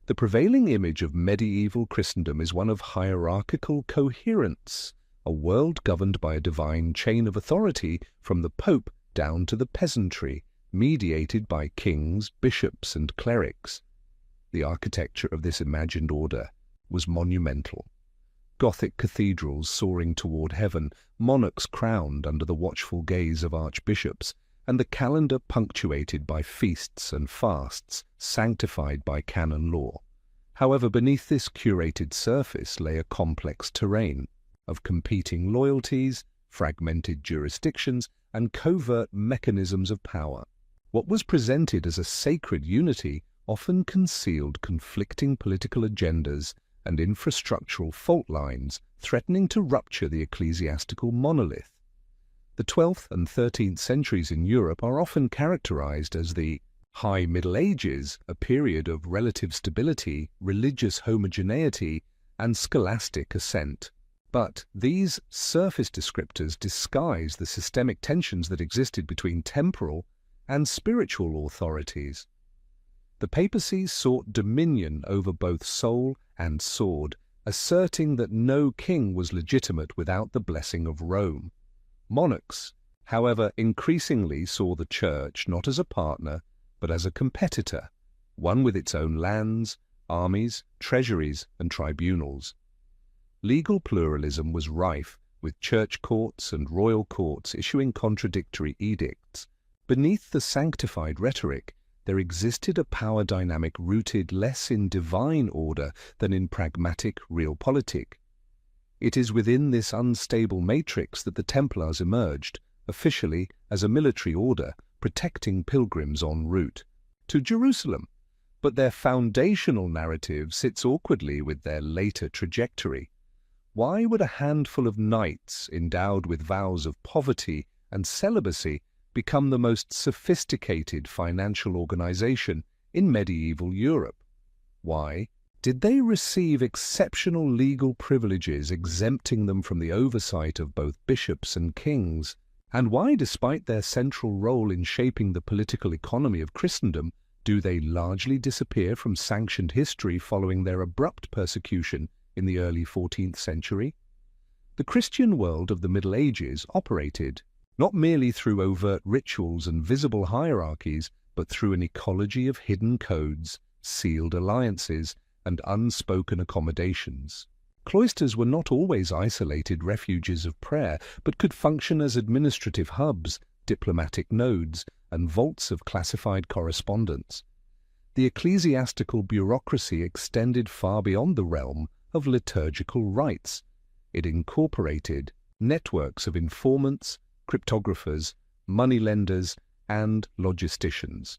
The prevailing image of medieval Christendom is one of hierarchical coherence, a world governed by a divine chain of authority from the Pope down to the peasantry, mediated by kings, bishops, and clerics. The architecture of this imagined order was monumental. Gothic cathedrals soaring toward heaven, monarchs crowned under the watchful gaze of archbishops, and the calendar punctuated by feasts and fasts, sanctified by canon law. However, beneath this curated surface lay a complex terrain of competing loyalties, fragmented jurisdictions, and covert mechanisms of power. What was presented as a sacred unity often concealed conflicting political agendas and infrastructural fault lines threatening to rupture the ecclesiastical monolith. The 12th and 13th centuries in Europe are often characterized as the High Middle Ages, a period of relative stability, religious homogeneity, and scholastic ascent. But these surface descriptors disguise the systemic tensions that existed between temporal and spiritual authorities. The papacy sought dominion over both soul and sword, asserting that no king was legitimate without the blessing of Rome. Monarchs, however, increasingly saw the Church not as a partner, but as a competitor, one with its own lands, armies, treasuries, and tribunals. Legal pluralism was rife, with church courts and royal courts issuing contradictory edicts. Beneath the sanctified rhetoric, there existed a power dynamic rooted less in divine order than in pragmatic realpolitik. It is within this unstable matrix that the Templars emerged, officially as a military order protecting pilgrims en route to Jerusalem. But their foundational narrative sits awkwardly with their later trajectory. Why would a handful of knights endowed with vows of poverty and celibacy become the most sophisticated financial organization in medieval Europe? Why did they receive exceptional legal privileges exempting them from the oversight of both bishops and kings? And why, despite their central role in shaping the political economy of Christendom, do they largely disappear from sanctioned history following their abrupt persecution in the early 14th century? The Christian world of the Middle Ages operated not merely through overt rituals and visible hierarchies, but through an ecology of hidden codes, sealed alliances, and unspoken accommodations. Cloisters were not always isolated refuges of prayer, but could function as administrative hubs, diplomatic nodes, and vaults of classified correspondence. The ecclesiastical bureaucracy extended far beyond the realm of liturgical rites. It incorporated networks of informants, cryptographers, moneylenders, and logisticians.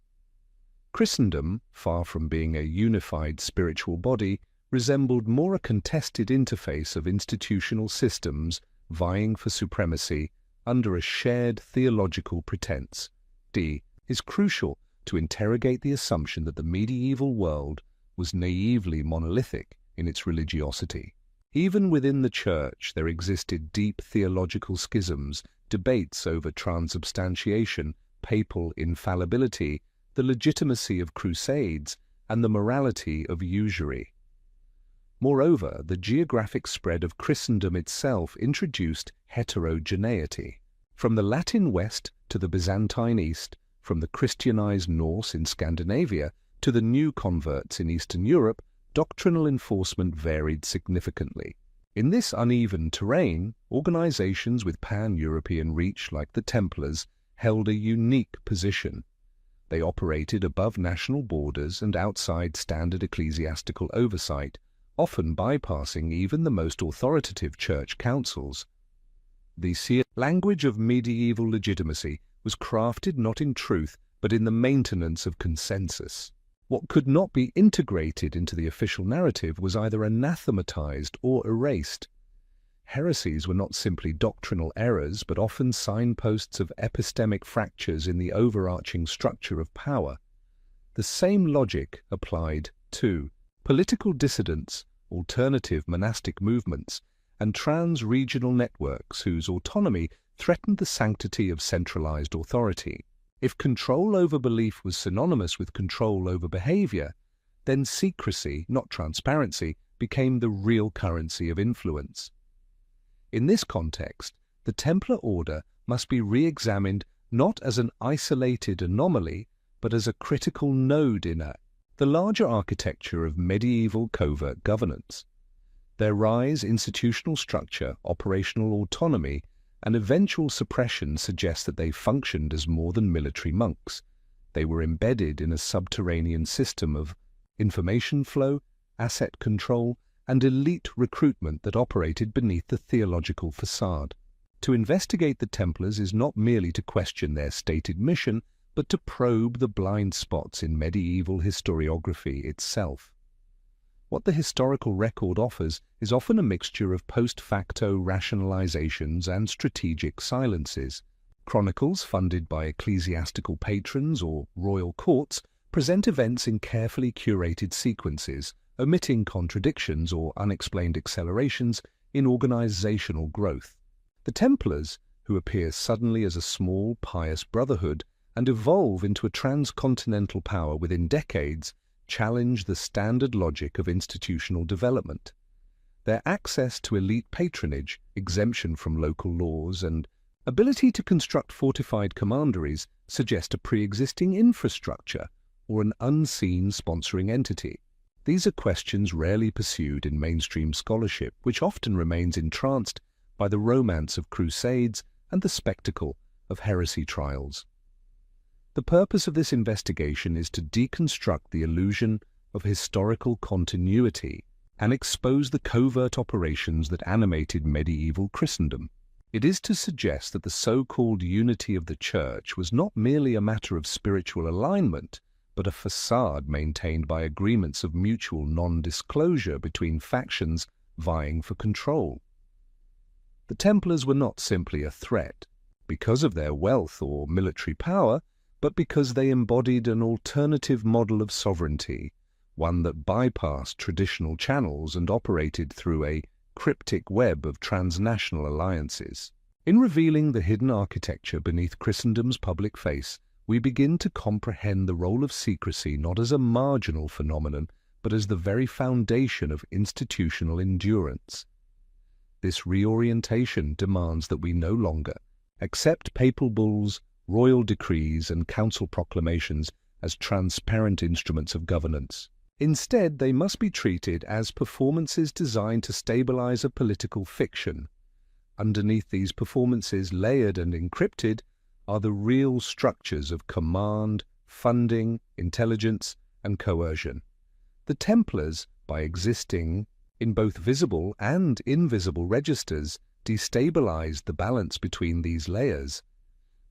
Christendom, far from being a unified spiritual body, resembled more a contested interface of institutional systems vying for supremacy under a shared theological pretense. D is crucial to interrogate the assumption that the medieval world was naively monolithic in its religiosity. Even within the Church there existed deep theological schisms, debates over transubstantiation, papal infallibility, the legitimacy of Crusades, and the morality of usury. Moreover, the geographic spread of Christendom itself introduced heterogeneity. From the Latin West to the Byzantine East, from the Christianized Norse in Scandinavia to the new converts in Eastern Europe, doctrinal enforcement varied significantly. In this uneven terrain, organizations with pan-European reach like the Templars held a unique position. They operated above national borders and outside standard ecclesiastical oversight, often bypassing even the most authoritative church councils. The language of medieval legitimacy was crafted not in truth, but in the maintenance of consensus. What could not be integrated into the official narrative was either anathematized or erased. Heresies were not simply doctrinal errors, but often signposts of epistemic fractures in the overarching structure of power. The same logic applied to political dissidents, alternative monastic movements, and trans-regional networks whose autonomy threatened the sanctity of centralized authority. If control over belief was synonymous with control over behavior, then secrecy, not transparency, became the real currency of influence. In this context, the Templar order must be re-examined not as an isolated anomaly, but as a critical node in the larger architecture of medieval covert governance. Their rise, institutional structure, operational autonomy, and eventual suppression suggest that they functioned as more than military monks. They were embedded in a subterranean system of information flow, asset control, and elite recruitment that operated beneath the theological facade. To investigate the Templars is not merely to question their stated mission, but to probe the blind spots in medieval historiography itself. What the historical record offers is often a mixture of post-facto rationalizations and strategic silences. Chronicles funded by ecclesiastical patrons or royal courts present events in carefully curated sequences, omitting contradictions or unexplained accelerations in organizational growth. The Templars, who appear suddenly as a small, pious brotherhood and evolve into a transcontinental power within decades, challenge the standard logic of institutional development. Their access to elite patronage, exemption from local laws, and ability to construct fortified commanderies suggest a pre-existing infrastructure or an unseen sponsoring entity. These are questions rarely pursued in mainstream scholarship, which often remains entranced by the romance of Crusades and the spectacle of heresy trials. The purpose of this investigation is to deconstruct the illusion of historical continuity and expose the covert operations that animated medieval Christendom. It is to suggest that the so-called unity of the Church was not merely a matter of spiritual alignment, but a facade maintained by agreements of mutual non-disclosure between factions vying for control. The Templars were not simply a threat because of their wealth or military power, but because they embodied an alternative model of sovereignty, one that bypassed traditional channels and operated through a cryptic web of transnational alliances. In revealing the hidden architecture beneath Christendom's public face, we begin to comprehend the role of secrecy not as a marginal phenomenon, but as the very foundation of institutional endurance. This reorientation demands that we no longer accept papal bulls, royal decrees, and council proclamations as transparent instruments of governance. Instead, they must be treated as performances designed to stabilize a political fiction. Underneath these performances, layered and encrypted, are the real structures of command, funding, intelligence, and coercion. The Templars, by existing in both visible and invisible registers, destabilized the balance between these layers.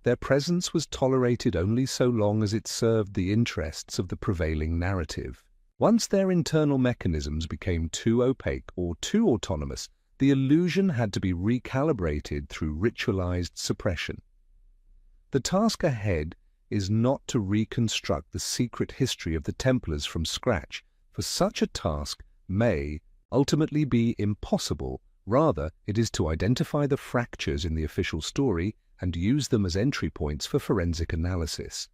Their presence was tolerated only so long as it served the interests of the prevailing narrative. Once their internal mechanisms became too opaque or too autonomous, the illusion had to be recalibrated through ritualized suppression. The task ahead is not to reconstruct the secret history of the Templars from scratch, for such a task may ultimately be impossible. Rather, it is to identify the fractures in the official story and use them as entry points for forensic analysis.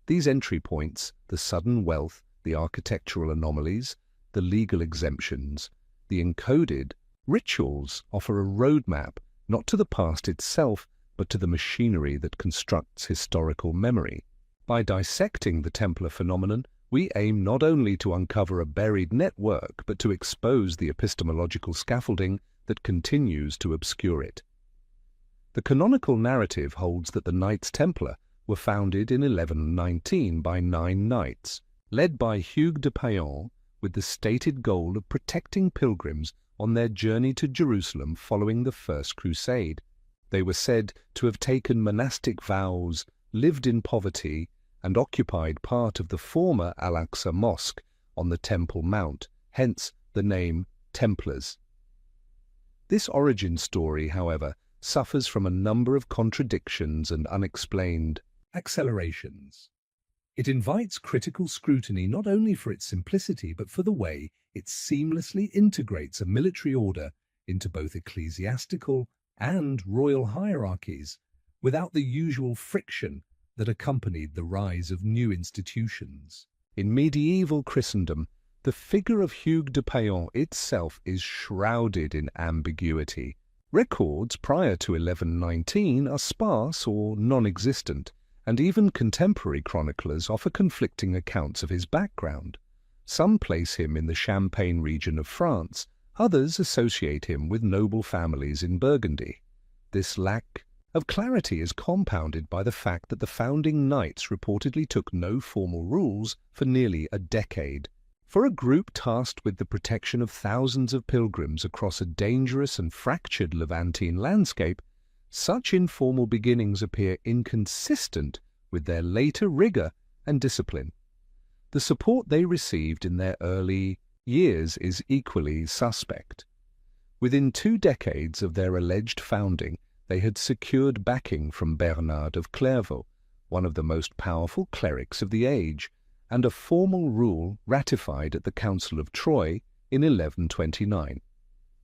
These entry points, the sudden wealth, the architectural anomalies, the legal exemptions, the encoded rituals, offer a roadmap not to the past itself, but to the machinery that constructs historical memory. By dissecting the Templar phenomenon, we aim not only to uncover a buried network, but to expose the epistemological scaffolding that continues to obscure it. The canonical narrative holds that the Knights Templar were founded in 1119 by 9 knights, led by Hugues de Payan, with the stated goal of protecting pilgrims on their journey to Jerusalem following the First Crusade. They were said to have taken monastic vows, lived in poverty, and occupied part of the former Al-Aqsa Mosque on the Temple Mount, hence the name Templars. This origin story, however, suffers from a number of contradictions and unexplained accelerations. It invites critical scrutiny not only for its simplicity, but for the way it seamlessly integrates a military order into both ecclesiastical and royal hierarchies, without the usual friction that accompanied the rise of new institutions. In medieval Christendom, the figure of Hugues de Payan itself is shrouded in ambiguity. Records prior to 1119 are sparse or non-existent, and even contemporary chroniclers offer conflicting accounts of his background. Some place him in the Champagne region of France, others associate him with noble families in Burgundy. This lack of clarity is compounded by the fact that the founding knights reportedly took no formal rules for nearly a decade. For a group tasked with the protection of thousands of pilgrims across a dangerous and fractured Levantine landscape, such informal beginnings appear inconsistent with their later rigor and discipline. The support they received in their early years is equally suspect. Within 2 decades of their alleged founding, they had secured backing from Bernard of Clairvaux, one of the most powerful clerics of the age, and a formal rule ratified at the Council of Troyes in 1129.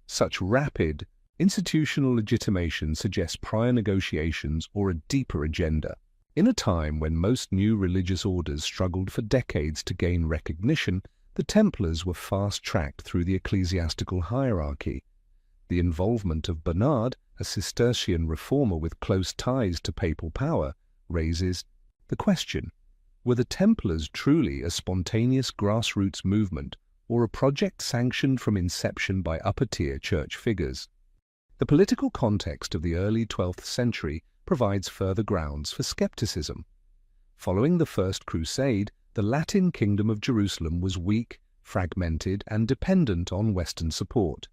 Such rapid institutional legitimation suggests prior negotiations or a deeper agenda. In a time when most new religious orders struggled for decades to gain recognition, the Templars were fast-tracked through the ecclesiastical hierarchy. The involvement of Bernard, a Cistercian reformer with close ties to papal power, raises the question: were the Templars truly a spontaneous grassroots movement or a project sanctioned from inception by upper-tier church figures? The political context of the early 12th century provides further grounds for skepticism. Following the First Crusade, the Latin Kingdom of Jerusalem was weak, fragmented, and dependent on Western support.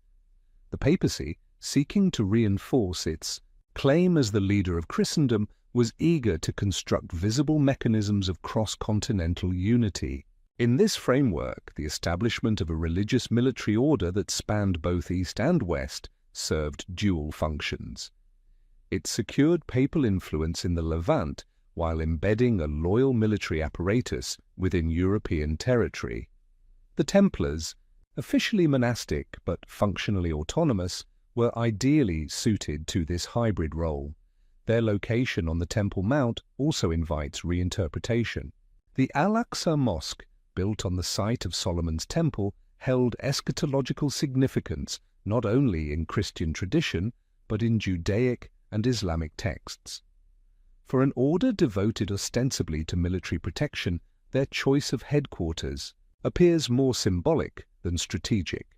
The papacy, seeking to reinforce its claim as the leader of Christendom, was eager to construct visible mechanisms of cross-continental unity. In this framework, the establishment of a religious military order that spanned both East and West served dual functions. It secured papal influence in the Levant while embedding a loyal military apparatus within European territory. The Templars, officially monastic but functionally autonomous, were ideally suited to this hybrid role. Their location on the Temple Mount also invites reinterpretation. The Al-Aqsa Mosque, built on the site of Solomon's Temple, held eschatological significance not only in Christian tradition, but in Judaic and Islamic texts. For an order devoted ostensibly to military protection, their choice of headquarters appears more symbolic than strategic.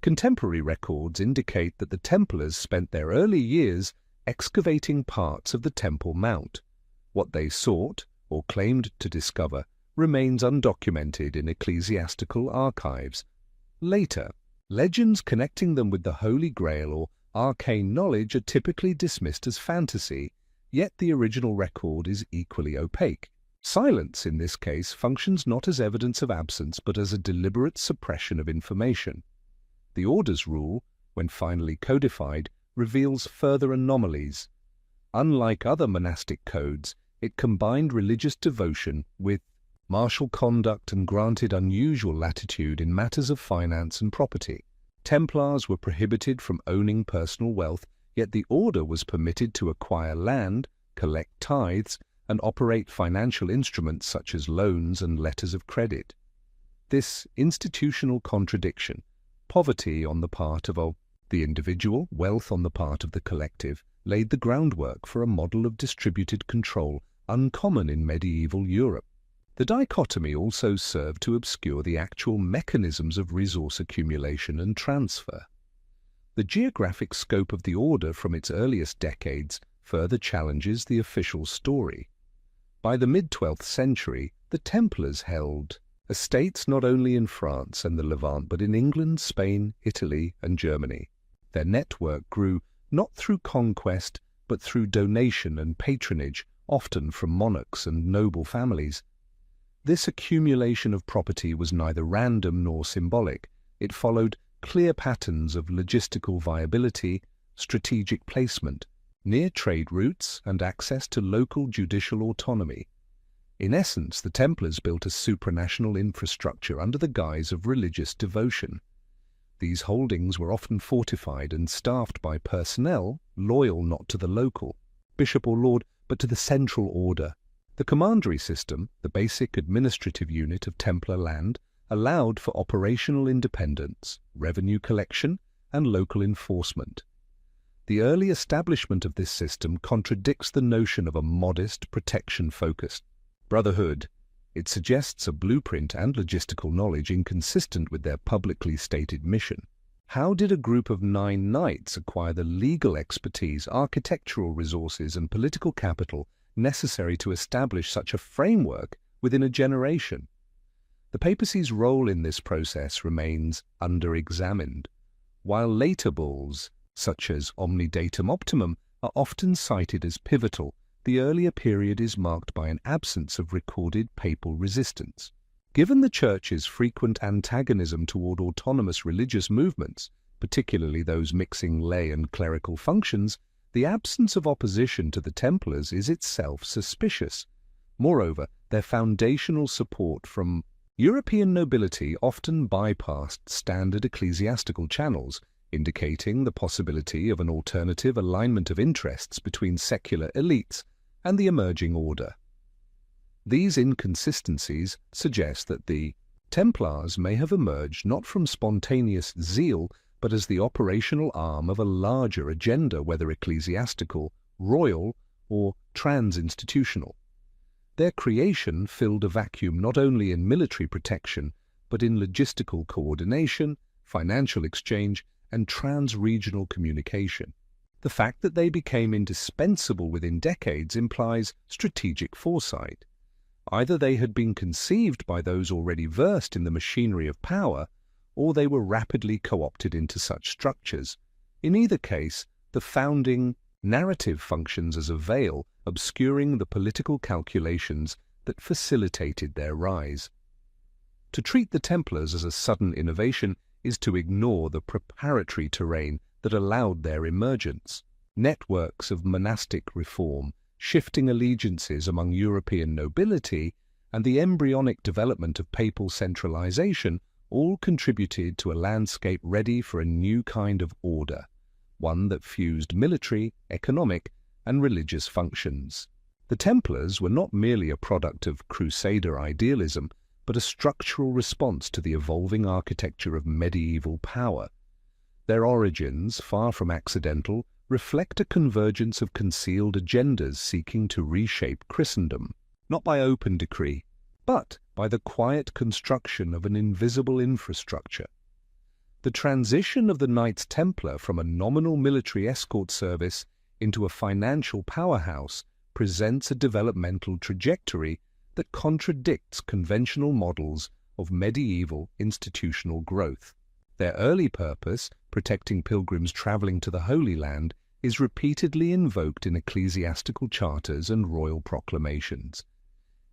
Contemporary records indicate that the Templars spent their early years excavating parts of the Temple Mount. What they sought, or claimed to discover, remains undocumented in ecclesiastical archives. Later, legends connecting them with the Holy Grail or arcane knowledge are typically dismissed as fantasy, yet the original record is equally opaque. Silence, in this case, functions not as evidence of absence but as a deliberate suppression of information. The Order's rule, when finally codified, reveals further anomalies. Unlike other monastic codes, it combined religious devotion with martial conduct and granted unusual latitude in matters of finance and property. Templars were prohibited from owning personal wealth, yet the order was permitted to acquire land, collect tithes, and operate financial instruments such as loans and letters of credit. This institutional contradiction, poverty on the part of the individual, wealth on the part of the collective, laid the groundwork for a model of distributed control uncommon in medieval Europe. The dichotomy also served to obscure the actual mechanisms of resource accumulation and transfer. The geographic scope of the order from its earliest decades further challenges the official story. By the mid-12th century, the Templars held estates not only in France and the Levant, but in England, Spain, Italy, and Germany. Their network grew not through conquest, but through donation and patronage, often from monarchs and noble families. This accumulation of property was neither random nor symbolic. It followed clear patterns of logistical viability, strategic placement, near trade routes, and access to local judicial autonomy. In essence, the Templars built a supranational infrastructure under the guise of religious devotion. These holdings were often fortified and staffed by personnel loyal not to the local bishop or lord, but to the central order. The commandery system, the basic administrative unit of Templar land, allowed for operational independence, revenue collection, and local enforcement. The early establishment of this system contradicts the notion of a modest, protection-focused brotherhood. It suggests a blueprint and logistical knowledge inconsistent with their publicly stated mission. How did a group of 9 knights acquire the legal expertise, architectural resources, and political capital necessary to establish such a framework within a generation? The papacy's role in this process remains under-examined. While later bulls, such as Omni Datum Optimum, are often cited as pivotal, the earlier period is marked by an absence of recorded papal resistance. Given the Church's frequent antagonism toward autonomous religious movements, particularly those mixing lay and clerical functions, the absence of opposition to the Templars is itself suspicious. Moreover, their foundational support from European nobility often bypassed standard ecclesiastical channels, indicating the possibility of an alternative alignment of interests between secular elites and the emerging order. These inconsistencies suggest that the Templars may have emerged not from spontaneous zeal, but as the operational arm of a larger agenda, whether ecclesiastical, royal, or trans-institutional. Their creation filled a vacuum not only in military protection, but in logistical coordination, financial exchange, and trans-regional communication. The fact that they became indispensable within decades implies strategic foresight. Either they had been conceived by those already versed in the machinery of power, or they were rapidly co-opted into such structures. In either case, the founding narrative functions as a veil, obscuring the political calculations that facilitated their rise. To treat the Templars as a sudden innovation is to ignore the preparatory terrain that allowed their emergence. Networks of monastic reform, shifting allegiances among European nobility, and the embryonic development of papal centralization all contributed to a landscape ready for a new kind of order, one that fused military, economic, and religious functions. The Templars were not merely a product of Crusader idealism, but a structural response to the evolving architecture of medieval power. Their origins, far from accidental, reflect a convergence of concealed agendas seeking to reshape Christendom, not by open decree, but by the quiet construction of an invisible infrastructure. The transition of the Knights Templar from a nominal military escort service into a financial powerhouse presents a developmental trajectory that contradicts conventional models of medieval institutional growth. Their early purpose, protecting pilgrims traveling to the Holy Land, is repeatedly invoked in ecclesiastical charters and royal proclamations.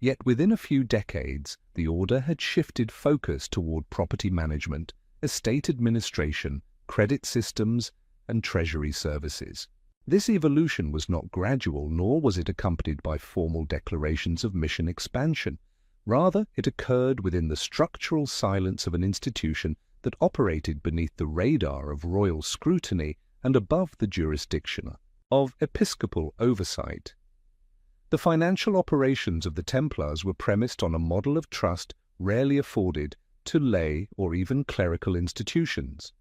Yet within a few decades, the order had shifted focus toward property management, estate administration, credit systems, and treasury services. This evolution was not gradual, nor was it accompanied by formal declarations of mission expansion. Rather, it occurred within the structural silence of an institution that operated beneath the radar of royal scrutiny and above the jurisdiction of episcopal oversight. The financial operations of the Templars were premised on a model of trust rarely afforded to lay or even clerical institutions.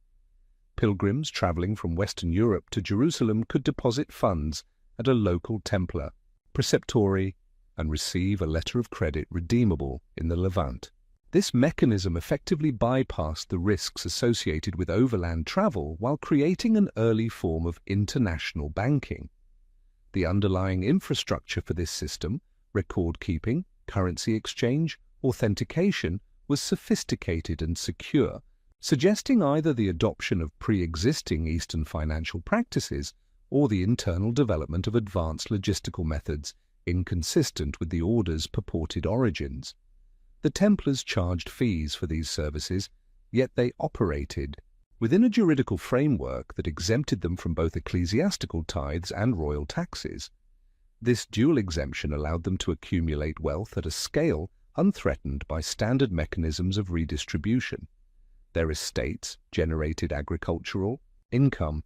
Pilgrims traveling from Western Europe to Jerusalem could deposit funds at a local Templar preceptory and receive a letter of credit redeemable in the Levant. This mechanism effectively bypassed the risks associated with overland travel while creating an early form of international banking. The underlying infrastructure for this system, record-keeping, currency exchange, authentication, was sophisticated and secure, suggesting either the adoption of pre-existing Eastern financial practices or the internal development of advanced logistical methods inconsistent with the order's purported origins. The Templars charged fees for these services, yet they operated within a juridical framework that exempted them from both ecclesiastical tithes and royal taxes. This dual exemption allowed them to accumulate wealth at a scale unthreatened by standard mechanisms of redistribution. Their estates generated agricultural income.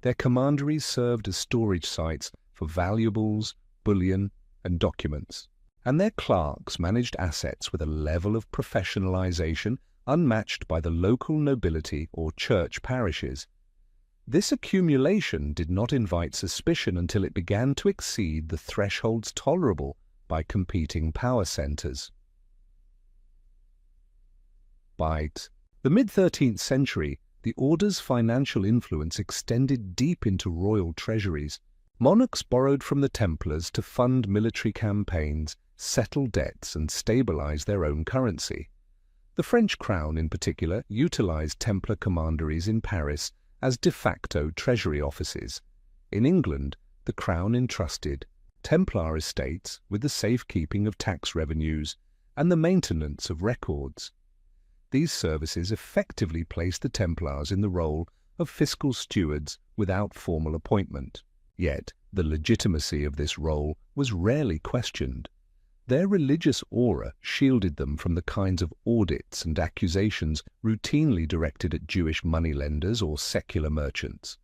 Their commanderies served as storage sites for valuables, bullion, and documents. and their clerks managed assets with a level of professionalization unmatched by the local nobility or church parishes. This accumulation did not invite suspicion until it began to exceed the thresholds tolerable by competing power centers. By the mid-13th century, the order's financial influence extended deep into royal treasuries. Monarchs borrowed from the Templars to fund military campaigns, settle debts, and stabilize their own currency. The French crown, in particular, utilized Templar commanderies in Paris as de facto treasury offices. In England, the crown entrusted Templar estates with the safekeeping of tax revenues and the maintenance of records. These services effectively placed the Templars in the role of fiscal stewards without formal appointment. Yet, the legitimacy of this role was rarely questioned. Their religious aura shielded them from the kinds of audits and accusations routinely directed at Jewish moneylenders or secular merchants.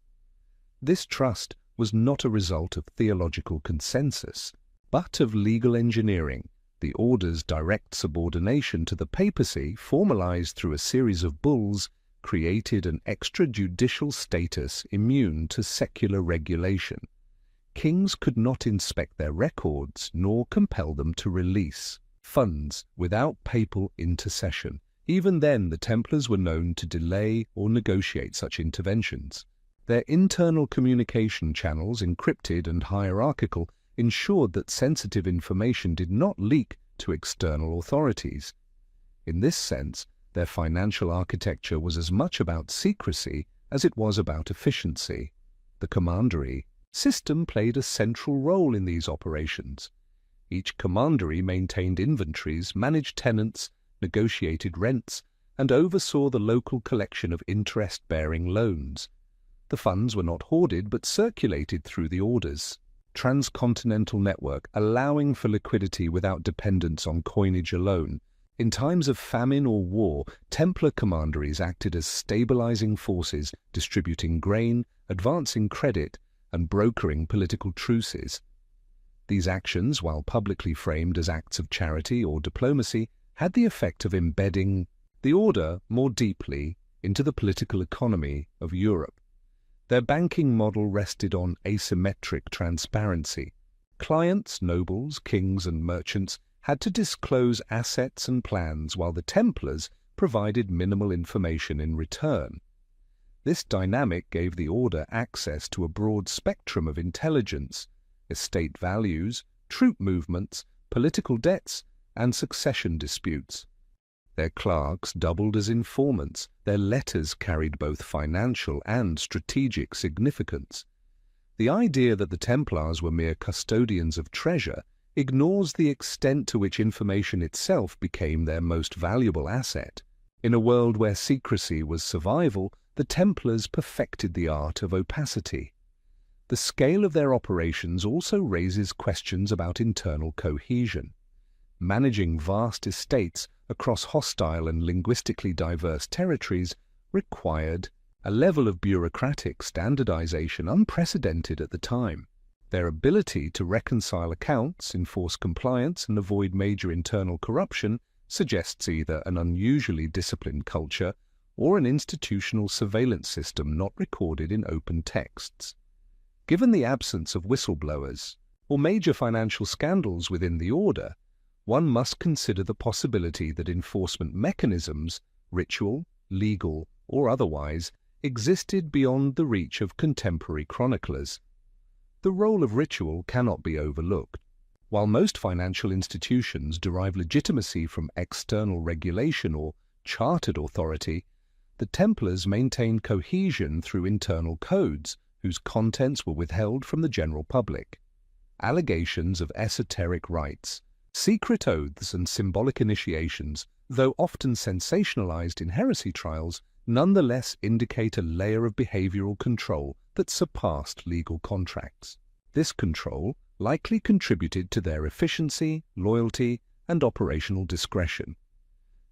This trust was not a result of theological consensus, but of legal engineering. The order's direct subordination to the papacy, formalized through a series of bulls, created an extrajudicial status immune to secular regulation. Kings could not inspect their records nor compel them to release funds without papal intercession. Even then, the Templars were known to delay or negotiate such interventions. Their internal communication channels, encrypted and hierarchical, ensured that sensitive information did not leak to external authorities. In this sense, their financial architecture was as much about secrecy as it was about efficiency. The commandery system played a central role in these operations. Each commandery maintained inventories, managed tenants, negotiated rents, and oversaw the local collection of interest-bearing loans. The funds were not hoarded but circulated through the order's transcontinental network, allowing for liquidity without dependence on coinage alone. In times of famine or war, Templar commanderies acted as stabilizing forces, distributing grain, advancing credit, and brokering political truces. These actions, while publicly framed as acts of charity or diplomacy, had the effect of embedding the order more deeply into the political economy of Europe. Their banking model rested on asymmetric transparency. Clients, nobles, kings, and merchants had to disclose assets and plans, while the Templars provided minimal information in return. This dynamic gave the order access to a broad spectrum of intelligence: estate values, troop movements, political debts, and succession disputes. Their clerks doubled as informants. Their letters carried both financial and strategic significance. The idea that the Templars were mere custodians of treasure ignores the extent to which information itself became their most valuable asset. In a world where secrecy was survival, the Templars perfected the art of opacity. The scale of their operations also raises questions about internal cohesion. Managing vast estates across hostile and linguistically diverse territories required a level of bureaucratic standardization unprecedented at the time. Their ability to reconcile accounts, enforce compliance, and avoid major internal corruption suggests either an unusually disciplined culture or an institutional surveillance system not recorded in open texts. Given the absence of whistleblowers or major financial scandals within the order, one must consider the possibility that enforcement mechanisms, ritual, legal, or otherwise, existed beyond the reach of contemporary chroniclers. The role of ritual cannot be overlooked. While most financial institutions derive legitimacy from external regulation or chartered authority, the Templars maintained cohesion through internal codes whose contents were withheld from the general public. Allegations of esoteric rites, secret oaths, and symbolic initiations, though often sensationalized in heresy trials, nonetheless indicate a layer of behavioral control that surpassed legal contracts. This control likely contributed to their efficiency, loyalty, and operational discretion.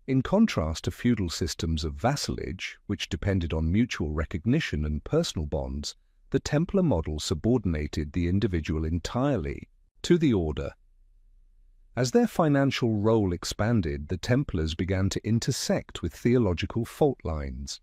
In contrast to feudal systems of vassalage, which depended on mutual recognition and personal bonds, the Templar model subordinated the individual entirely to the order. As their financial role expanded, the Templars began to intersect with theological fault lines.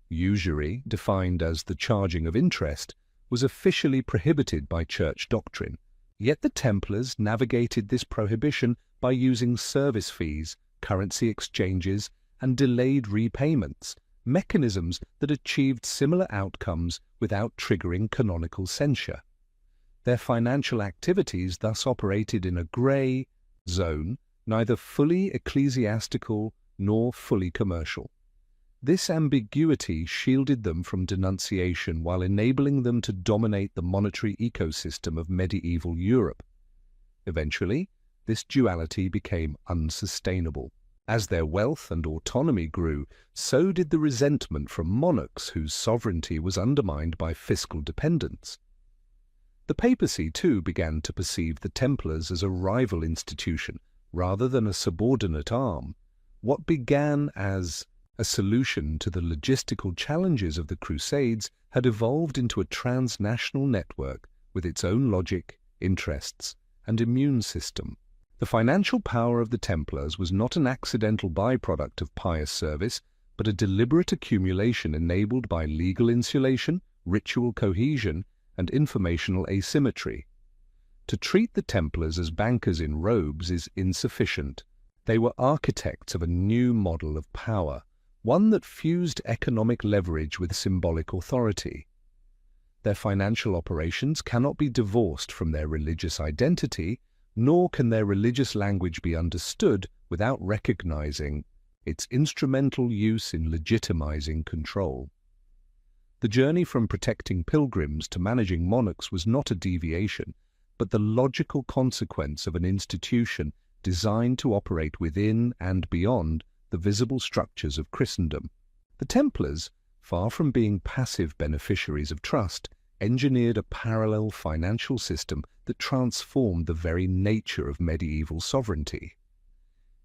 Usury, defined as the charging of interest, was officially prohibited by church doctrine, yet the Templars navigated this prohibition by using service fees, currency exchanges, and delayed repayments, mechanisms that achieved similar outcomes without triggering canonical censure. Their financial activities thus operated in a grey zone, neither fully ecclesiastical nor fully commercial. This ambiguity shielded them from denunciation while enabling them to dominate the monetary ecosystem of medieval Europe. Eventually, this duality became unsustainable. As their wealth and autonomy grew, so did the resentment from monarchs whose sovereignty was undermined by fiscal dependence. The papacy, too, began to perceive the Templars as a rival institution rather than a subordinate arm. What began as a solution to the logistical challenges of the Crusades had evolved into a transnational network with its own logic, interests, and immune system. The financial power of the Templars was not an accidental byproduct of pious service, but a deliberate accumulation enabled by legal insulation, ritual cohesion, and informational asymmetry. To treat the Templars as bankers in robes is insufficient. They were architects of a new model of power, one that fused economic leverage with symbolic authority. Their financial operations cannot be divorced from their religious identity, nor can their religious language be understood without recognizing its instrumental use in legitimizing control. The journey from protecting pilgrims to managing monarchs was not a deviation, but the logical consequence of an institution designed to operate within and beyond the visible structures of Christendom. The Templars, far from being passive beneficiaries of trust, engineered a parallel financial system that transformed the very nature of medieval sovereignty.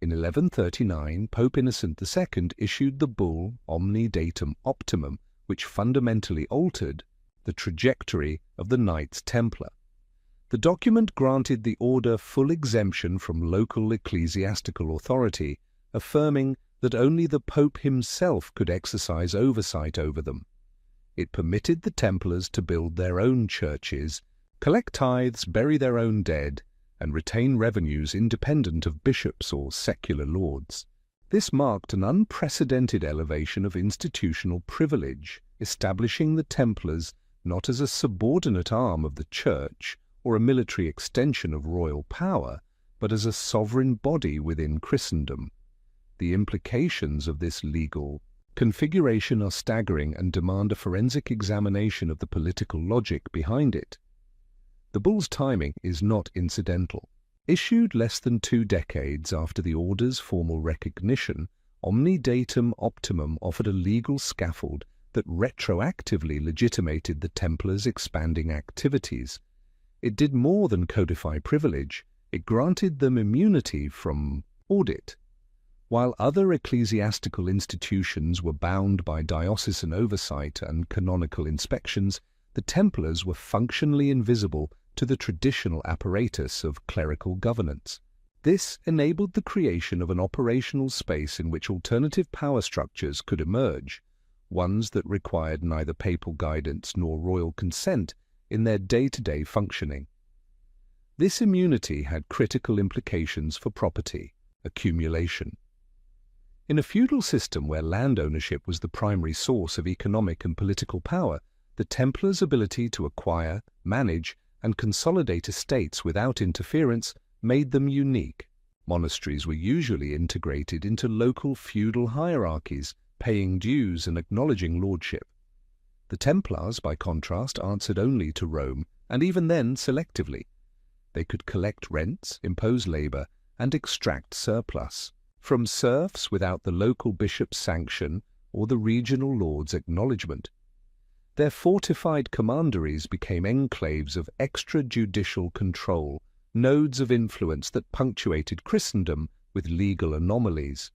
In 1139, Pope Innocent II issued the bull Omni Datum Optimum, which fundamentally altered the trajectory of the Knights Templar. The document granted the order full exemption from local ecclesiastical authority, affirming that only the Pope himself could exercise oversight over them. It permitted the Templars to build their own churches, collect tithes, bury their own dead, and retain revenues independent of bishops or secular lords. This marked an unprecedented elevation of institutional privilege, establishing the Templars not as a subordinate arm of the Church or a military extension of royal power, but as a sovereign body within Christendom. The implications of this legal configuration are staggering and demand a forensic examination of the political logic behind it. The bull's timing is not incidental. Issued less than 2 decades after the order's formal recognition, Omni Datum Optimum offered a legal scaffold that retroactively legitimated the Templars' expanding activities. It did more than codify privilege, it granted them immunity from audit. While other ecclesiastical institutions were bound by diocesan oversight and canonical inspections, the Templars were functionally invisible to the traditional apparatus of clerical governance. This enabled the creation of an operational space in which alternative power structures could emerge, ones that required neither papal guidance nor royal consent in their day-to-day functioning. This immunity had critical implications for property accumulation. In a feudal system where land ownership was the primary source of economic and political power, the Templars' ability to acquire, manage, and consolidate estates without interference made them unique. Monasteries were usually integrated into local feudal hierarchies, paying dues and acknowledging lordship. The Templars, by contrast, answered only to Rome, and even then selectively. They could collect rents, impose labor, and extract surplus from serfs without the local bishop's sanction or the regional lord's acknowledgement. Their fortified commanderies became enclaves of extrajudicial control, nodes of influence that punctuated Christendom with legal anomalies.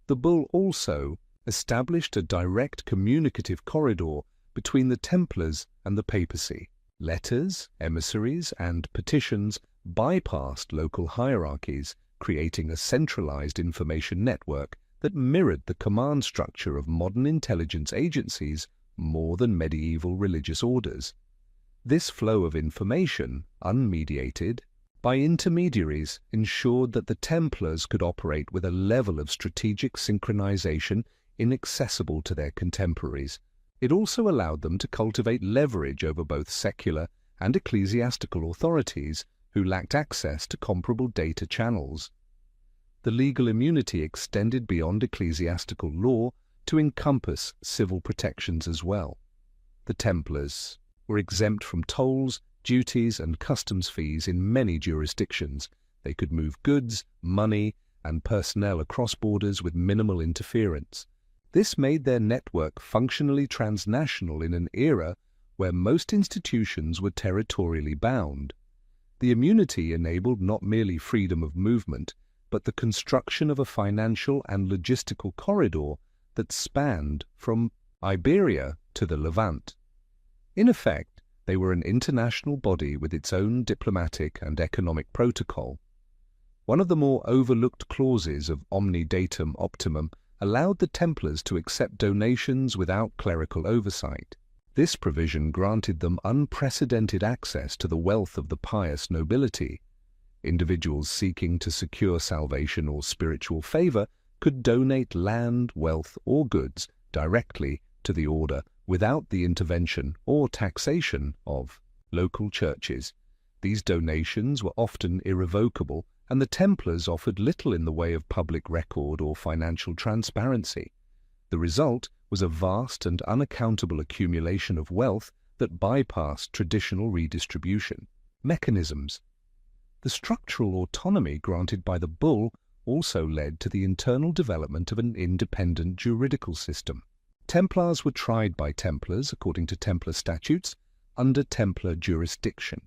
The bull also established a direct communicative corridor between the Templars and the papacy. Letters, emissaries, and petitions bypassed local hierarchies, creating a centralized information network that mirrored the command structure of modern intelligence agencies more than medieval religious orders. This flow of information, unmediated by intermediaries, ensured that the Templars could operate with a level of strategic synchronization inaccessible to their contemporaries. It also allowed them to cultivate leverage over both secular and ecclesiastical authorities who lacked access to comparable data channels. The legal immunity extended beyond ecclesiastical law to encompass civil protections as well. The Templars were exempt from tolls, duties, and customs fees in many jurisdictions. They could move goods, money, and personnel across borders with minimal interference. This made their network functionally transnational in an era where most institutions were territorially bound. The immunity enabled not merely freedom of movement, but the construction of a financial and logistical corridor that spanned from Iberia to the Levant. In effect, they were an international body with its own diplomatic and economic protocol. One of the more overlooked clauses of Omni Datum Optimum allowed the Templars to accept donations without clerical oversight. This provision granted them unprecedented access to the wealth of the pious nobility. Individuals seeking to secure salvation or spiritual favor could donate land, wealth, or goods directly to the order without the intervention or taxation of local churches. These donations were often irrevocable, and the Templars offered little in the way of public record or financial transparency. The result was a vast and unaccountable accumulation of wealth that bypassed traditional redistribution mechanisms. The structural autonomy granted by the bull also led to the internal development of an independent juridical system. Templars were tried by Templars, according to Templar statutes, under Templar jurisdiction.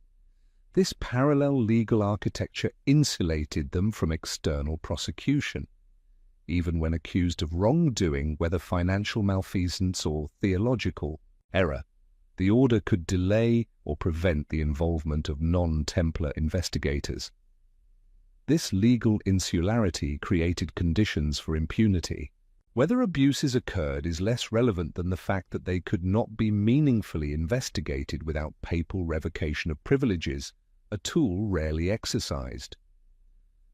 This parallel legal architecture insulated them from external prosecution. Even when accused of wrongdoing, whether financial malfeasance or theological error, the order could delay or prevent the involvement of non-Templar investigators. This legal insularity created conditions for impunity. Whether abuses occurred is less relevant than the fact that they could not be meaningfully investigated without papal revocation of privileges, a tool rarely exercised.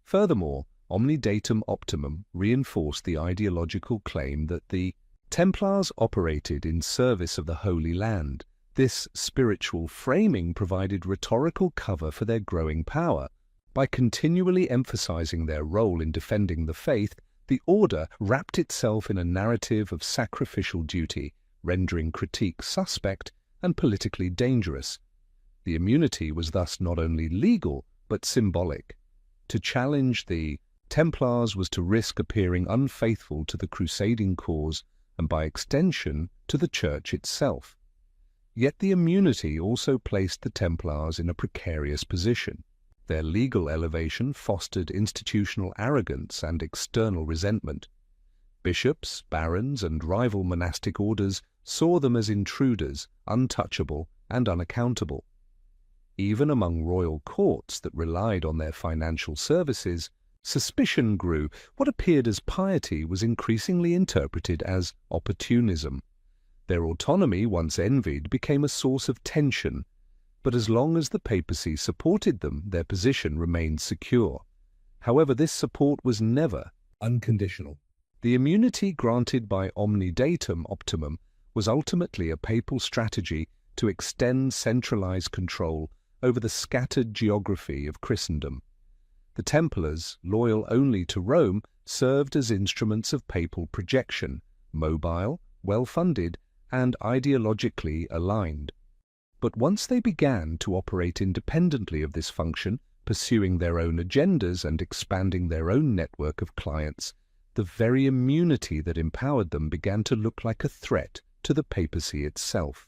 Furthermore, Omni Datum Optimum reinforced the ideological claim that the Templars operated in service of the Holy Land. This spiritual framing provided rhetorical cover for their growing power. By continually emphasizing their role in defending the faith, the order wrapped itself in a narrative of sacrificial duty, rendering critique suspect and politically dangerous. The immunity was thus not only legal, but symbolic. To challenge the Templars was to risk appearing unfaithful to the crusading cause and, by extension, to the Church itself. Yet the immunity also placed the Templars in a precarious position. Their legal elevation fostered institutional arrogance and external resentment. Bishops, barons, and rival monastic orders saw them as intruders, untouchable and unaccountable. Even among royal courts that relied on their financial services, suspicion grew. What appeared as piety was increasingly interpreted as opportunism. Their autonomy, once envied, became a source of tension, but as long as the papacy supported them, their position remained secure. However, this support was never unconditional. The immunity granted by Omni Datum Optimum was ultimately a papal strategy to extend centralized control over the scattered geography of Christendom. The Templars, loyal only to Rome, served as instruments of papal projection, mobile, well-funded, and ideologically aligned. But once they began to operate independently of this function, pursuing their own agendas and expanding their own network of clients, the very immunity that empowered them began to look like a threat to the papacy itself.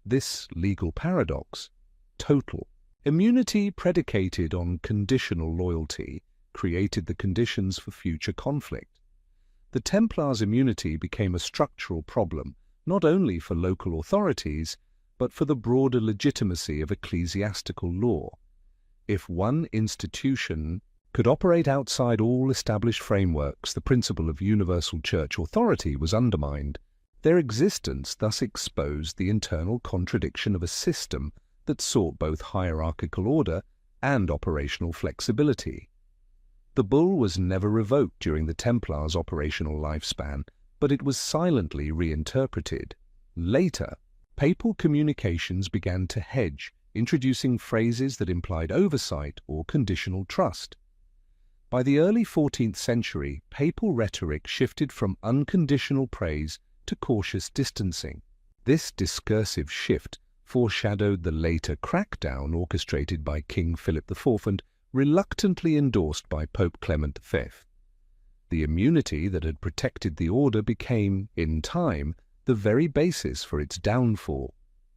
This legal paradox, total immunity predicated on conditional loyalty, created the conditions for future conflict. The Templars' immunity became a structural problem, not only for local authorities, but for the broader legitimacy of ecclesiastical law. If one institution could operate outside all established frameworks, the principle of universal church authority was undermined. Their existence thus exposed the internal contradiction of a system that sought both hierarchical order and operational flexibility. The bull was never revoked during the Templars' operational lifespan, but it was silently reinterpreted. Later, papal communications began to hedge, introducing phrases that implied oversight or conditional trust. By the early 14th century, papal rhetoric shifted from unconditional praise to cautious distancing. This discursive shift foreshadowed the later crackdown orchestrated by King Philip IV and reluctantly endorsed by Pope Clement V. The immunity that had protected the order became, in time, the very basis for its downfall,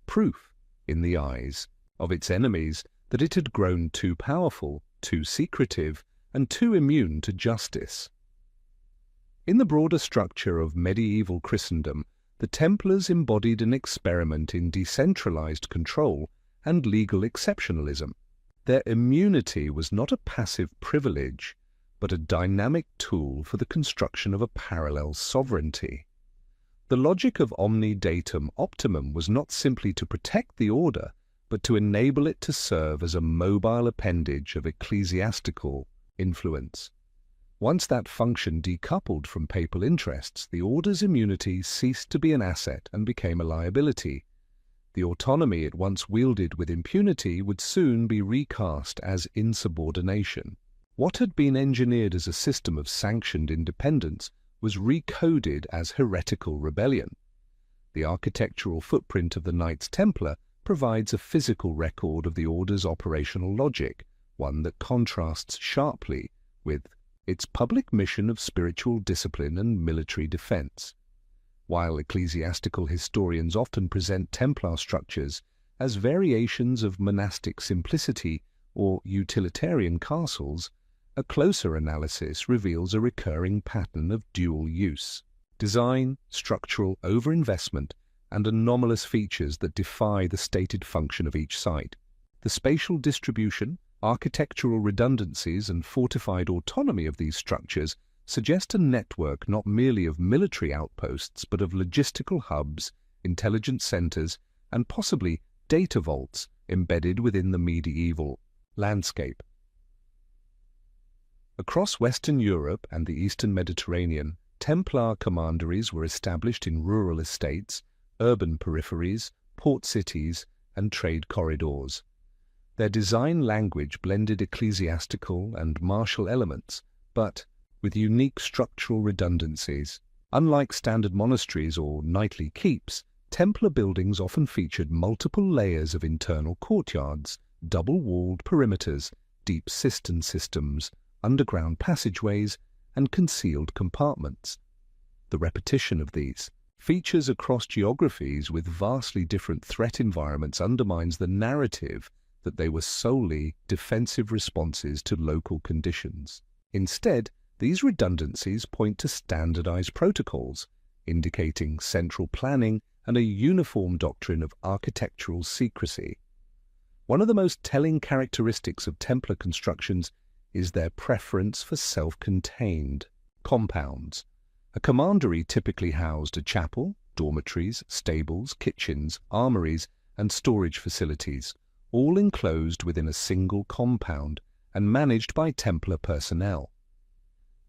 proof, in the eyes of its enemies, that it had grown too powerful, too secretive, and too immune to justice. In the broader structure of medieval Christendom, the Templars embodied an experiment in decentralized control and legal exceptionalism. Their immunity was not a passive privilege, but a dynamic tool for the construction of a parallel sovereignty. The logic of omni datum optimum was not simply to protect the order, but to enable it to serve as a mobile appendage of ecclesiastical influence. Once that function decoupled from papal interests, the order's immunity ceased to be an asset and became a liability. The autonomy it once wielded with impunity would soon be recast as insubordination. What had been engineered as a system of sanctioned independence was recoded as heretical rebellion. The architectural footprint of the Knights Templar provides a physical record of the order's operational logic, one that contrasts sharply with its public mission of spiritual discipline and military defense. While ecclesiastical historians often present Templar structures as variations of monastic simplicity or utilitarian castles, a closer analysis reveals a recurring pattern of dual use: design, structural overinvestment, and anomalous features that defy the stated function of each site. The spatial distribution, architectural redundancies, and fortified autonomy of these structures suggest a network not merely of military outposts but of logistical hubs, intelligence centers, and possibly data vaults embedded within the medieval landscape. Across Western Europe and the Eastern Mediterranean, Templar commanderies were established in rural estates, urban peripheries, port cities, and trade corridors. Their design language blended ecclesiastical and martial elements, but with unique structural redundancies. Unlike standard monasteries or knightly keeps, Templar buildings often featured multiple layers of internal courtyards, double-walled perimeters, deep cistern systems, underground passageways, and concealed compartments. The repetition of these features across geographies with vastly different threat environments undermines the narrative that they were solely defensive responses to local conditions. Instead, these redundancies point to standardized protocols, indicating central planning and a uniform doctrine of architectural secrecy. One of the most telling characteristics of Templar constructions is their preference for self-contained compounds. A commandery typically housed a chapel, dormitories, stables, kitchens, armories, and storage facilities, all enclosed within a single compound and managed by Templar personnel.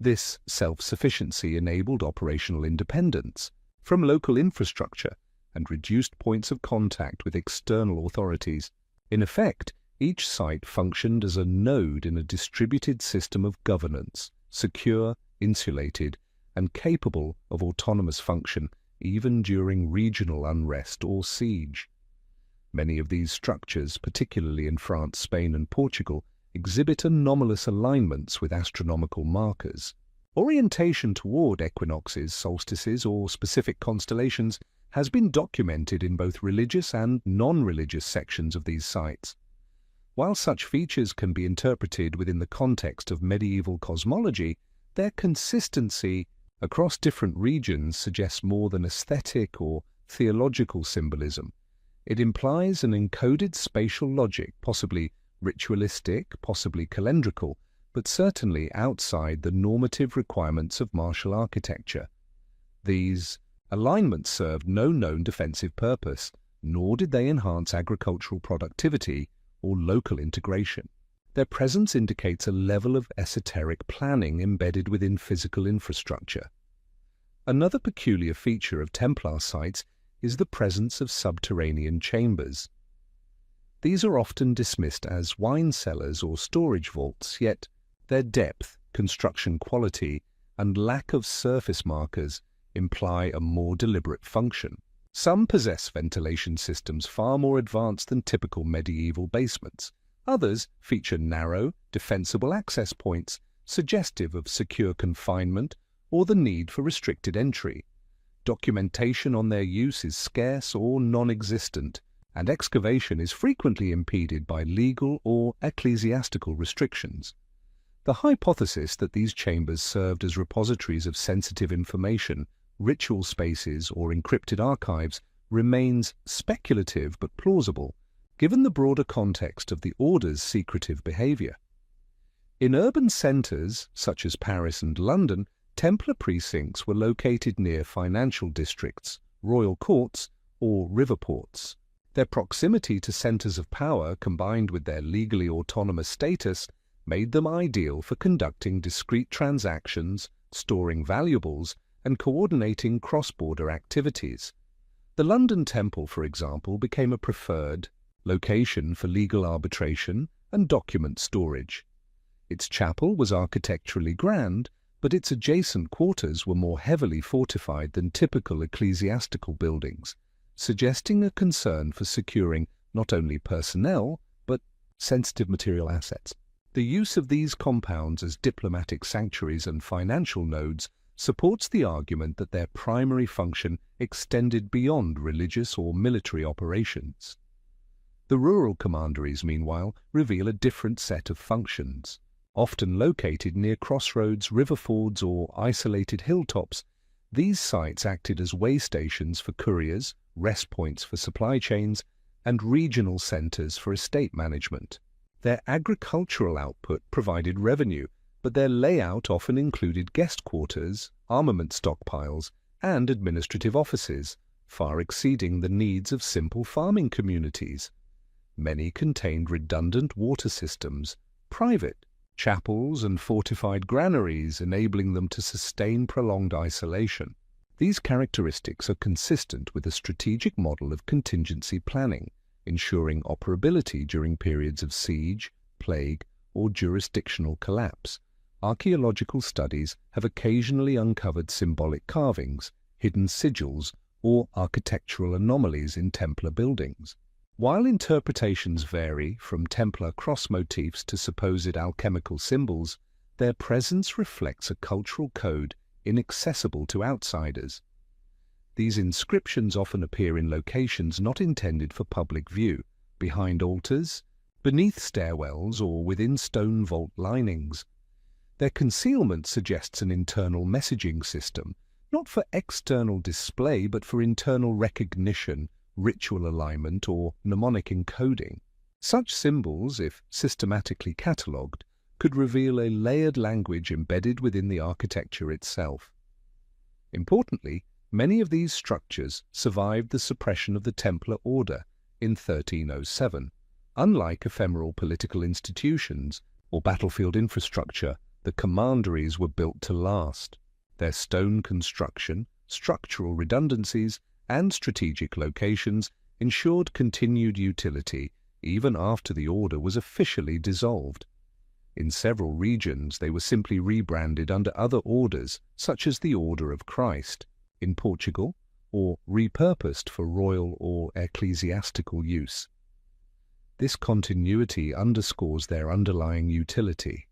This self-sufficiency enabled operational independence from local infrastructure and reduced points of contact with external authorities. In effect, each site functioned as a node in a distributed system of governance, secure, insulated, and capable of autonomous function even during regional unrest or siege. Many of these structures, particularly in France, Spain, and Portugal, exhibit anomalous alignments with astronomical markers. Orientation toward equinoxes, solstices, or specific constellations has been documented in both religious and non-religious sections of these sites. While such features can be interpreted within the context of medieval cosmology, their consistency across different regions suggests more than aesthetic or theological symbolism. It implies an encoded spatial logic, possibly ritualistic, possibly calendrical, but certainly outside the normative requirements of martial architecture. These alignments served no known defensive purpose, nor did they enhance agricultural productivity or local integration. Their presence indicates a level of esoteric planning embedded within physical infrastructure. Another peculiar feature of Templar sites is the presence of subterranean chambers. These are often dismissed as wine cellars or storage vaults, yet their depth, construction quality, and lack of surface markers imply a more deliberate function. Some possess ventilation systems far more advanced than typical medieval basements. Others feature narrow, defensible access points suggestive of secure confinement or the need for restricted entry. Documentation on their use is scarce or non-existent, and excavation is frequently impeded by legal or ecclesiastical restrictions. The hypothesis that these chambers served as repositories of sensitive information, ritual spaces, or encrypted archives remains speculative but plausible, given the broader context of the Order's secretive behavior. In urban centers, such as Paris and London, Templar precincts were located near financial districts, royal courts, or river ports. Their proximity to centers of power, combined with their legally autonomous status, made them ideal for conducting discrete transactions, storing valuables, and coordinating cross-border activities. The London Temple, for example, became a preferred location for legal arbitration and document storage. Its chapel was architecturally grand, but its adjacent quarters were more heavily fortified than typical ecclesiastical buildings, suggesting a concern for securing not only personnel, but sensitive material assets. The use of these compounds as diplomatic sanctuaries and financial nodes supports the argument that their primary function extended beyond religious or military operations. The rural commanderies, meanwhile, reveal a different set of functions. Often located near crossroads, river fords, or isolated hilltops, these sites acted as way stations for couriers, rest points for supply chains, and regional centers for estate management. Their agricultural output provided revenue, but their layout often included guest quarters, armament stockpiles, and administrative offices, far exceeding the needs of simple farming communities. Many contained redundant water systems, private chapels, and fortified granaries, enabling them to sustain prolonged isolation. These characteristics are consistent with a strategic model of contingency planning, ensuring operability during periods of siege, plague, or jurisdictional collapse. Archaeological studies have occasionally uncovered symbolic carvings, hidden sigils, or architectural anomalies in Templar buildings. While interpretations vary from Templar cross motifs to supposed alchemical symbols, their presence reflects a cultural code inaccessible to outsiders. These inscriptions often appear in locations not intended for public view, behind altars, beneath stairwells, or within stone vault linings. Their concealment suggests an internal messaging system, not for external display but for internal recognition, ritual alignment, or mnemonic encoding. Such symbols, if systematically catalogued, could reveal a layered language embedded within the architecture itself. Importantly, many of these structures survived the suppression of the Templar Order in 1307. Unlike ephemeral political institutions or battlefield infrastructure, the commanderies were built to last. Their stone construction, structural redundancies, and strategic locations ensured continued utility even after the order was officially dissolved. In several regions, they were simply rebranded under other orders, such as the Order of Christ in Portugal, or repurposed for royal or ecclesiastical use. This continuity underscores their underlying utility.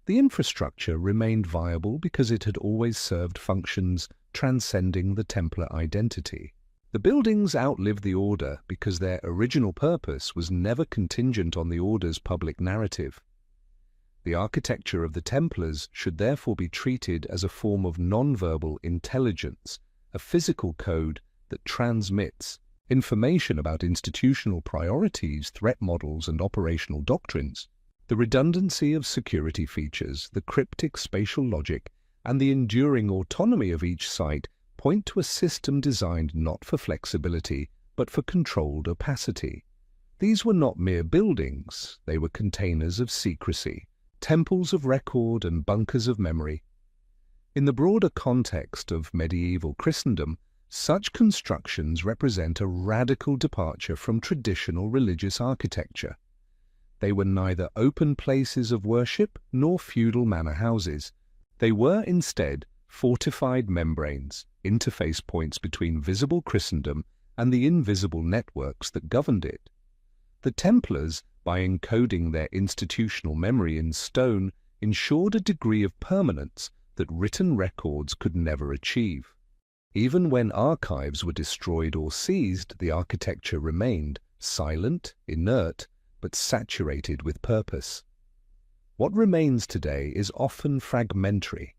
The infrastructure remained viable because it had always served functions transcending the Templar identity. The buildings outlived the order because their original purpose was never contingent on the order's public narrative. The architecture of the Templars should therefore be treated as a form of non-verbal intelligence, a physical code that transmits information about institutional priorities, threat models, and operational doctrines. The redundancy of security features, the cryptic spatial logic, and the enduring autonomy of each site point to a system designed not for flexibility, but for controlled opacity. These were not mere buildings, they were containers of secrecy, temples of record and bunkers of memory. In the broader context of medieval Christendom, such constructions represent a radical departure from traditional religious architecture. They were neither open places of worship nor feudal manor houses. They were instead fortified membranes, interface points between visible Christendom and the invisible networks that governed it. The Templars, by encoding their institutional memory in stone, ensured a degree of permanence that written records could never achieve. Even when archives were destroyed or seized, the architecture remained silent, inert, but saturated with purpose. What remains today is often fragmentary.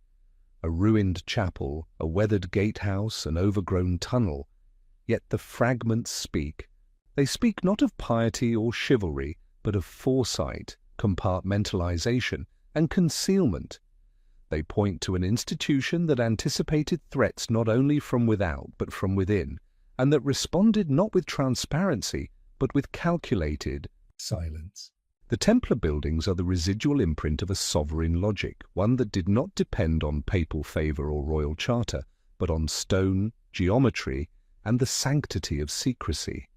A ruined chapel, a weathered gatehouse, an overgrown tunnel. Yet the fragments speak. They speak not of piety or chivalry, but of foresight, compartmentalization, and concealment. They point to an institution that anticipated threats not only from without but from within, and that responded not with transparency but with calculated silence. The Templar buildings are the residual imprint of a sovereign logic, one that did not depend on papal favor or royal charter, but on stone, geometry, and the sanctity of secrecy.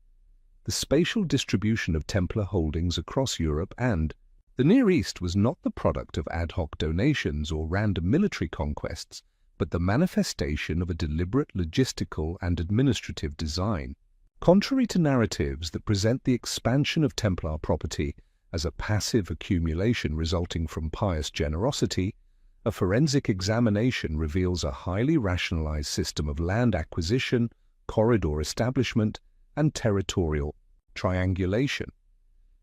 The spatial distribution of Templar holdings across Europe and the Near East was not the product of ad hoc donations or random military conquests, but the manifestation of a deliberate logistical and administrative design. Contrary to narratives that present the expansion of Templar property as a passive accumulation resulting from pious generosity, a forensic examination reveals a highly rationalized system of land acquisition, corridor establishment, and territorial triangulation.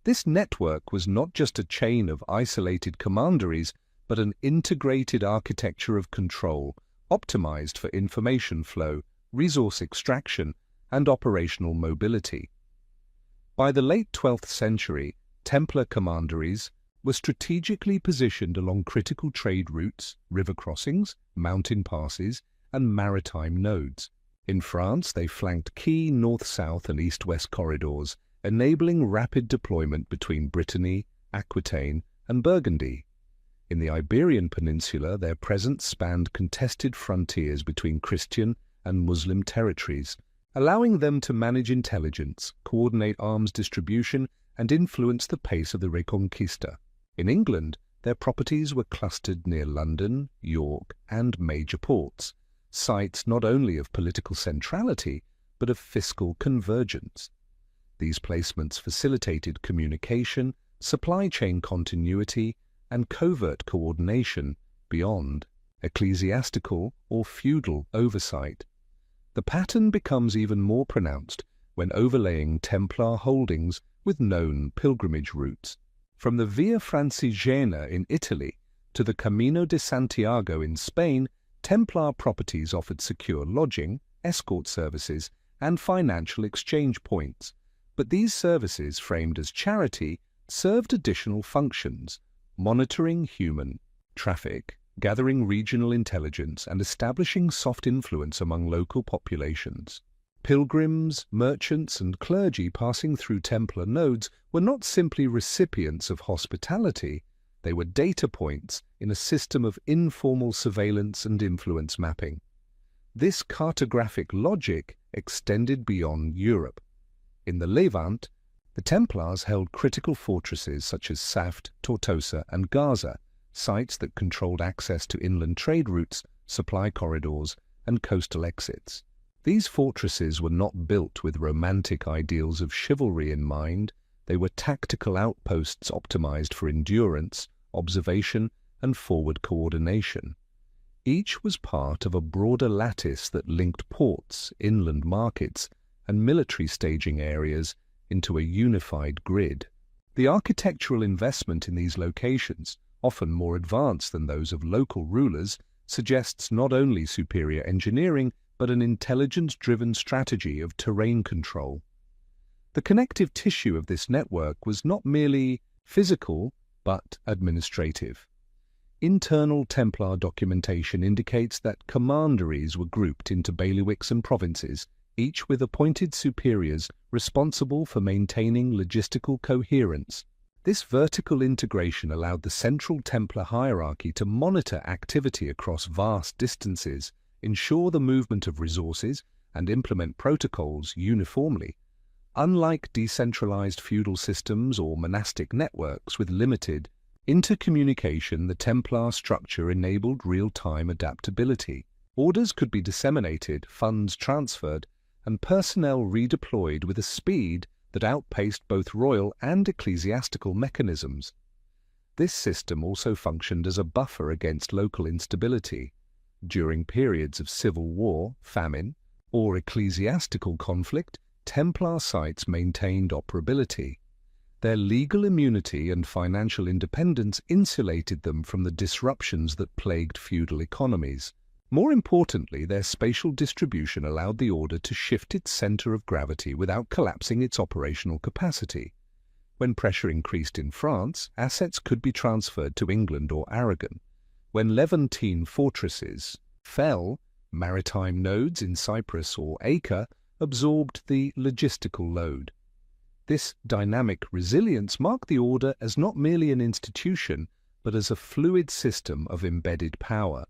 This network was not just a chain of isolated commanderies, but an integrated architecture of control, optimized for information flow, resource extraction, and operational mobility. By the late 12th century, Templar commanderies were strategically positioned along critical trade routes, river crossings, mountain passes, and maritime nodes. In France, they flanked key north-south and east-west corridors, enabling rapid deployment between Brittany, Aquitaine, and Burgundy. In the Iberian Peninsula, their presence spanned contested frontiers between Christian and Muslim territories, allowing them to manage intelligence, coordinate arms distribution, and influence the pace of the Reconquista. In England, their properties were clustered near London, York, and major ports, sites not only of political centrality, but of fiscal convergence. These placements facilitated communication, supply chain continuity, and covert coordination beyond ecclesiastical or feudal oversight. The pattern becomes even more pronounced when overlaying Templar holdings with known pilgrimage routes. From the Via Francigena in Italy to the Camino de Santiago in Spain, Templar properties offered secure lodging, escort services, and financial exchange points. But these services, framed as charity, served additional functions: monitoring human traffic, gathering regional intelligence, and establishing soft influence among local populations. Pilgrims, merchants, and clergy passing through Templar nodes were not simply recipients of hospitality, they were data points in a system of informal surveillance and influence mapping. This cartographic logic extended beyond Europe. In the Levant, the Templars held critical fortresses such as Saft, Tortosa, and Gaza, sites that controlled access to inland trade routes, supply corridors, and coastal exits. These fortresses were not built with romantic ideals of chivalry in mind. They were tactical outposts optimized for endurance, observation, and forward coordination. Each was part of a broader lattice that linked ports, inland markets, and military staging areas into a unified grid. The architectural investment in these locations, often more advanced than those of local rulers, suggests not only superior engineering but an intelligence-driven strategy of terrain control. The connective tissue of this network was not merely physical, but administrative. Internal Templar documentation indicates that commanderies were grouped into bailiwicks and provinces, each with appointed superiors responsible for maintaining logistical coherence. This vertical integration allowed the central Templar hierarchy to monitor activity across vast distances, ensure the movement of resources, and implement protocols uniformly. Unlike decentralized feudal systems or monastic networks with limited intercommunication, the Templar structure enabled real-time adaptability. Orders could be disseminated, funds transferred, and personnel redeployed with a speed that outpaced both royal and ecclesiastical mechanisms. This system also functioned as a buffer against local instability. During periods of civil war, famine, or ecclesiastical conflict, Templar sites maintained operability. Their legal immunity and financial independence insulated them from the disruptions that plagued feudal economies. More importantly, their spatial distribution allowed the order to shift its center of gravity without collapsing its operational capacity. When pressure increased in France, assets could be transferred to England or Aragon. When Levantine fortresses fell, maritime nodes in Cyprus or Acre absorbed the logistical load. This dynamic resilience marked the order as not merely an institution, but as a fluid system of embedded power.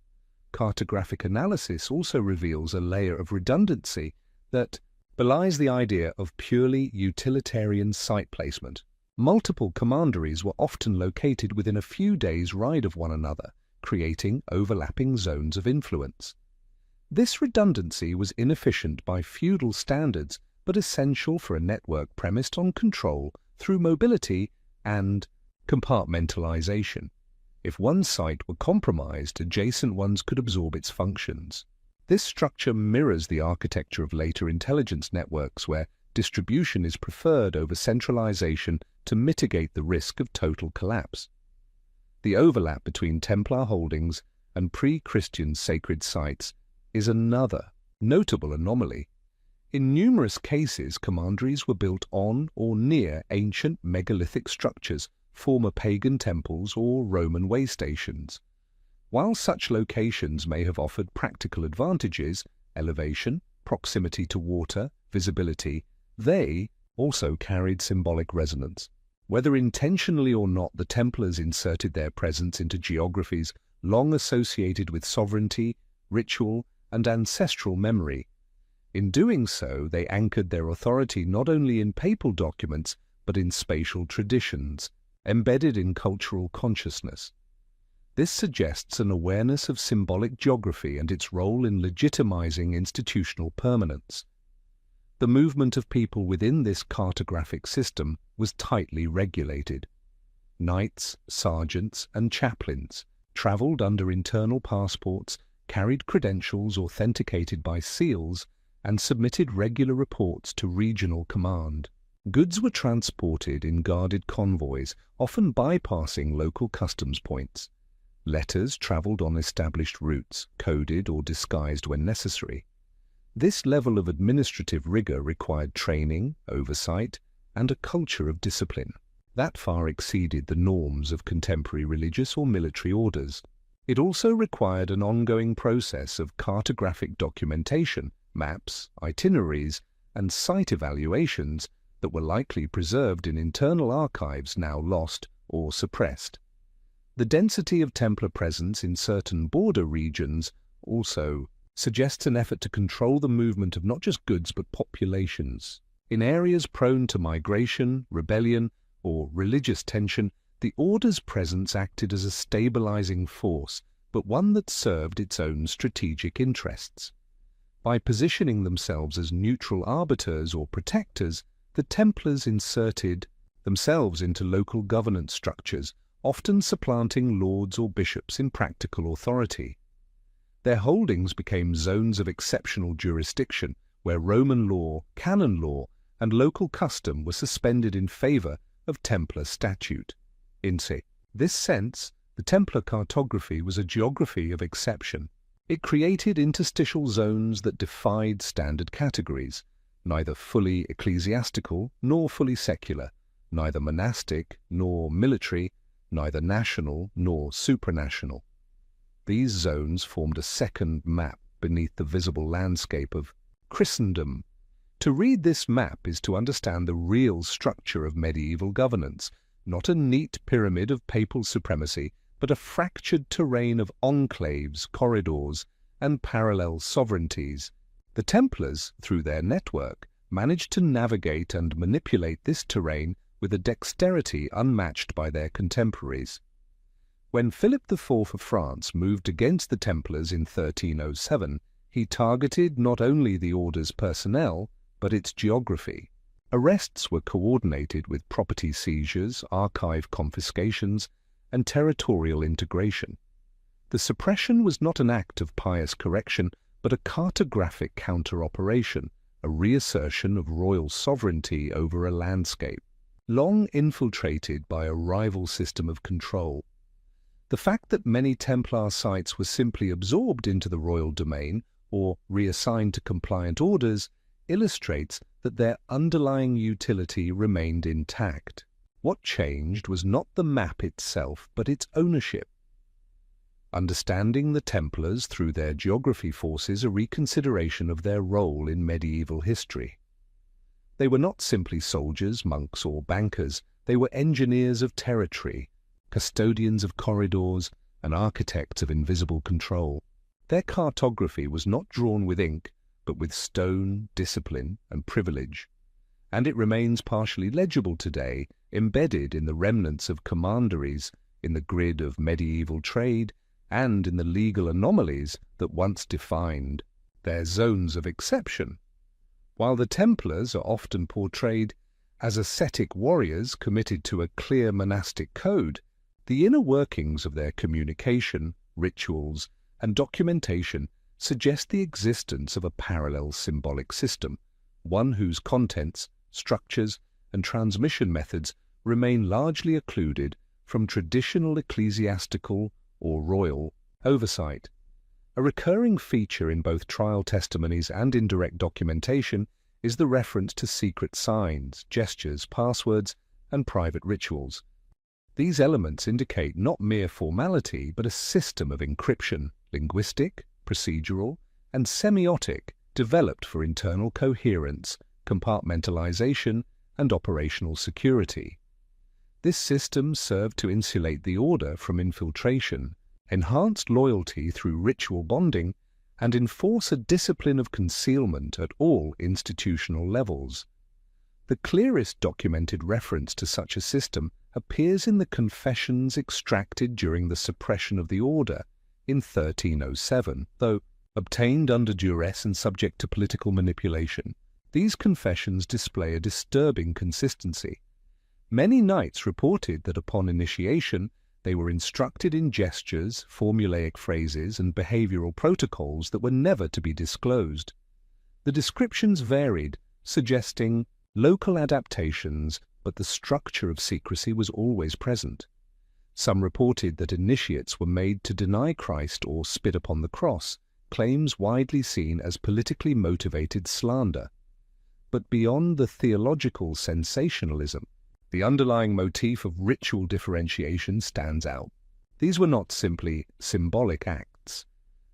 Cartographic analysis also reveals a layer of redundancy that belies the idea of purely utilitarian site placement. Multiple commanderies were often located within a few days' ride of one another, creating overlapping zones of influence. This redundancy was inefficient by feudal standards, but essential for a network premised on control through mobility and compartmentalization. If one site were compromised, adjacent ones could absorb its functions. This structure mirrors the architecture of later intelligence networks, where distribution is preferred over centralization to mitigate the risk of total collapse. The overlap between Templar holdings and pre-Christian sacred sites is another notable anomaly. In numerous cases, commanderies were built on or near ancient megalithic structures, former pagan temples or Roman way stations. While such locations may have offered practical advantages, elevation, proximity to water, visibility, they also carried symbolic resonance. Whether intentionally or not, the Templars inserted their presence into geographies long associated with sovereignty, ritual, and ancestral memory. In doing so, they anchored their authority not only in papal documents, but in spatial traditions, embedded in cultural consciousness. This suggests an awareness of symbolic geography and its role in legitimizing institutional permanence. The movement of people within this cartographic system was tightly regulated. Knights, sergeants, and chaplains traveled under internal passports, carried credentials authenticated by seals, and submitted regular reports to regional command. Goods were transported in guarded convoys, often bypassing local customs points. Letters traveled on established routes, coded or disguised when necessary. This level of administrative rigor required training, oversight, and a culture of discipline that far exceeded the norms of contemporary religious or military orders. It also required an ongoing process of cartographic documentation, maps, itineraries, and site evaluations that were likely preserved in internal archives now lost or suppressed. The density of Templar presence in certain border regions also suggests an effort to control the movement of not just goods but populations. In areas prone to migration, rebellion, or religious tension, the Order's presence acted as a stabilizing force, but one that served its own strategic interests. By positioning themselves as neutral arbiters or protectors, the Templars inserted themselves into local governance structures, often supplanting lords or bishops in practical authority. Their holdings became zones of exceptional jurisdiction, where Roman law, canon law, and local custom were suspended in favor of Templar statute. In this sense, the Templar cartography was a geography of exception. It created interstitial zones that defied standard categories, neither fully ecclesiastical nor fully secular, neither monastic nor military, neither national nor supranational. These zones formed a second map beneath the visible landscape of Christendom. To read this map is to understand the real structure of medieval governance, not a neat pyramid of papal supremacy, but a fractured terrain of enclaves, corridors, and parallel sovereignties. The Templars, through their network, managed to navigate and manipulate this terrain with a dexterity unmatched by their contemporaries. When Philip IV of France moved against the Templars in 1307, he targeted not only the order's personnel, but its geography. Arrests were coordinated with property seizures, archive confiscations, and territorial integration. The suppression was not an act of pious correction, but a cartographic counter-operation, a reassertion of royal sovereignty over a landscape, long infiltrated by a rival system of control. The fact that many Templar sites were simply absorbed into the royal domain or reassigned to compliant orders illustrates that their underlying utility remained intact. What changed was not the map itself, but its ownership. Understanding the Templars through their geography forces a reconsideration of their role in medieval history. They were not simply soldiers, monks, or bankers. They were engineers of territory, custodians of corridors, and architects of invisible control. Their cartography was not drawn with ink, but with stone, discipline, and privilege, and it remains partially legible today, embedded in the remnants of commanderies, in the grid of medieval trade, and in the legal anomalies that once defined their zones of exception. While the Templars are often portrayed as ascetic warriors committed to a clear monastic code, the inner workings of their communication, rituals, and documentation suggest the existence of a parallel symbolic system, one whose contents, structures, and transmission methods remain largely occluded from traditional ecclesiastical or royal oversight. A recurring feature in both trial testimonies and indirect documentation is the reference to secret signs, gestures, passwords, and private rituals. These elements indicate not mere formality, but a system of encryption, linguistic, procedural, and semiotic, developed for internal coherence, compartmentalization, and operational security. This system served to insulate the order from infiltration, enhanced loyalty through ritual bonding, and enforce a discipline of concealment at all institutional levels. The clearest documented reference to such a system appears in the confessions extracted during the suppression of the order in 1307, though obtained under duress and subject to political manipulation. These confessions display a disturbing consistency. Many knights reported that upon initiation they were instructed in gestures, formulaic phrases, and behavioral protocols that were never to be disclosed. The descriptions varied, suggesting local adaptations, but the structure of secrecy was always present. Some reported that initiates were made to deny Christ or spit upon the cross, claims widely seen as politically motivated slander. But beyond the theological sensationalism, the underlying motif of ritual differentiation stands out. These were not simply symbolic acts.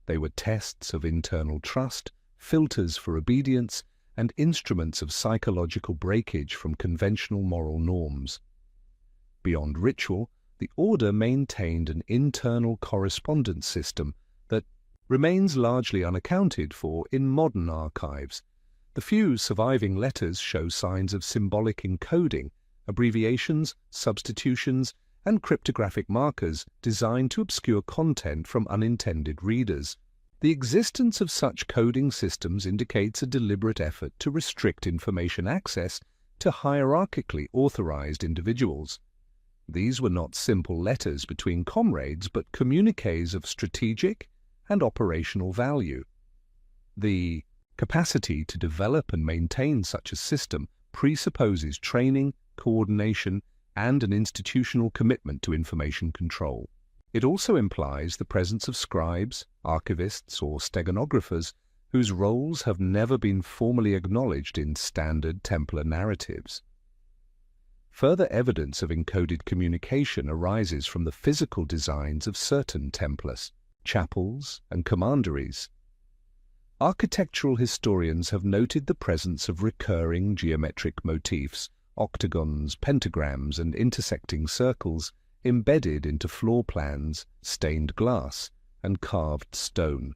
They were tests of internal trust, filters for obedience, and instruments of psychological breakage from conventional moral norms. Beyond ritual, the order maintained an internal correspondence system that remains largely unaccounted for in modern archives. The few surviving letters show signs of symbolic encoding, abbreviations, substitutions, and cryptographic markers designed to obscure content from unintended readers. The existence of such coding systems indicates a deliberate effort to restrict information access to hierarchically authorized individuals. These were not simple letters between comrades, but communiques of strategic and operational value. The capacity to develop and maintain such a system presupposes training, coordination, and an institutional commitment to information control. It also implies the presence of scribes, archivists, or stenographers whose roles have never been formally acknowledged in standard Templar narratives. Further evidence of encoded communication arises from the physical designs of certain Templars, chapels, and commanderies. Architectural historians have noted the presence of recurring geometric motifs, octagons, pentagrams, and intersecting circles embedded into floor plans, stained glass, and carved stone.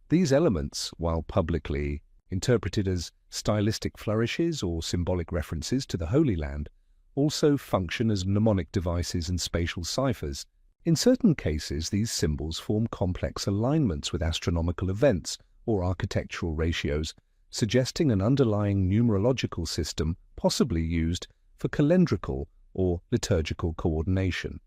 These elements, while publicly interpreted as stylistic flourishes or symbolic references to the Holy Land, also function as mnemonic devices and spatial ciphers. In certain cases, these symbols form complex alignments with astronomical events or architectural ratios, suggesting an underlying numerological system possibly used for calendrical or liturgical coordination.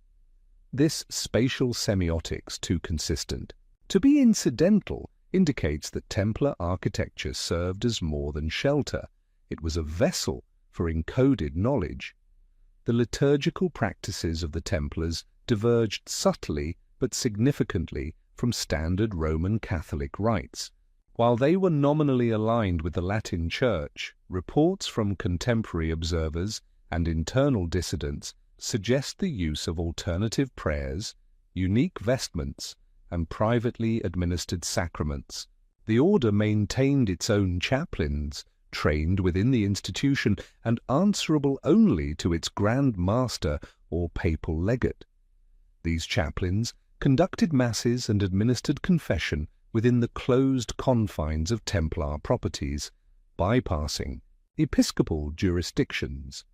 This spatial semiotics, too consistent to be incidental, indicates that Templar architecture served as more than shelter. It was a vessel for encoded knowledge. The liturgical practices of the Templars diverged subtly but significantly from standard Roman Catholic rites. While they were nominally aligned with the Latin Church, reports from contemporary observers and internal dissidents suggest the use of alternative prayers, unique vestments, and privately administered sacraments. The order maintained its own chaplains, trained within the institution and answerable only to its Grand Master or papal legate. These chaplains conducted masses and administered confession within the closed confines of Templar properties, bypassing episcopal jurisdictions.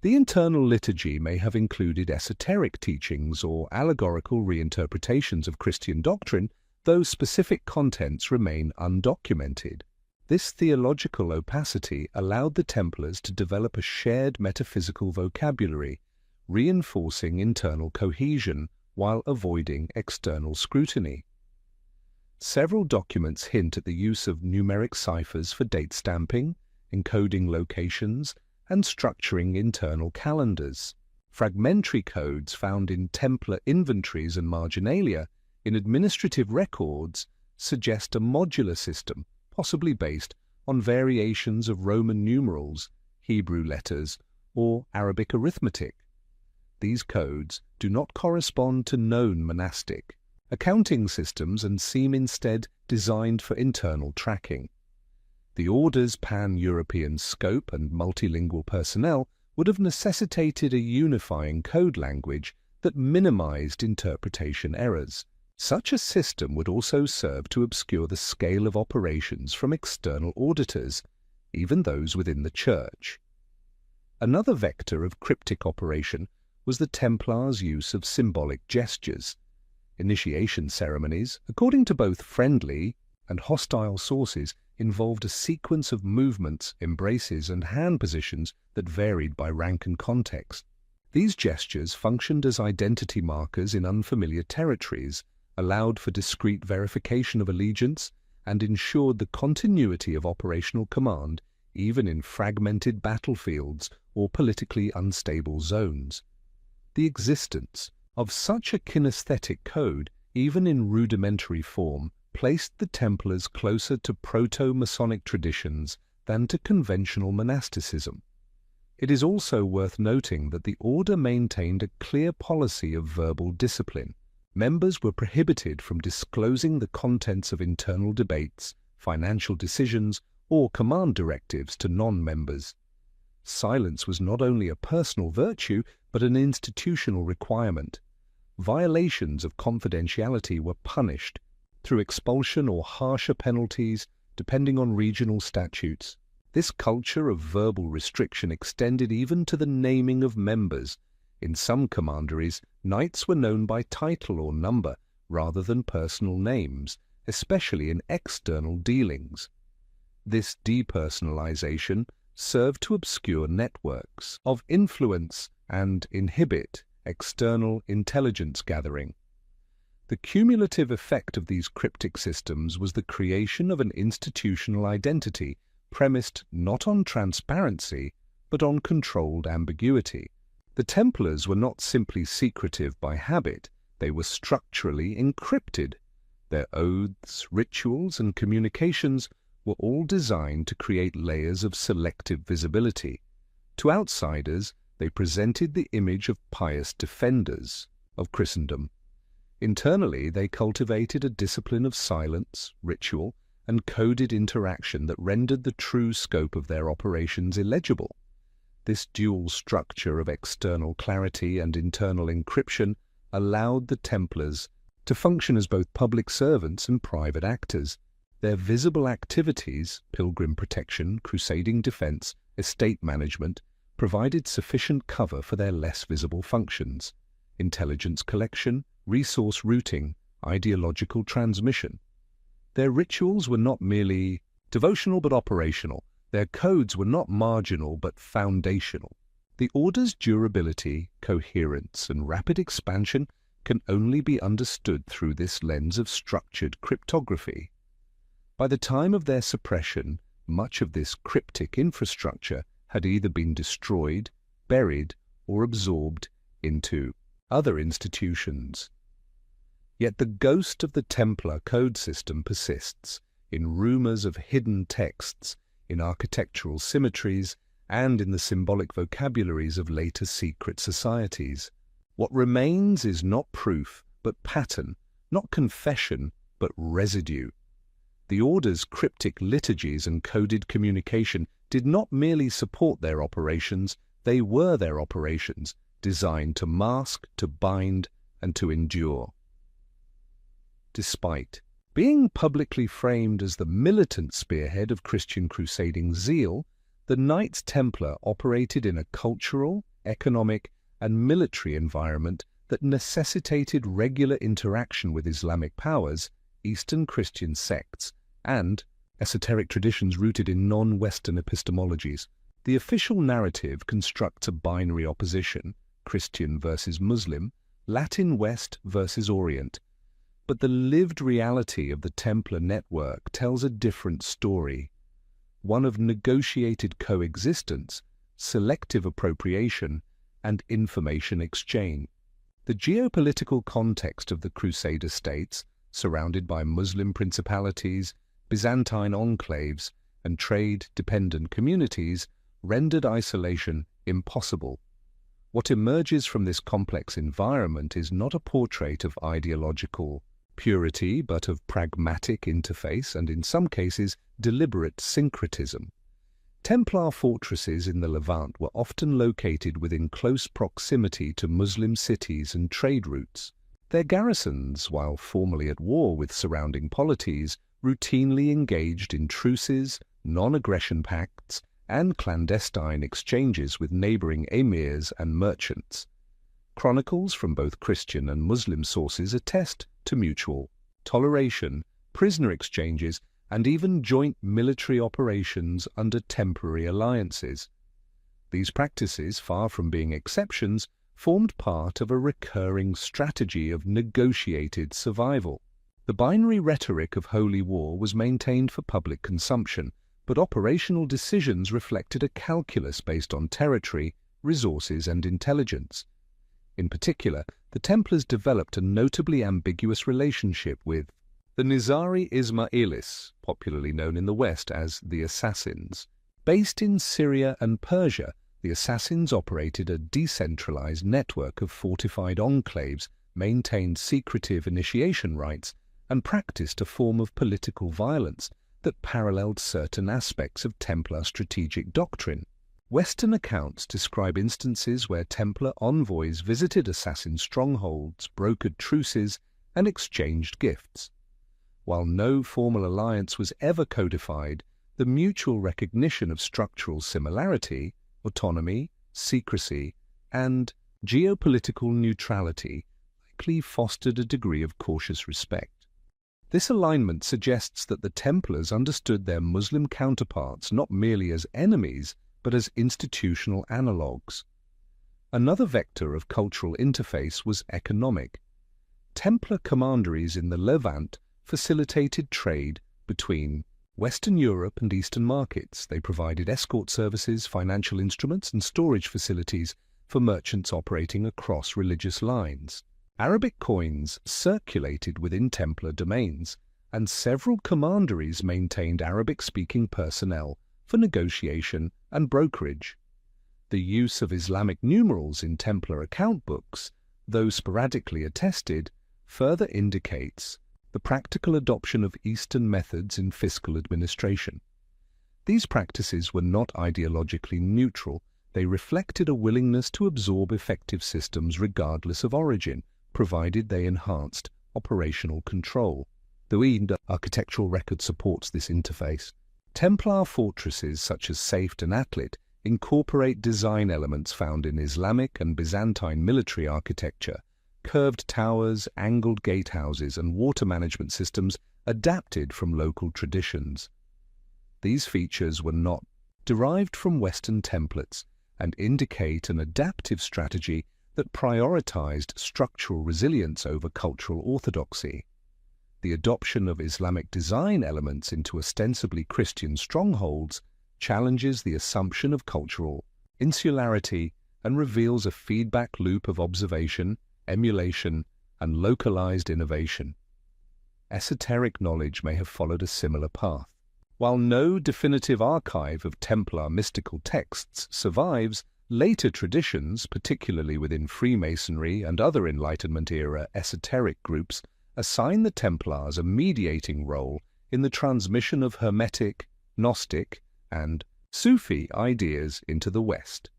The internal liturgy may have included esoteric teachings or allegorical reinterpretations of Christian doctrine, though specific contents remain undocumented. This theological opacity allowed the Templars to develop a shared metaphysical vocabulary, reinforcing internal cohesion while avoiding external scrutiny. Several documents hint at the use of numeric ciphers for date stamping, encoding locations, and structuring internal calendars. Fragmentary codes found in Templar inventories and marginalia in administrative records suggest a modular system, possibly based on variations of Roman numerals, Hebrew letters, or Arabic arithmetic. These codes do not correspond to known monastic accounting systems and seem instead designed for internal tracking. The order's pan-European scope and multilingual personnel would have necessitated a unifying code language that minimized interpretation errors. Such a system would also serve to obscure the scale of operations from external auditors, even those within the Church. Another vector of cryptic operation was the Templars' use of symbolic gestures. Initiation ceremonies, according to both friendly and hostile sources, involved a sequence of movements, embraces, and hand positions that varied by rank and context. These gestures functioned as identity markers in unfamiliar territories, allowed for discrete verification of allegiance, and ensured the continuity of operational command even in fragmented battlefields or politically unstable zones. The existence of such a kinesthetic code, even in rudimentary form, placed the Templars closer to proto-Masonic traditions than to conventional monasticism. It is also worth noting that the order maintained a clear policy of verbal discipline. Members were prohibited from disclosing the contents of internal debates, financial decisions, or command directives to non-members. Silence was not only a personal virtue, but an institutional requirement. Violations of confidentiality were punished through expulsion or harsher penalties, depending on regional statutes. This culture of verbal restriction extended even to the naming of members. In some commanderies, knights were known by title or number rather than personal names, especially in external dealings. This depersonalization served to obscure networks of influence and inhibit external intelligence gathering. The cumulative effect of these cryptic systems was the creation of an institutional identity premised not on transparency, but on controlled ambiguity. The Templars were not simply secretive by habit, They were structurally encrypted. Their oaths, rituals, and communications were all designed to create layers of selective visibility. To outsiders, they presented the image of pious defenders of Christendom. Internally, they cultivated a discipline of silence, ritual, and coded interaction that rendered the true scope of their operations illegible. This dual structure of external clarity and internal encryption allowed the Templars to function as both public servants and private actors. Their visible activities, pilgrim protection, crusading defense, estate management, provided sufficient cover for their less visible functions: intelligence collection, resource routing, ideological transmission. Their rituals were not merely devotional but operational. Their codes were not marginal but foundational. The Order's durability, coherence, and rapid expansion can only be understood through this lens of structured cryptography. By the time of their suppression, much of this cryptic infrastructure had either been destroyed, buried, or absorbed into other institutions. Yet the ghost of the Templar code system persists in rumors of hidden texts, in architectural symmetries, and in the symbolic vocabularies of later secret societies. What remains is not proof, but pattern, not confession, but residue. The Order's cryptic liturgies and coded communication did not merely support their operations, they were their operations, designed to mask, to bind, and to endure. Despite being publicly framed as the militant spearhead of Christian crusading zeal, the Knights Templar operated in a cultural, economic, and military environment that necessitated regular interaction with Islamic powers, Eastern Christian sects, and esoteric traditions rooted in non-Western epistemologies. The official narrative constructs a binary opposition, Christian versus Muslim, Latin West versus Orient. But the lived reality of the Templar network tells a different story, one of negotiated coexistence, selective appropriation, and information exchange. The geopolitical context of the Crusader states, surrounded by Muslim principalities, Byzantine enclaves, and trade-dependent communities, rendered isolation impossible. What emerges from this complex environment is not a portrait of ideological purity, but of pragmatic interface and, in some cases, deliberate syncretism. Templar fortresses in the Levant were often located within close proximity to Muslim cities and trade routes. Their garrisons, while formally at war with surrounding polities, routinely engaged in truces, non-aggression pacts, and clandestine exchanges with neighboring emirs and merchants. Chronicles from both Christian and Muslim sources attest to mutual toleration, prisoner exchanges, and even joint military operations under temporary alliances. These practices, far from being exceptions, formed part of a recurring strategy of negotiated survival. The binary rhetoric of holy war was maintained for public consumption, but operational decisions reflected a calculus based on territory, resources, and intelligence. In particular, the Templars developed a notably ambiguous relationship with the Nizari Ismailis, popularly known in the West as the Assassins. Based in Syria and Persia, the Assassins operated a decentralized network of fortified enclaves, maintained secretive initiation rites, and practiced a form of political violence that paralleled certain aspects of Templar strategic doctrine. Western accounts describe instances where Templar envoys visited assassin strongholds, brokered truces, and exchanged gifts. While no formal alliance was ever codified, the mutual recognition of structural similarity, autonomy, secrecy, and geopolitical neutrality likely fostered a degree of cautious respect. This alignment suggests that the Templars understood their Muslim counterparts not merely as enemies, but as institutional analogues. Another vector of cultural interface was economic. Templar commanderies in the Levant facilitated trade between Western Europe and Eastern markets. They provided escort services, financial instruments, and storage facilities for merchants operating across religious lines. Arabic coins circulated within Templar domains, and several commanderies maintained Arabic-speaking personnel for negotiation and brokerage. The use of Islamic numerals in Templar account books, though sporadically attested, further indicates the practical adoption of Eastern methods in fiscal administration. These practices were not ideologically neutral. They reflected a willingness to absorb effective systems regardless of origin, provided they enhanced operational control. The Wielded architectural record supports this interface. Templar fortresses such as Safed and Atlit incorporate design elements found in Islamic and Byzantine military architecture, curved towers, angled gatehouses, and water management systems adapted from local traditions. These features were not derived from Western templates and indicate an adaptive strategy that prioritized structural resilience over cultural orthodoxy. The adoption of Islamic design elements into ostensibly Christian strongholds challenges the assumption of cultural insularity and reveals a feedback loop of observation, emulation, and localized innovation. Esoteric knowledge may have followed a similar path. While no definitive archive of Templar mystical texts survives, later traditions, particularly within Freemasonry and other Enlightenment-era esoteric groups, assign the Templars a mediating role in the transmission of Hermetic, Gnostic, and Sufi ideas into the West.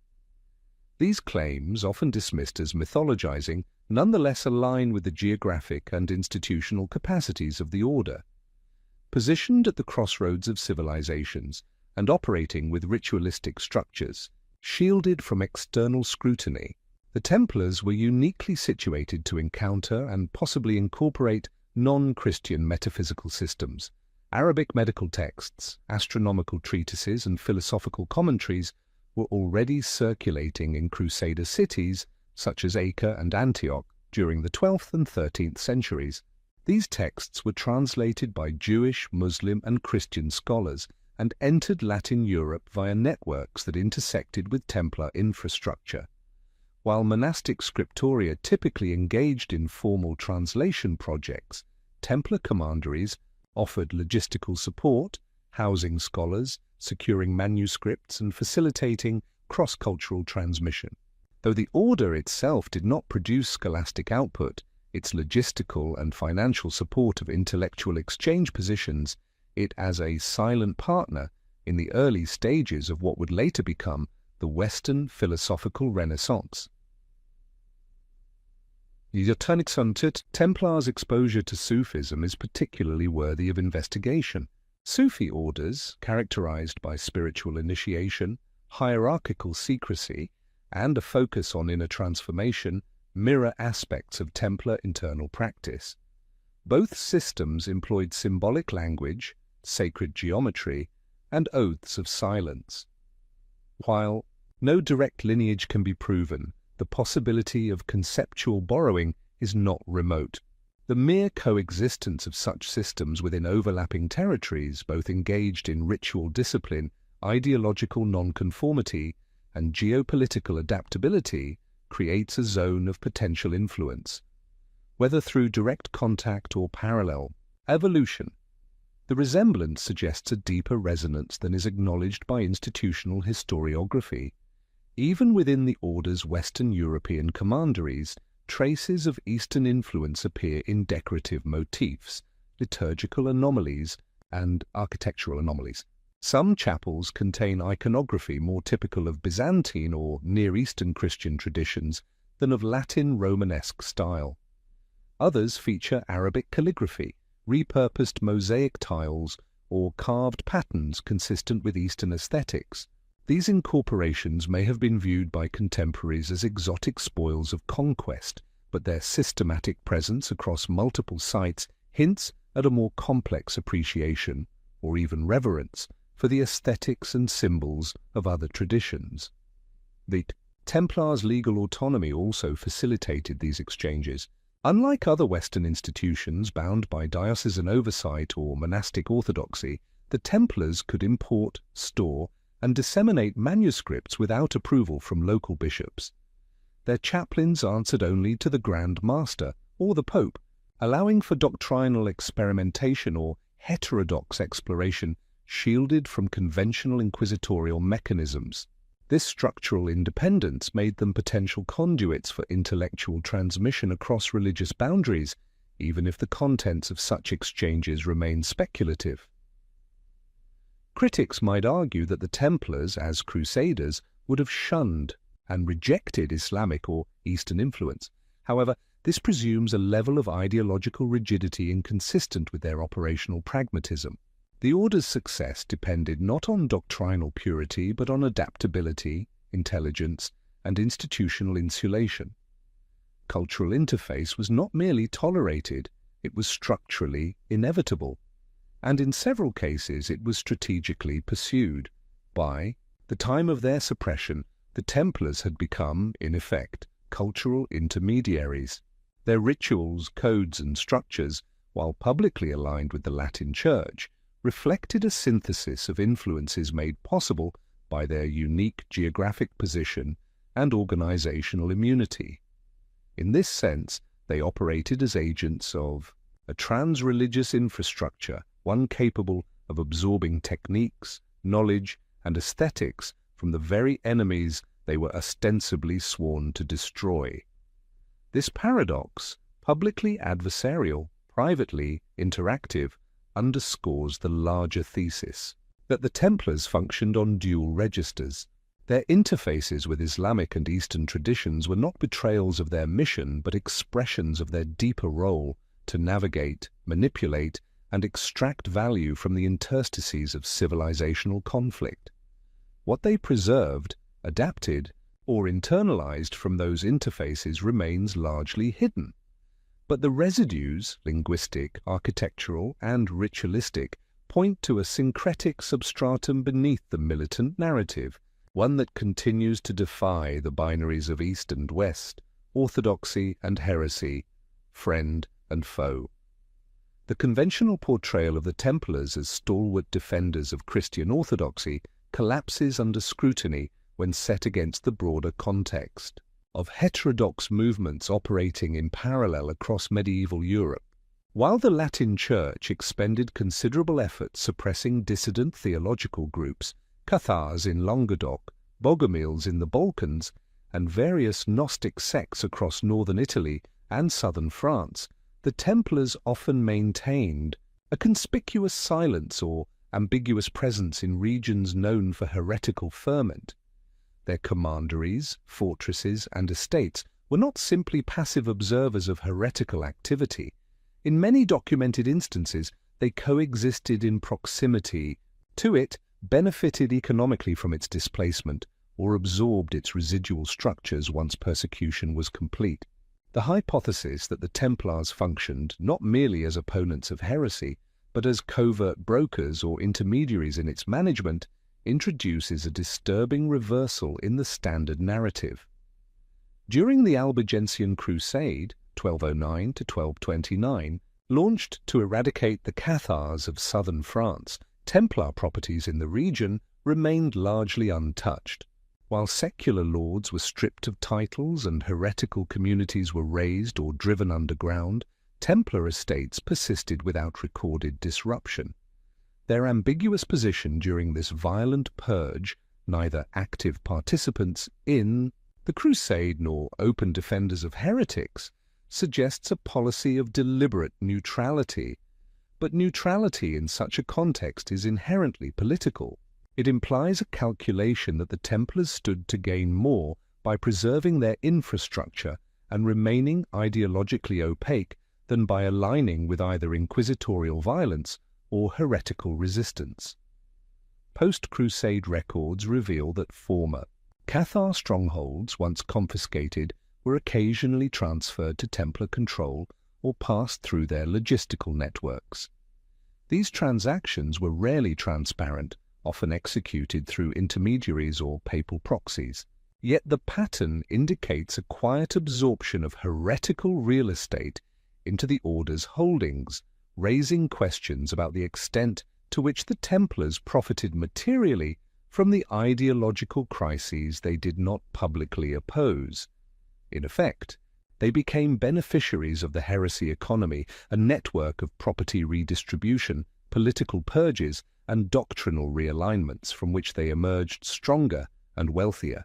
These claims, often dismissed as mythologizing, nonetheless align with the geographic and institutional capacities of the order. Positioned at the crossroads of civilizations and operating with ritualistic structures, shielded from external scrutiny, the Templars were uniquely situated to encounter and possibly incorporate non-Christian metaphysical systems. Arabic medical texts, astronomical treatises, and philosophical commentaries were already circulating in Crusader cities such as Acre and Antioch during the 12th and 13th centuries. These texts were translated by Jewish, Muslim, and Christian scholars and entered Latin Europe via networks that intersected with Templar infrastructure. While monastic scriptoria typically engaged in formal translation projects, Templar commanderies offered logistical support, housing scholars, securing manuscripts, and facilitating cross-cultural transmission. Though the order itself did not produce scholastic output, its logistical and financial support of intellectual exchange positions it as a silent partner in the early stages of what would later become the Western philosophical Renaissance. Templars' exposure to Sufism is particularly worthy of investigation. Sufi orders, characterized by spiritual initiation, hierarchical secrecy, and a focus on inner transformation, mirror aspects of Templar internal practice. Both systems employed symbolic language, sacred geometry, and oaths of silence. While no direct lineage can be proven, the possibility of conceptual borrowing is not remote. The mere coexistence of such systems within overlapping territories, both engaged in ritual discipline, ideological nonconformity, and geopolitical adaptability, creates a zone of potential influence. Whether through direct contact or parallel evolution, the resemblance suggests a deeper resonance than is acknowledged by institutional historiography. Even within the order's Western European commanderies, traces of Eastern influence appear in decorative motifs, liturgical anomalies, and architectural anomalies. Some chapels contain iconography more typical of Byzantine or Near Eastern Christian traditions than of Latin Romanesque style. Others feature Arabic calligraphy, repurposed mosaic tiles, or carved patterns consistent with Eastern aesthetics. These incorporations may have been viewed by contemporaries as exotic spoils of conquest, but their systematic presence across multiple sites hints at a more complex appreciation, or even reverence, for the aesthetics and symbols of other traditions. The Templars' legal autonomy also facilitated these exchanges. Unlike other Western institutions bound by diocesan oversight or monastic orthodoxy, the Templars could import, store, and disseminate manuscripts without approval from local bishops. their chaplains answered only to the Grand Master or the Pope, allowing for doctrinal experimentation or heterodox exploration shielded from conventional inquisitorial mechanisms. This structural independence made them potential conduits for intellectual transmission across religious boundaries, even if the contents of such exchanges remain speculative. Critics might argue that the Templars, as crusaders, would have shunned and rejected Islamic or Eastern influence. However, this presumes a level of ideological rigidity inconsistent with their operational pragmatism. The order's success depended not on doctrinal purity but on adaptability, intelligence, and institutional insulation. Cultural interface was not merely tolerated, it was structurally inevitable, and in several cases it was strategically pursued. By the time of their suppression, the Templars had become, in effect, cultural intermediaries. Their rituals, codes, and structures, while publicly aligned with the Latin Church, reflected a synthesis of influences made possible by their unique geographic position and organizational immunity. In this sense, they operated as agents of a trans-religious infrastructure, one capable of absorbing techniques, knowledge, and aesthetics from the very enemies they were ostensibly sworn to destroy. This paradox, publicly adversarial, privately interactive, underscores the larger thesis that the Templars functioned on dual registers. Their interfaces with Islamic and Eastern traditions were not betrayals of their mission but expressions of their deeper role to navigate, manipulate, and extract value from the interstices of civilizational conflict. What they preserved, adapted, or internalized from those interfaces remains largely hidden. But the residues, linguistic, architectural, and ritualistic, point to a syncretic substratum beneath the militant narrative, one that continues to defy the binaries of East and West, orthodoxy and heresy, friend and foe. The conventional portrayal of the Templars as stalwart defenders of Christian orthodoxy collapses under scrutiny when set against the broader context of heterodox movements operating in parallel across medieval Europe. While the Latin Church expended considerable effort suppressing dissident theological groups, Cathars in Languedoc, Bogomils in the Balkans, and various Gnostic sects across northern Italy and southern France, the Templars often maintained a conspicuous silence or ambiguous presence in regions known for heretical ferment. Their commanderies, fortresses, and estates were not simply passive observers of heretical activity. In many documented instances, they coexisted in proximity to it, benefited economically from its displacement, or absorbed its residual structures once persecution was complete. The hypothesis that the Templars functioned not merely as opponents of heresy, but as covert brokers or intermediaries in its management, introduces a disturbing reversal in the standard narrative. During the Albigensian Crusade, 1209 to 1229, launched to eradicate the Cathars of southern France, Templar properties in the region remained largely untouched. While secular lords were stripped of titles and heretical communities were razed or driven underground, Templar estates persisted without recorded disruption. Their ambiguous position during this violent purge, neither active participants in the crusade nor open defenders of heretics, suggests a policy of deliberate neutrality. But neutrality in such a context is inherently political. It implies a calculation that the Templars stood to gain more by preserving their infrastructure and remaining ideologically opaque than by aligning with either inquisitorial violence or heretical resistance. Post-Crusade records reveal that former Cathar strongholds, once confiscated, were occasionally transferred to Templar control or passed through their logistical networks. These transactions were rarely transparent, often executed through intermediaries or papal proxies. Yet the pattern indicates a quiet absorption of heretical real estate into the order's holdings, raising questions about the extent to which the Templars profited materially from the ideological crises they did not publicly oppose. In effect, they became beneficiaries of the heresy economy, a network of property redistribution, political purges, and doctrinal realignments from which they emerged stronger and wealthier.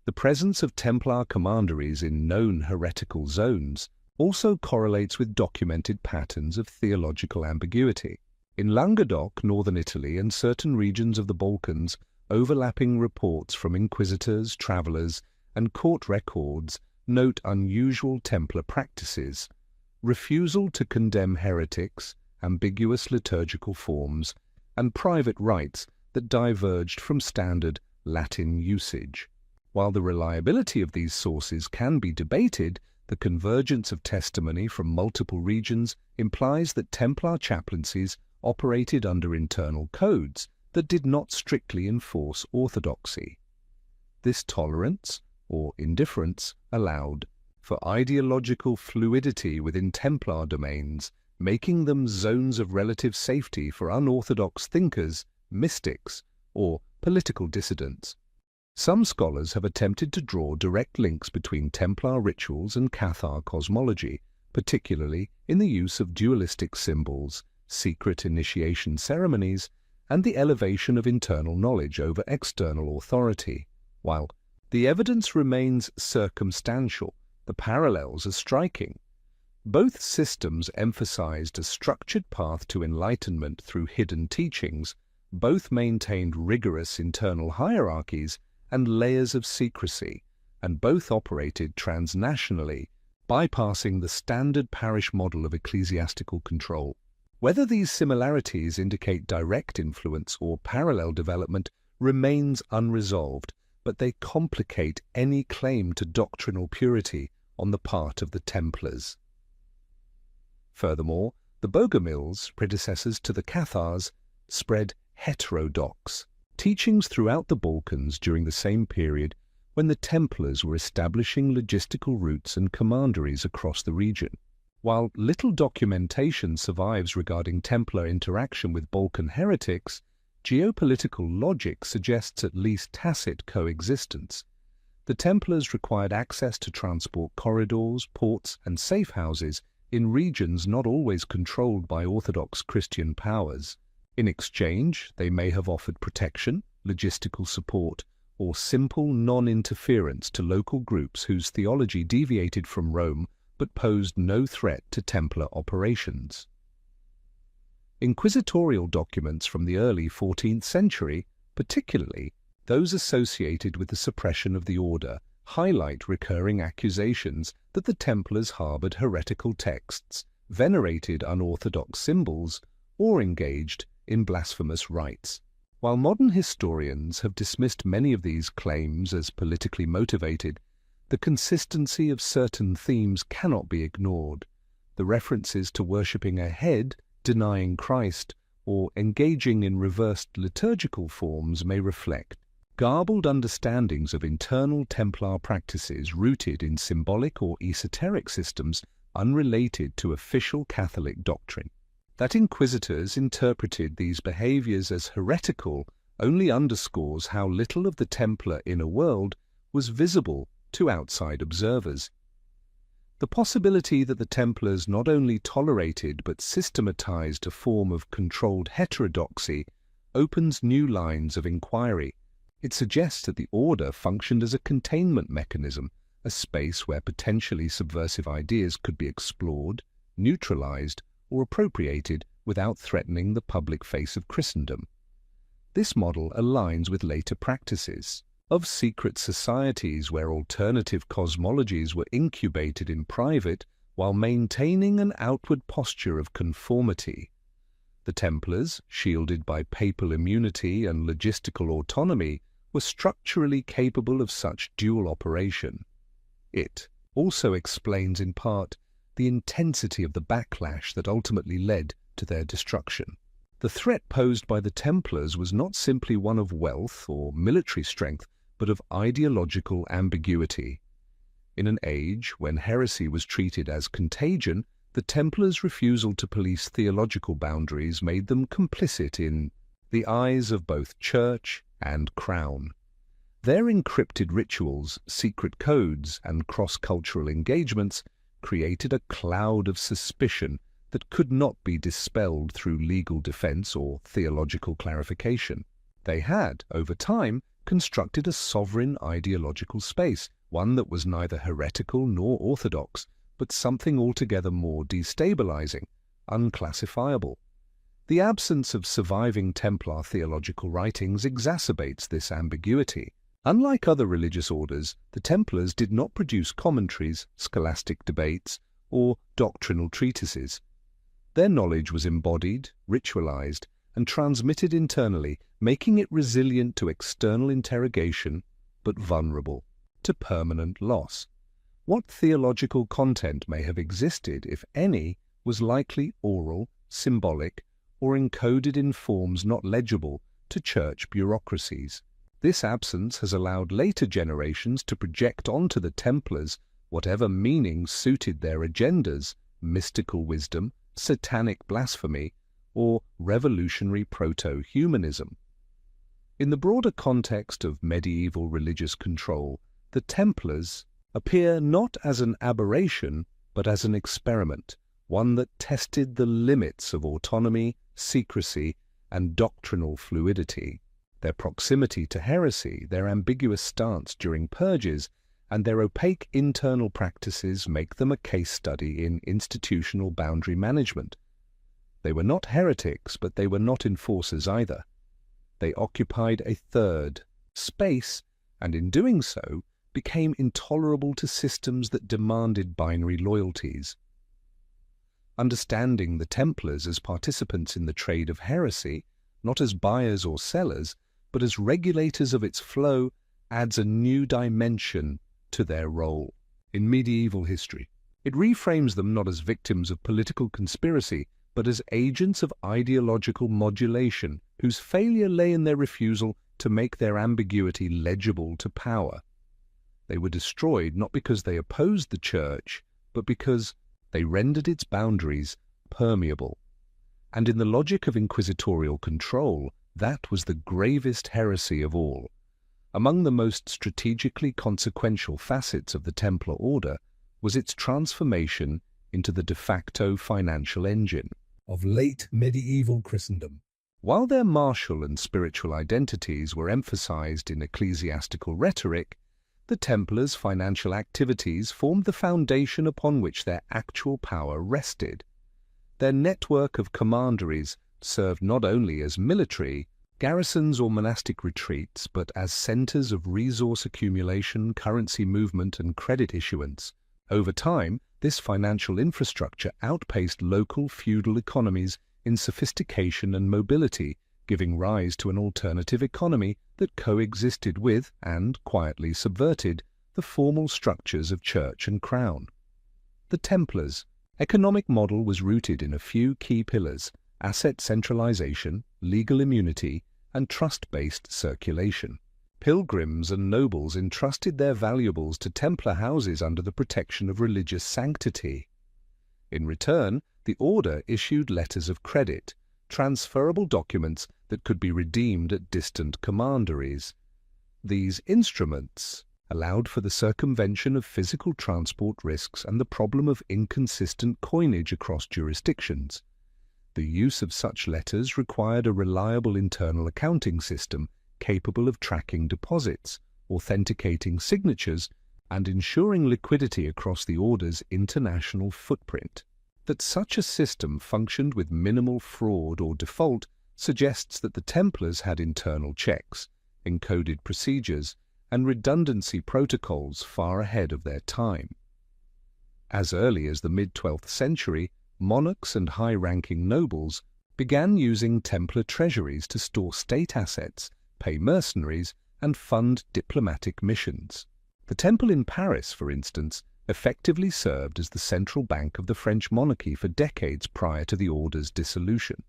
The presence of Templar commanderies in known heretical zones also correlates with documented patterns of theological ambiguity. In Languedoc, northern Italy, and certain regions of the Balkans, overlapping reports from inquisitors, travelers, and court records note unusual Templar practices, refusal to condemn heretics, ambiguous liturgical forms, and private rites that diverged from standard Latin usage. While the reliability of these sources can be debated, the convergence of testimony from multiple regions implies that Templar chaplaincies operated under internal codes that did not strictly enforce orthodoxy. This tolerance, or indifference, allowed for ideological fluidity within Templar domains, making them zones of relative safety for unorthodox thinkers, mystics, or political dissidents. Some scholars have attempted to draw direct links between Templar rituals and Cathar cosmology, particularly in the use of dualistic symbols, secret initiation ceremonies, and the elevation of internal knowledge over external authority. While the evidence remains circumstantial, the parallels are striking. Both systems emphasized a structured path to enlightenment through hidden teachings, both maintained rigorous internal hierarchies and layers of secrecy, and both operated transnationally, bypassing the standard parish model of ecclesiastical control. Whether these similarities indicate direct influence or parallel development remains unresolved, but they complicate any claim to doctrinal purity on the part of the Templars. Furthermore, the Bogomils, predecessors to the Cathars, spread heterodox teachings throughout the Balkans during the same period when the Templars were establishing logistical routes and commanderies across the region. While little documentation survives regarding Templar interaction with Balkan heretics, geopolitical logic suggests at least tacit coexistence. The Templars required access to transport corridors, ports, and safe houses in regions not always controlled by Orthodox Christian powers. In exchange, they may have offered protection, logistical support, or simple non-interference to local groups whose theology deviated from Rome but posed no threat to Templar operations. Inquisitorial documents from the early 14th century, particularly those associated with the suppression of the order, highlight recurring accusations that the Templars harbored heretical texts, venerated unorthodox symbols, or engaged in blasphemous rites. While modern historians have dismissed many of these claims as politically motivated, the consistency of certain themes cannot be ignored. The references to worshipping a head, denying Christ, or engaging in reversed liturgical forms may reflect garbled understandings of internal Templar practices rooted in symbolic or esoteric systems unrelated to official Catholic doctrine. That inquisitors interpreted these behaviors as heretical only underscores how little of the Templar inner world was visible to outside observers. The possibility that the Templars not only tolerated but systematized a form of controlled heterodoxy opens new lines of inquiry. It suggests that the order functioned as a containment mechanism, a space where potentially subversive ideas could be explored, neutralized, or appropriated without threatening the public face of Christendom. This model aligns with later practices of secret societies where alternative cosmologies were incubated in private while maintaining an outward posture of conformity. The Templars, shielded by papal immunity and logistical autonomy, were structurally capable of such dual operation. It also explains in part the intensity of the backlash that ultimately led to their destruction. The threat posed by the Templars was not simply one of wealth or military strength, but of ideological ambiguity. In an age when heresy was treated as contagion, the Templars' refusal to police theological boundaries made them complicit in the eyes of both church and crown. Their encrypted rituals, secret codes, and cross-cultural engagements created a cloud of suspicion that could not be dispelled through legal defense or theological clarification. They had, over time, constructed a sovereign ideological space, one that was neither heretical nor orthodox, but something altogether more destabilizing, unclassifiable. The absence of surviving Templar theological writings exacerbates this ambiguity. Unlike other religious orders, the Templars did not produce commentaries, scholastic debates, or doctrinal treatises. Their knowledge was embodied, ritualized, and transmitted internally, making it resilient to external interrogation, but vulnerable to permanent loss. What theological content may have existed, if any, was likely oral, symbolic, or encoded in forms not legible to church bureaucracies. This absence has allowed later generations to project onto the Templars whatever meaning suited their agendas: mystical wisdom, satanic blasphemy, or revolutionary proto-humanism. In the broader context of medieval religious control, the Templars appear not as an aberration, but as an experiment, one that tested the limits of autonomy, secrecy, and doctrinal fluidity. Their proximity to heresy, their ambiguous stance during purges, and their opaque internal practices make them a case study in institutional boundary management. They were not heretics, but they were not enforcers either. They occupied a third space, and in doing so, became intolerable to systems that demanded binary loyalties. Understanding the Templars as participants in the trade of heresy, not as buyers or sellers, but as regulators of its flow, adds a new dimension to their role in medieval history. It reframes them not as victims of political conspiracy, but as agents of ideological modulation, whose failure lay in their refusal to make their ambiguity legible to power. They were destroyed not because they opposed the Church, but because they rendered its boundaries permeable. And in the logic of inquisitorial control, that was the gravest heresy of all. Among the most strategically consequential facets of the Templar Order was its transformation into the de facto financial engine of late medieval Christendom. While their martial and spiritual identities were emphasized in ecclesiastical rhetoric, the Templars' financial activities formed the foundation upon which their actual power rested. Their network of commanderies served not only as military garrisons or monastic retreats, but as centers of resource accumulation, currency movement, and credit issuance. Over time, this financial infrastructure outpaced local feudal economies in sophistication and mobility, giving rise to an alternative economy that coexisted with and quietly subverted the formal structures of church and crown. The Templars' economic model was rooted in a few key pillars: asset centralization, legal immunity, and trust-based circulation. Pilgrims and nobles entrusted their valuables to Templar houses under the protection of religious sanctity. In return, the order issued letters of credit, transferable documents that could be redeemed at distant commanderies. These instruments allowed for the circumvention of physical transport risks and the problem of inconsistent coinage across jurisdictions. The use of such letters required a reliable internal accounting system capable of tracking deposits, authenticating signatures, and ensuring liquidity across the order's international footprint. That such a system functioned with minimal fraud or default suggests that the Templars had internal checks, encoded procedures, and redundancy protocols far ahead of their time. As early as the mid-12th century, monarchs and high-ranking nobles began using Templar treasuries to store state assets, pay mercenaries, and fund diplomatic missions. The Temple in Paris, for instance, effectively served as the central bank of the French monarchy for decades prior to the order's dissolution.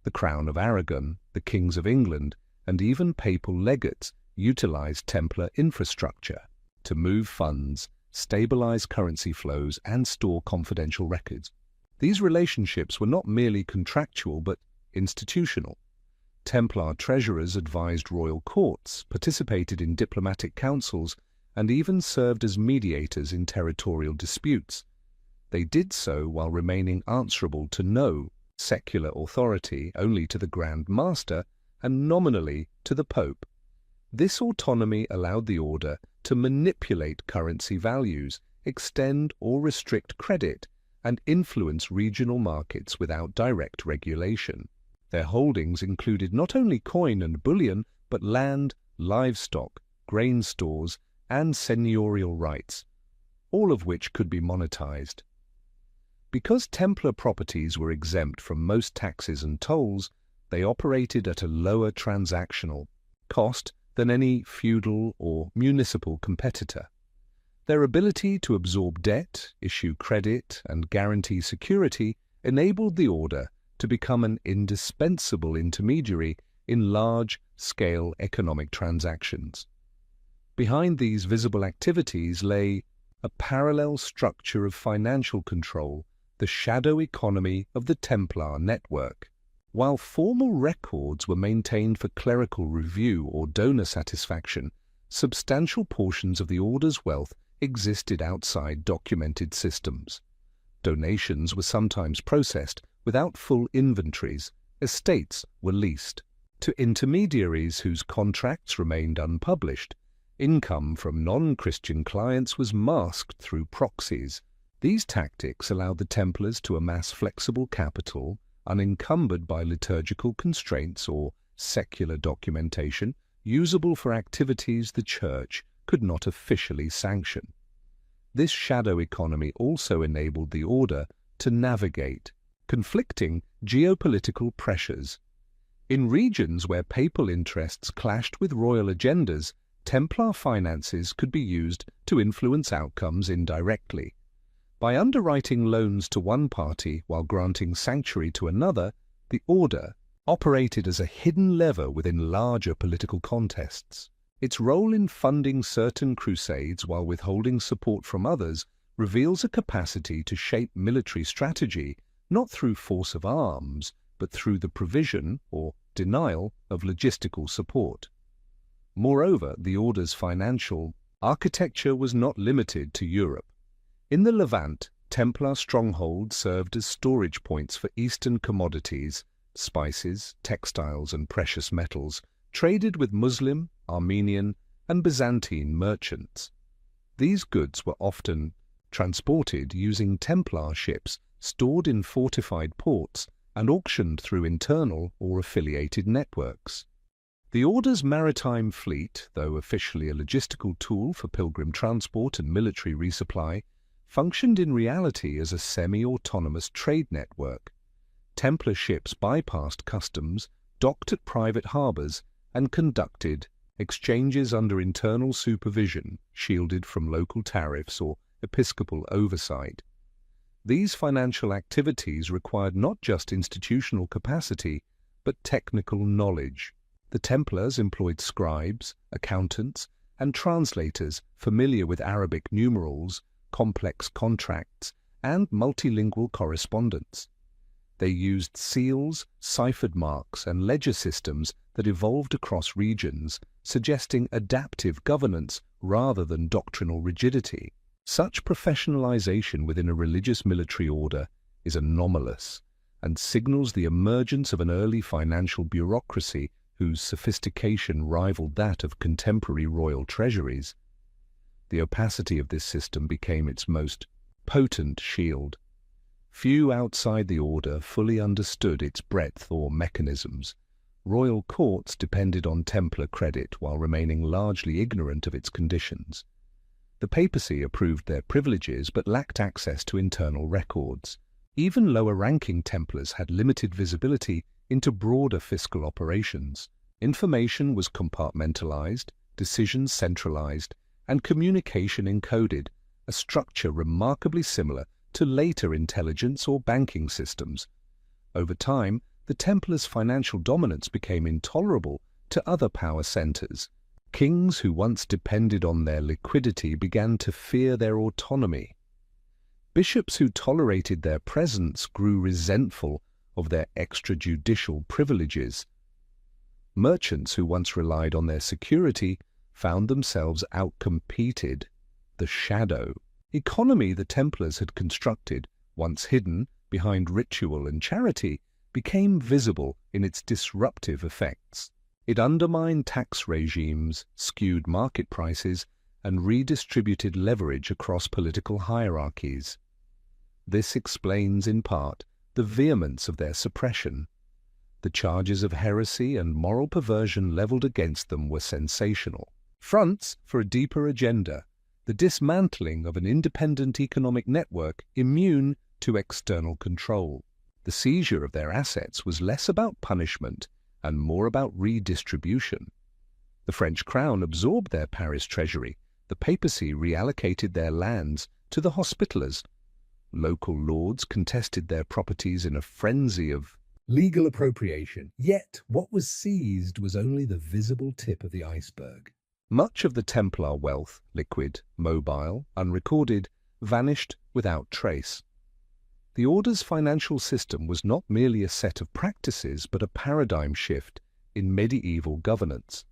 The Crown of Aragon, the Kings of England, and even papal legates utilized Templar infrastructure to move funds, stabilize currency flows, and store confidential records. These relationships were not merely contractual but institutional. Templar treasurers advised royal courts, participated in diplomatic councils, and even served as mediators in territorial disputes. They did so while remaining answerable to no secular authority, only to the Grand Master, and nominally to the Pope. This autonomy allowed the order to manipulate currency values, extend or restrict credit, and influence regional markets without direct regulation. Their holdings included not only coin and bullion, but land, livestock, grain stores, and seigneurial rights, all of which could be monetized. Because Templar properties were exempt from most taxes and tolls, they operated at a lower transactional cost than any feudal or municipal competitor. Their ability to absorb debt, issue credit, and guarantee security enabled the order to become an indispensable intermediary in large-scale economic transactions. Behind these visible activities lay a parallel structure of financial control, the shadow economy of the Templar network. While formal records were maintained for clerical review or donor satisfaction, substantial portions of the order's wealth existed outside documented systems. Donations were sometimes processed without full inventories. Estates were leased to intermediaries whose contracts remained unpublished. Income from non-Christian clients was masked through proxies. These tactics allowed the Templars to amass flexible capital, unencumbered by liturgical constraints or secular documentation, usable for activities the Church could not officially sanction. This shadow economy also enabled the order to navigate conflicting geopolitical pressures. In regions where papal interests clashed with royal agendas, Templar finances could be used to influence outcomes indirectly. By underwriting loans to one party while granting sanctuary to another, the order operated as a hidden lever within larger political contests. Its role in funding certain crusades while withholding support from others reveals a capacity to shape military strategy not through force of arms, but through the provision or denial of logistical support. Moreover, the order's financial architecture was not limited to Europe. In the Levant, Templar strongholds served as storage points for Eastern commodities, spices, textiles, and precious metals, traded with Muslim, Armenian, and Byzantine merchants. These goods were often transported using Templar ships stored in fortified ports and auctioned through internal or affiliated networks. The Order's maritime fleet, though officially a logistical tool for pilgrim transport and military resupply, functioned in reality as a semi-autonomous trade network. Templar ships bypassed customs, docked at private harbors, and conducted exchanges under internal supervision, shielded from local tariffs or episcopal oversight. These financial activities required not just institutional capacity, but technical knowledge. The Templars employed scribes, accountants, and translators familiar with Arabic numerals, complex contracts, and multilingual correspondence. They used seals, ciphered marks, and ledger systems that evolved across regions, suggesting adaptive governance rather than doctrinal rigidity. Such professionalization within a religious military order is anomalous and signals the emergence of an early financial bureaucracy whose sophistication rivaled that of contemporary royal treasuries. The opacity of this system became its most potent shield. Few outside the order fully understood its breadth or mechanisms. Royal courts depended on Templar credit while remaining largely ignorant of its conditions. The papacy approved their privileges but lacked access to internal records. Even lower-ranking Templars had limited visibility into broader fiscal operations. Information was compartmentalized, decisions centralized, and communication encoded, a structure remarkably similar to later intelligence or banking systems. Over time, the Templars' financial dominance became intolerable to other power centers. Kings who once depended on their liquidity began to fear their autonomy. Bishops who tolerated their presence grew resentful of their extrajudicial privileges. Merchants who once relied on their security found themselves outcompeted. The shadow economy the Templars had constructed, once hidden behind ritual and charity, became visible in its disruptive effects. It undermined tax regimes, skewed market prices, and redistributed leverage across political hierarchies. This explains, in part, the vehemence of their suppression. The charges of heresy and moral perversion levelled against them were sensational. Fronts for a deeper agenda, the dismantling of an independent economic network immune to external control. The seizure of their assets was less about punishment and more about redistribution. The French crown absorbed their Paris treasury. The papacy reallocated their lands to the Hospitallers. Local lords contested their properties in a frenzy of legal appropriation. Yet what was seized was only the visible tip of the iceberg. Much of the Templar wealth, liquid, mobile, unrecorded, vanished without trace. The order's financial system was not merely a set of practices, but a paradigm shift in medieval governance.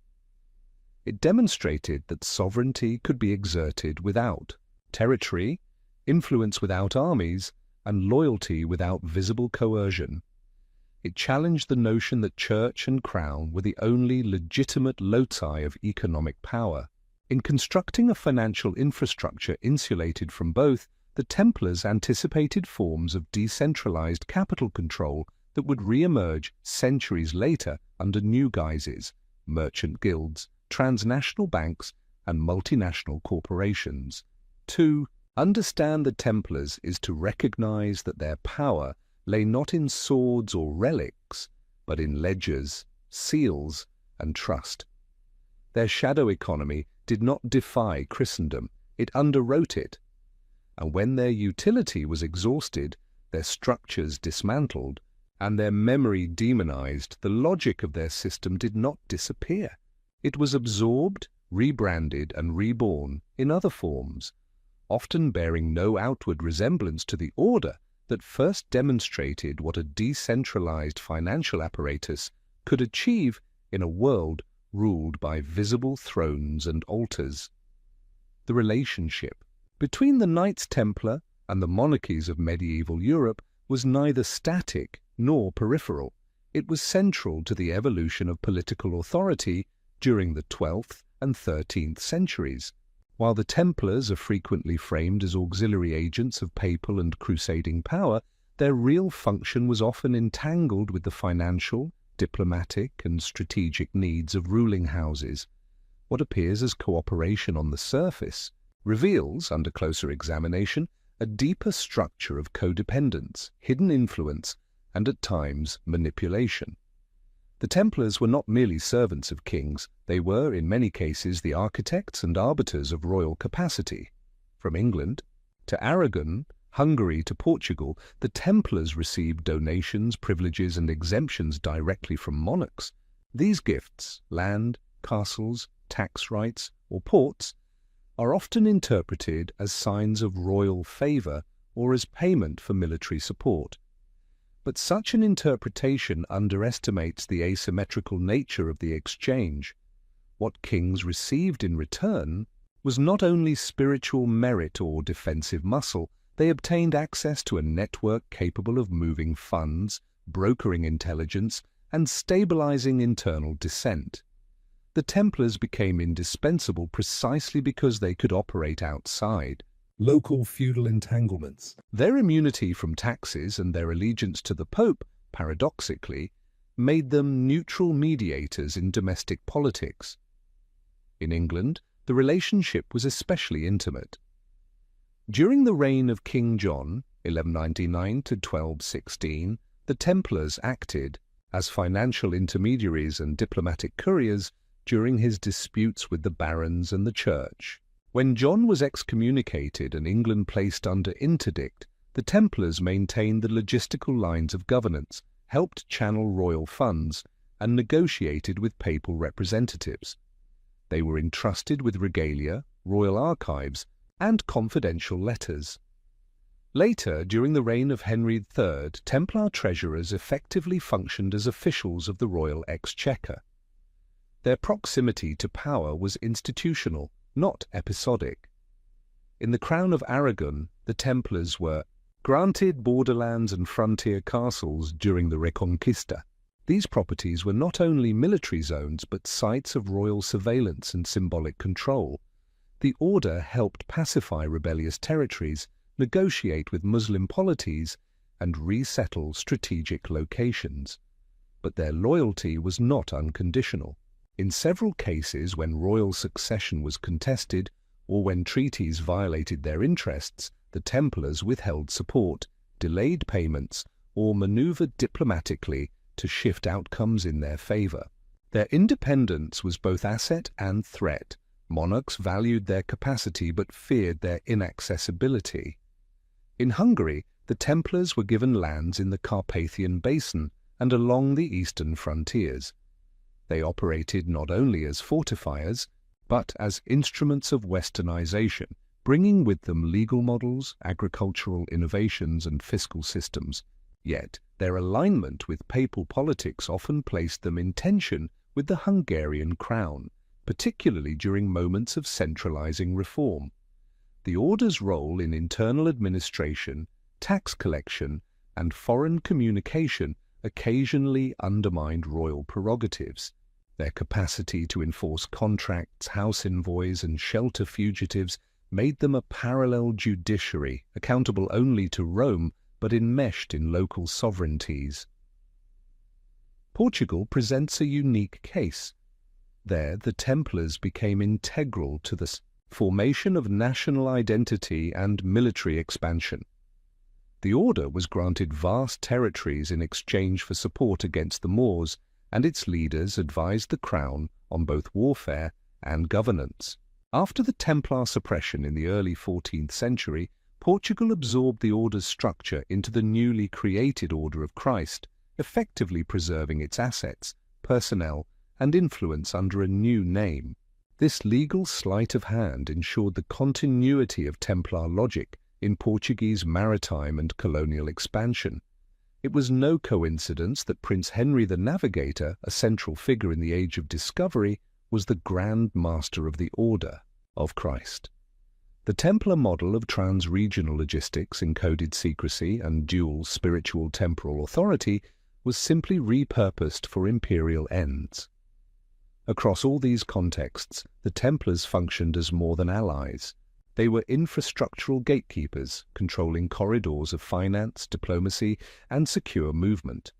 It demonstrated that sovereignty could be exerted without territory, influence without armies, and loyalty without visible coercion. It challenged the notion that church and crown were the only legitimate loci of economic power. In constructing a financial infrastructure insulated from both, the Templars anticipated forms of decentralized capital control that would re-emerge centuries later under new guises: merchant guilds, transnational banks, and multinational corporations. To understand the Templars is to recognize that their power lay not in swords or relics, but in ledgers, seals, and trust. Their shadow economy did not defy Christendom, it underwrote it. And when their utility was exhausted, their structures dismantled, and their memory demonized, the logic of their system did not disappear. It was absorbed, rebranded, and reborn in other forms, often bearing no outward resemblance to the order that first demonstrated what a decentralized financial apparatus could achieve in a world ruled by visible thrones and altars. The relationship between the Knights Templar and the monarchies of medieval Europe was neither static nor peripheral. It was central to the evolution of political authority during the 12th and 13th centuries. While the Templars are frequently framed as auxiliary agents of papal and crusading power, their real function was often entangled with the financial, diplomatic, and strategic needs of ruling houses. What appears as cooperation on the surface reveals, under closer examination, a deeper structure of codependence, hidden influence, and at times manipulation. The Templars were not merely servants of kings, they were, in many cases, the architects and arbiters of royal capacity. From England to Aragon, Hungary to Portugal, the Templars received donations, privileges, and exemptions directly from monarchs. These gifts, land, castles, tax rights, or ports, are often interpreted as signs of royal favour or as payment for military support. But such an interpretation underestimates the asymmetrical nature of the exchange. What kings received in return was not only spiritual merit or defensive muscle, they obtained access to a network capable of moving funds, brokering intelligence, and stabilizing internal dissent. The Templars became indispensable precisely because they could operate outside local feudal entanglements. Their immunity from taxes and their allegiance to the Pope, paradoxically, made them neutral mediators in domestic politics. In England, the relationship was especially intimate. During the reign of King John, 1199 to 1216, the Templars acted as financial intermediaries and diplomatic couriers during his disputes with the barons and the church. When John was excommunicated and England placed under interdict, the Templars maintained the logistical lines of governance, helped channel royal funds, and negotiated with papal representatives. They were entrusted with regalia, royal archives, and confidential letters. Later, during the reign of Henry III, Templar treasurers effectively functioned as officials of the royal exchequer. Their proximity to power was institutional, not episodic. In the Crown of Aragon, the Templars were granted borderlands and frontier castles during the Reconquista. These properties were not only military zones but sites of royal surveillance and symbolic control. The order helped pacify rebellious territories, negotiate with Muslim polities, and resettle strategic locations. But their loyalty was not unconditional. In several cases when royal succession was contested, or when treaties violated their interests, the Templars withheld support, delayed payments, or maneuvered diplomatically to shift outcomes in their favor. Their independence was both asset and threat. Monarchs valued their capacity but feared their inaccessibility. In Hungary, the Templars were given lands in the Carpathian Basin and along the eastern frontiers. They operated not only as fortifiers, but as instruments of westernization, bringing with them legal models, agricultural innovations, and fiscal systems. Yet, their alignment with papal politics often placed them in tension with the Hungarian crown, particularly during moments of centralizing reform. The order's role in internal administration, tax collection, and foreign communication occasionally undermined royal prerogatives. Their capacity to enforce contracts, house envoys, and shelter fugitives made them a parallel judiciary, accountable only to Rome, but enmeshed in local sovereignties. Portugal presents a unique case. There, the Templars became integral to the formation of national identity and military expansion. The order was granted vast territories in exchange for support against the Moors, and its leaders advised the crown on both warfare and governance. After the Templar suppression in the early 14th century, Portugal absorbed the order's structure into the newly created Order of Christ, effectively preserving its assets, personnel, and influence under a new name. This legal sleight of hand ensured the continuity of Templar logic in Portuguese maritime and colonial expansion. It was no coincidence that Prince Henry the Navigator, a central figure in the Age of Discovery, was the Grand Master of the Order of Christ. The Templar model of trans-regional logistics, encoded secrecy, and dual spiritual temporal authority was simply repurposed for imperial ends. Across all these contexts, the Templars functioned as more than allies. They were infrastructural gatekeepers, controlling corridors of finance, diplomacy, and secure movement.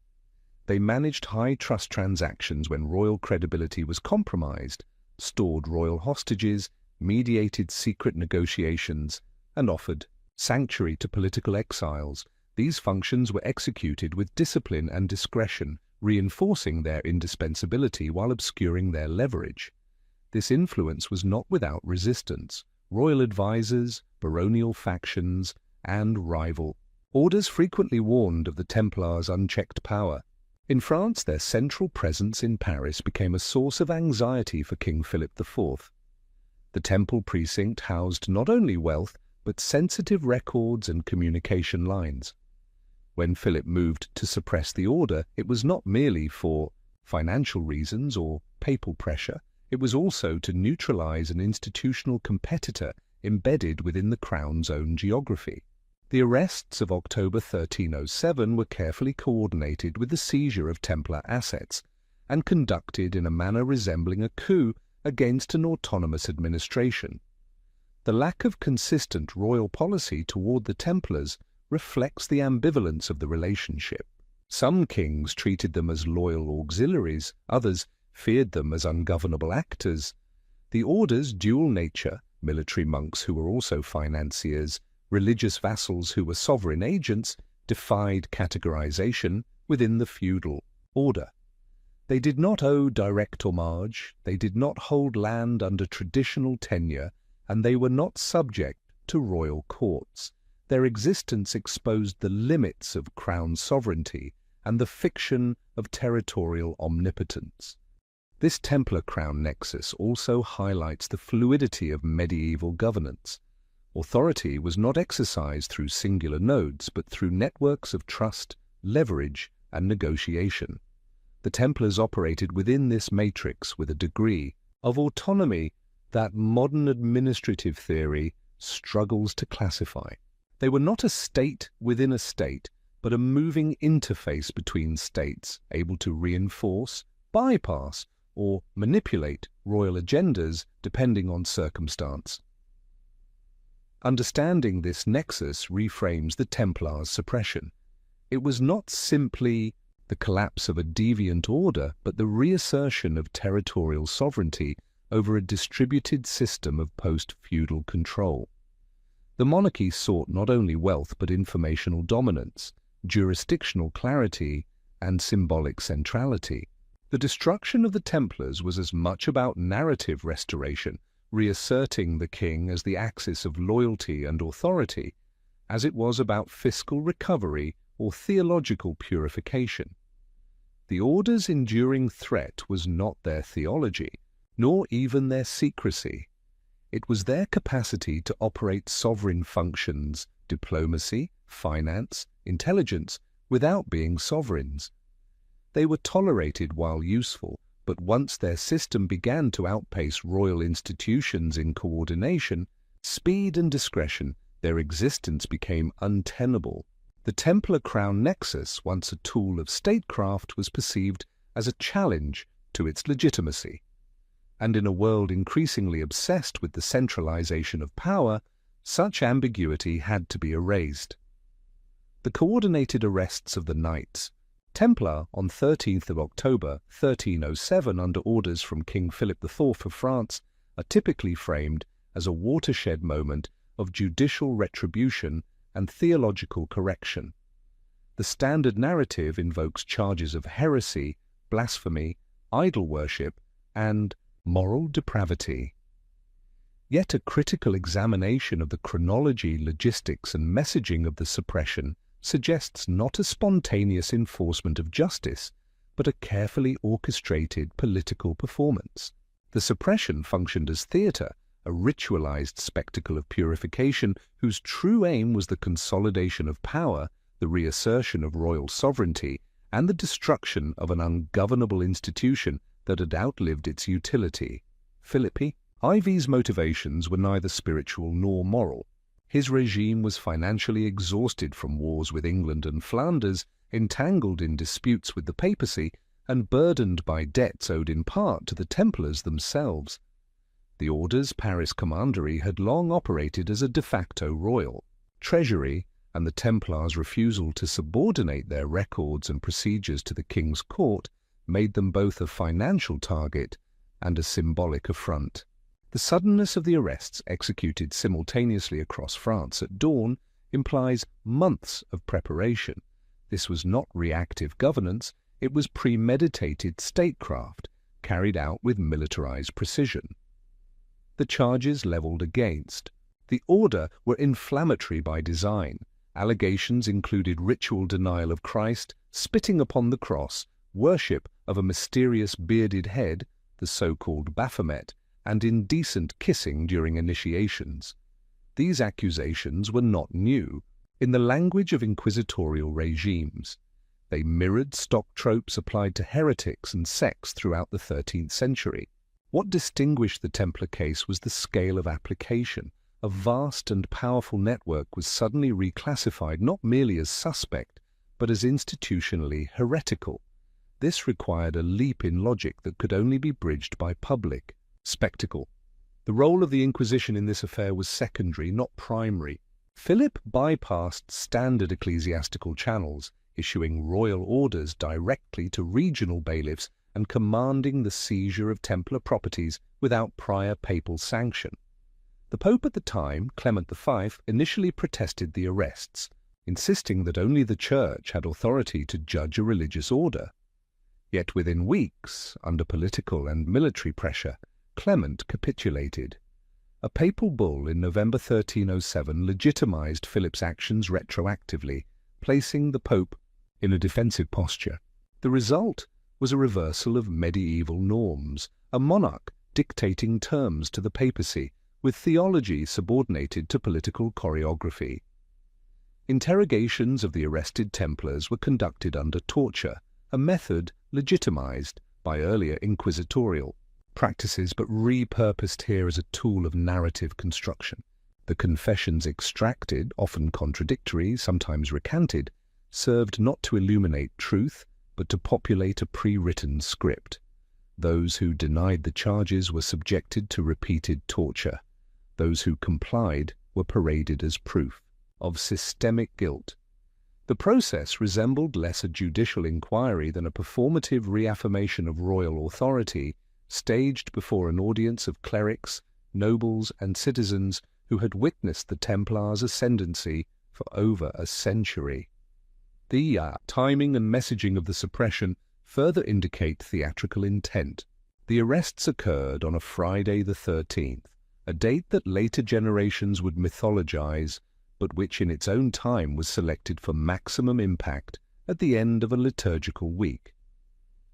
They managed high-trust transactions when royal credibility was compromised, stored royal hostages, mediated secret negotiations, and offered sanctuary to political exiles. These functions were executed with discipline and discretion, reinforcing their indispensability while obscuring their leverage. This influence was not without resistance. Royal advisors, baronial factions, and rival orders frequently warned of the Templars' unchecked power. In France, their central presence in Paris became a source of anxiety for King Philip IV. The temple precinct housed not only wealth, but sensitive records and communication lines. When Philip moved to suppress the order, it was not merely for financial reasons or papal pressure. It was also to neutralize an institutional competitor embedded within the crown's own geography. The arrests of October 1307 were carefully coordinated with the seizure of Templar assets and conducted in a manner resembling a coup against an autonomous administration. The lack of consistent royal policy toward the Templars reflects the ambivalence of the relationship. Some kings treated them as loyal auxiliaries, others feared them as ungovernable actors. The order's dual nature, military monks who were also financiers, religious vassals who were sovereign agents, defied categorization within the feudal order. They did not owe direct homage, they did not hold land under traditional tenure, and they were not subject to royal courts. Their existence exposed the limits of crown sovereignty and the fiction of territorial omnipotence. This Templar crown nexus also highlights the fluidity of medieval governance. Authority was not exercised through singular nodes, but through networks of trust, leverage, and negotiation. The Templars operated within this matrix with a degree of autonomy that modern administrative theory struggles to classify. They were not a state within a state, but a moving interface between states, able to reinforce, bypass, or manipulate royal agendas depending on circumstance. Understanding this nexus reframes the Templars' suppression. It was not simply the collapse of a deviant order, but the reassertion of territorial sovereignty over a distributed system of post-feudal control. The monarchy sought not only wealth but informational dominance, jurisdictional clarity, and symbolic centrality. The destruction of the Templars was as much about narrative restoration, reasserting the king as the axis of loyalty and authority, as it was about fiscal recovery or theological purification. The order's enduring threat was not their theology, nor even their secrecy. It was their capacity to operate sovereign functions, diplomacy, finance, intelligence, without being sovereigns. They were tolerated while useful, but once their system began to outpace royal institutions in coordination, speed and discretion, their existence became untenable. The Templar crown nexus, once a tool of statecraft, was perceived as a challenge to its legitimacy. And in a world increasingly obsessed with the centralization of power, such ambiguity had to be erased. The coordinated arrests of the Knights Templar on 13th of October 1307 under orders from King Philip IV of France are typically framed as a watershed moment of judicial retribution and theological correction. The standard narrative invokes charges of heresy, blasphemy, idol worship, and moral depravity. Yet a critical examination of the chronology, logistics, and messaging of the suppression suggests not a spontaneous enforcement of justice, but a carefully orchestrated political performance. The suppression functioned as theatre, a ritualized spectacle of purification whose true aim was the consolidation of power, the reassertion of royal sovereignty, and the destruction of an ungovernable institution that had outlived its utility. Philip IV's motivations were neither spiritual nor moral. His regime was financially exhausted from wars with England and Flanders, entangled in disputes with the papacy, and burdened by debts owed in part to the Templars themselves. The Order's Paris commandery had long operated as a de facto royal treasury, and the Templars' refusal to subordinate their records and procedures to the king's court made them both a financial target and a symbolic affront. The suddenness of the arrests, executed simultaneously across France at dawn, implies months of preparation. This was not reactive governance, it was premeditated statecraft, carried out with militarized precision. The charges leveled against the Order were inflammatory by design. Allegations included ritual denial of Christ, spitting upon the cross, worship of a mysterious bearded head, the so-called Baphomet, and indecent kissing during initiations. These accusations were not new. In the language of inquisitorial regimes, they mirrored stock tropes applied to heretics and sects throughout the 13th century. What distinguished the Templar case was the scale of application. A vast and powerful network was suddenly reclassified not merely as suspect, but as institutionally heretical. This required a leap in logic that could only be bridged by public spectacle. The role of the Inquisition in this affair was secondary, not primary. Philip bypassed standard ecclesiastical channels, issuing royal orders directly to regional bailiffs and commanding the seizure of Templar properties without prior papal sanction. The Pope at the time, Clement V, initially protested the arrests, insisting that only the Church had authority to judge a religious order. Yet within weeks, under political and military pressure, Clement capitulated. A papal bull in November 1307 legitimized Philip's actions retroactively, placing the Pope in a defensive posture. The result was a reversal of medieval norms, a monarch dictating terms to the papacy, with theology subordinated to political choreography. Interrogations of the arrested Templars were conducted under torture, a method legitimized by earlier inquisitorial practices but repurposed here as a tool of narrative construction. The confessions extracted, often contradictory, sometimes recanted, served not to illuminate truth, but to populate a pre-written script. Those who denied the charges were subjected to repeated torture. Those who complied were paraded as proof of systemic guilt. The process resembled less a judicial inquiry than a performative reaffirmation of royal authority, staged before an audience of clerics, nobles, and citizens who had witnessed the Templars' ascendancy for over a century. The timing and messaging of the suppression further indicate theatrical intent. The arrests occurred on a Friday the 13th, a date that later generations would mythologize, but which in its own time was selected for maximum impact at the end of a liturgical week.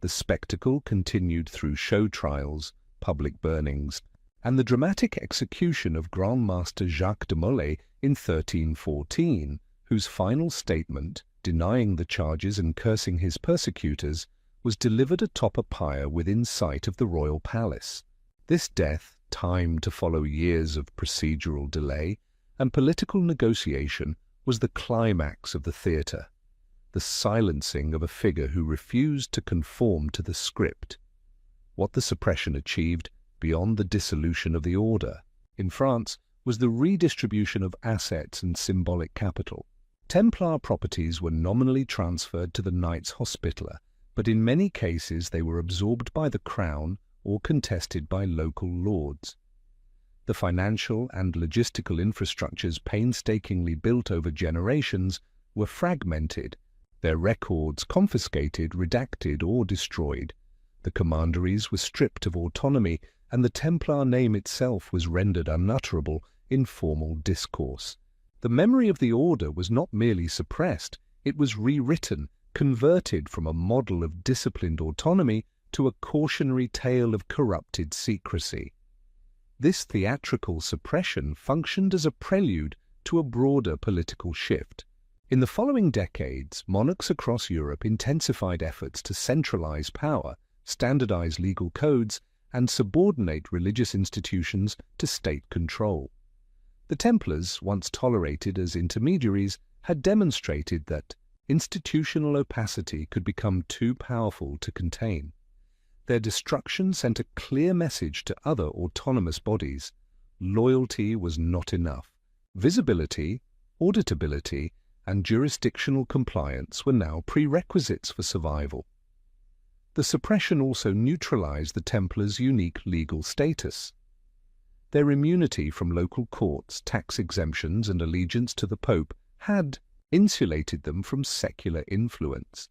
The spectacle continued through show trials, public burnings, and the dramatic execution of Grand Master Jacques de Molay in 1314, whose final statement, denying the charges and cursing his persecutors, was delivered atop a pyre within sight of the royal palace. This death, timed to follow years of procedural delay and political negotiation, was the climax of the theatre, the silencing of a figure who refused to conform to the script. What the suppression achieved, beyond the dissolution of the order, in France, was the redistribution of assets and symbolic capital. Templar properties were nominally transferred to the Knights Hospitaller, but in many cases they were absorbed by the crown or contested by local lords. The financial and logistical infrastructures painstakingly built over generations were fragmented, their records confiscated, redacted, or destroyed. The commanderies were stripped of autonomy, and the Templar name itself was rendered unutterable in formal discourse. The memory of the order was not merely suppressed, it was rewritten, converted from a model of disciplined autonomy to a cautionary tale of corrupted secrecy. This theatrical suppression functioned as a prelude to a broader political shift. In the following decades, monarchs across Europe intensified efforts to centralize power, standardize legal codes, and subordinate religious institutions to state control. The Templars, once tolerated as intermediaries, had demonstrated that institutional opacity could become too powerful to contain. Their destruction sent a clear message to other autonomous bodies. Loyalty was not enough. Visibility, auditability, and jurisdictional compliance were now prerequisites for survival. The suppression also neutralized the Templars' unique legal status. Their immunity from local courts, tax exemptions, and allegiance to the Pope had insulated them from secular influence.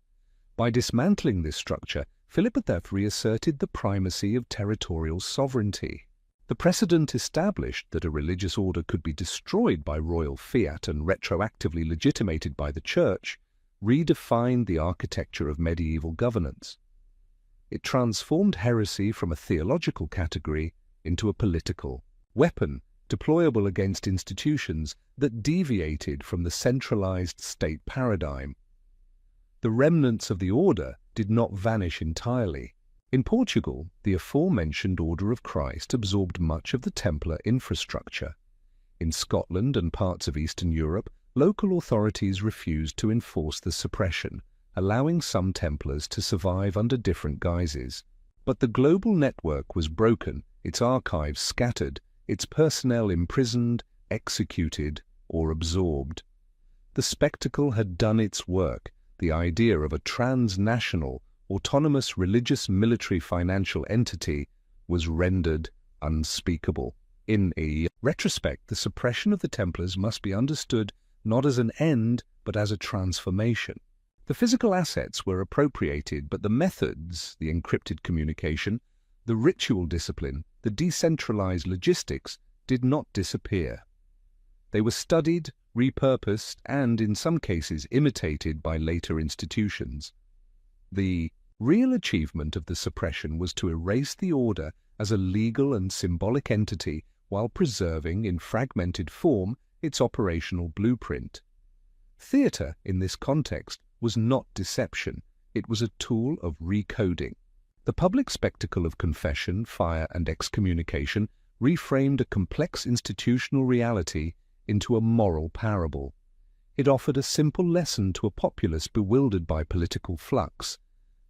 By dismantling this structure, Philip V reasserted the primacy of territorial sovereignty. The precedent established that a religious order could be destroyed by royal fiat and retroactively legitimated by the Church redefined the architecture of medieval governance. It transformed heresy from a theological category into a political weapon deployable against institutions that deviated from the centralized state paradigm. The remnants of the order did not vanish entirely. In Portugal, the aforementioned Order of Christ absorbed much of the Templar infrastructure. In Scotland and parts of Eastern Europe, local authorities refused to enforce the suppression, allowing some Templars to survive under different guises. But the global network was broken, its archives scattered, its personnel imprisoned, executed, or absorbed. The spectacle had done its work. The idea of a transnational, autonomous religious military financial entity was rendered unspeakable. In a retrospect, the suppression of the Templars must be understood not as an end, but as a transformation. The physical assets were appropriated, but the methods, the encrypted communication, the ritual discipline, the decentralized logistics, did not disappear. They were studied, repurposed, and, in some cases, imitated by later institutions. The real achievement of the suppression was to erase the order as a legal and symbolic entity while preserving, in fragmented form, its operational blueprint. Theatre, in this context, was not deception. It was a tool of recoding. The public spectacle of confession, fire, and excommunication reframed a complex institutional reality into a moral parable. It offered a simple lesson to a populace bewildered by political flux.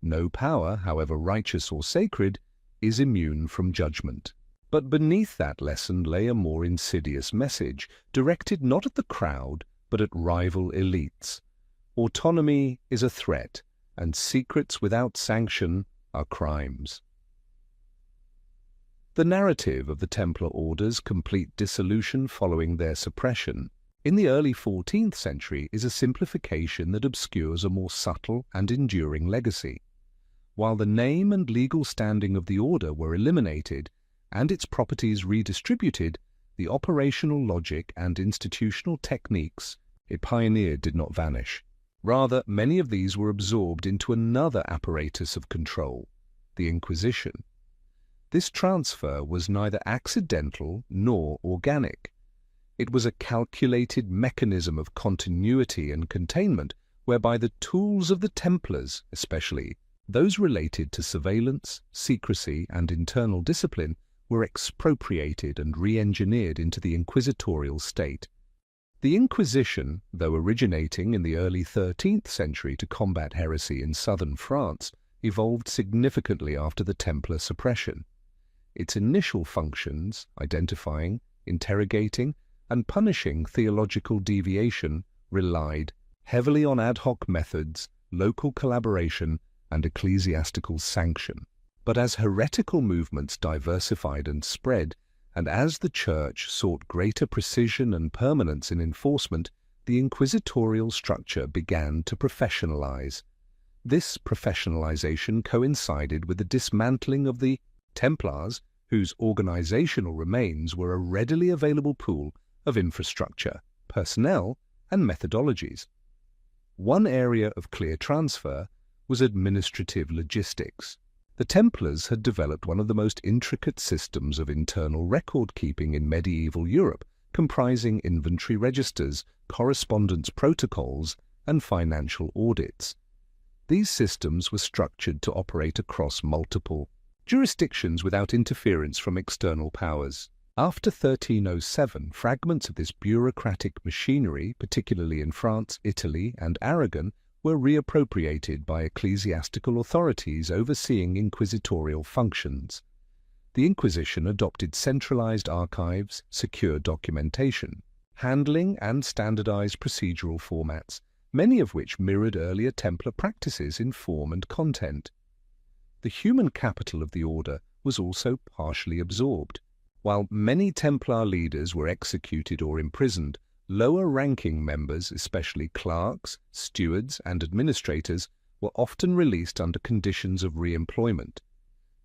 No power, however righteous or sacred, is immune from judgment. But beneath that lesson lay a more insidious message, directed not at the crowd, but at rival elites. Autonomy is a threat, and secrets without sanction are crimes. The narrative of the Templar Order's complete dissolution following their suppression in the early 14th century is a simplification that obscures a more subtle and enduring legacy. While the name and legal standing of the order were eliminated and its properties redistributed, the operational logic and institutional techniques it pioneered did not vanish. Rather, many of these were absorbed into another apparatus of control, the Inquisition. This transfer was neither accidental nor organic. It was a calculated mechanism of continuity and containment whereby the tools of the Templars, especially those related to surveillance, secrecy, and internal discipline, were expropriated and re-engineered into the inquisitorial state. The Inquisition, though originating in the early 13th century to combat heresy in southern France, evolved significantly after the Templar suppression. Its initial functions, identifying, interrogating, and punishing theological deviation, relied heavily on ad hoc methods, local collaboration, and ecclesiastical sanction. But as heretical movements diversified and spread, and as the Church sought greater precision and permanence in enforcement, the inquisitorial structure began to professionalize. This professionalization coincided with the dismantling of the Templars, whose organizational remains were a readily available pool of infrastructure, personnel, and methodologies. One area of clear transfer was administrative logistics. The Templars had developed one of the most intricate systems of internal record-keeping in medieval Europe, comprising inventory registers, correspondence protocols, and financial audits. These systems were structured to operate across multiple jurisdictions without interference from external powers. After 1307, fragments of this bureaucratic machinery, particularly in France, Italy, and Aragon, were reappropriated by ecclesiastical authorities overseeing inquisitorial functions. The Inquisition adopted centralized archives, secure documentation, handling and standardized procedural formats, many of which mirrored earlier Templar practices in form and content. The human capital of the order was also partially absorbed. While many Templar leaders were executed or imprisoned, lower-ranking members, especially clerks, stewards, and administrators, were often released under conditions of re-employment.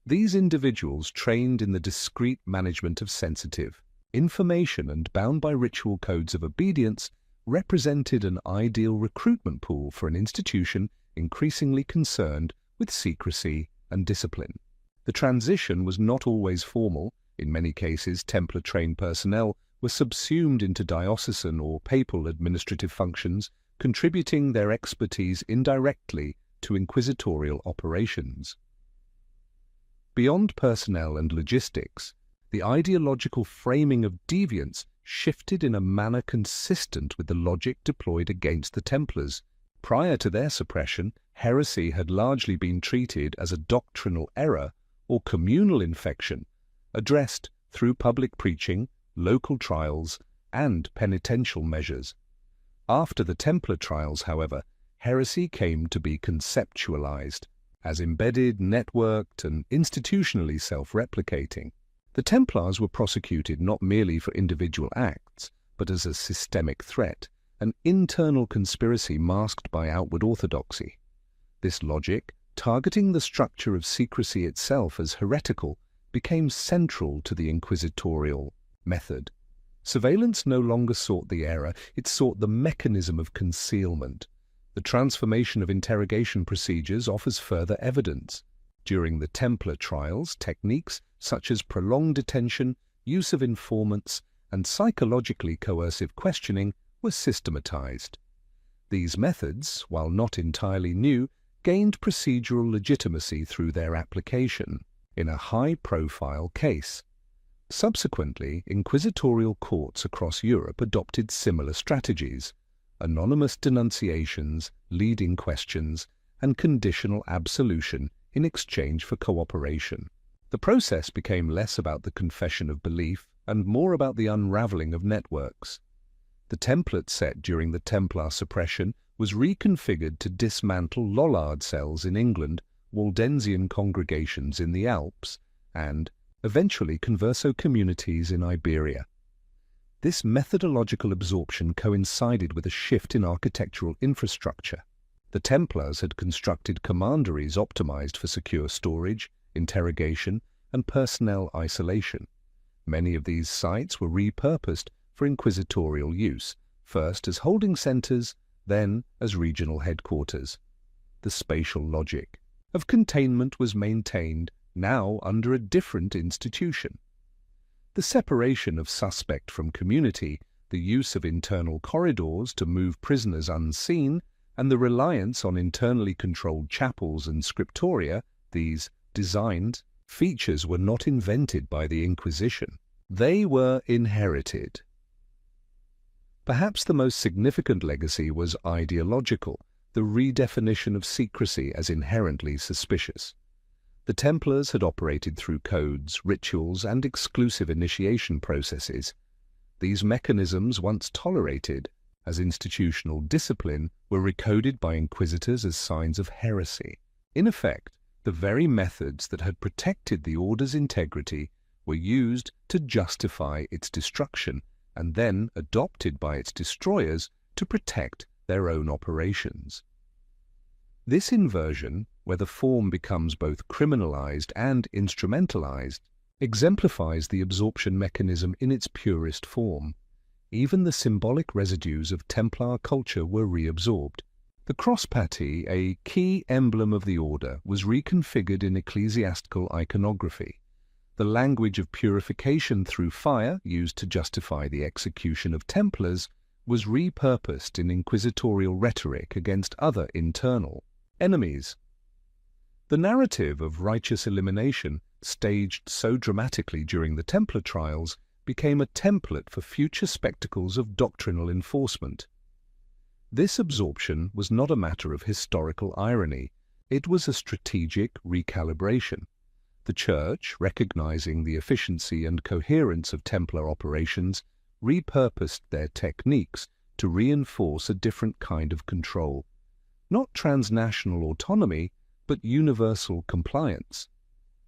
These individuals, trained in the discreet management of sensitive information and bound by ritual codes of obedience, represented an ideal recruitment pool for an institution increasingly concerned with secrecy and discipline. The transition was not always formal. In many cases, Templar-trained personnel were subsumed into diocesan or papal administrative functions, contributing their expertise indirectly to inquisitorial operations. Beyond personnel and logistics, the ideological framing of deviance shifted in a manner consistent with the logic deployed against the Templars. Prior to their suppression, heresy had largely been treated as a doctrinal error or communal infection, addressed through public preaching, local trials, and penitential measures. After the Templar trials, however, heresy came to be conceptualized as embedded, networked, and institutionally self-replicating. The Templars were prosecuted not merely for individual acts, but as a systemic threat, an internal conspiracy masked by outward orthodoxy. This logic, targeting the structure of secrecy itself as heretical, became central to the inquisitorial method. Surveillance no longer sought the error, it sought the mechanism of concealment. The transformation of interrogation procedures offers further evidence. During the Templar trials, techniques such as prolonged detention, use of informants, and psychologically coercive questioning were systematized. These methods, while not entirely new, gained procedural legitimacy through their application in a high-profile case. Subsequently, inquisitorial courts across Europe adopted similar strategies: anonymous denunciations, leading questions, and conditional absolution in exchange for cooperation. The process became less about the confession of belief and more about the unraveling of networks. The template set during the Templar suppression was reconfigured to dismantle Lollard cells in England, Waldensian congregations in the Alps, and, eventually, converso communities in Iberia. This methodological absorption coincided with a shift in architectural infrastructure. The Templars had constructed commanderies optimized for secure storage, interrogation, and personnel isolation. Many of these sites were repurposed for inquisitorial use, first as holding centers, then as regional headquarters. The spatial logic of containment was maintained, now under a different institution. The separation of suspect from community, the use of internal corridors to move prisoners unseen, and the reliance on internally controlled chapels and scriptoria, these designed features were not invented by the Inquisition. They were inherited. Perhaps the most significant legacy was ideological, the redefinition of secrecy as inherently suspicious. The Templars had operated through codes, rituals, and exclusive initiation processes. These mechanisms, once tolerated as institutional discipline, were recoded by inquisitors as signs of heresy. In effect, the very methods that had protected the order's integrity were used to justify its destruction, and then adopted by its destroyers to protect their own operations. This inversion, where the form becomes both criminalized and instrumentalized, exemplifies the absorption mechanism in its purest form. Even the symbolic residues of Templar culture were reabsorbed. The cross-patty, a key emblem of the order, was reconfigured in ecclesiastical iconography. The language of purification through fire, used to justify the execution of Templars, was repurposed in inquisitorial rhetoric against other internal enemies. The narrative of righteous elimination, staged so dramatically during the Templar trials, became a template for future spectacles of doctrinal enforcement. This absorption was not a matter of historical irony, it was a strategic recalibration. The Church, recognizing the efficiency and coherence of Templar operations, repurposed their techniques to reinforce a different kind of control. Not transnational autonomy, but universal compliance.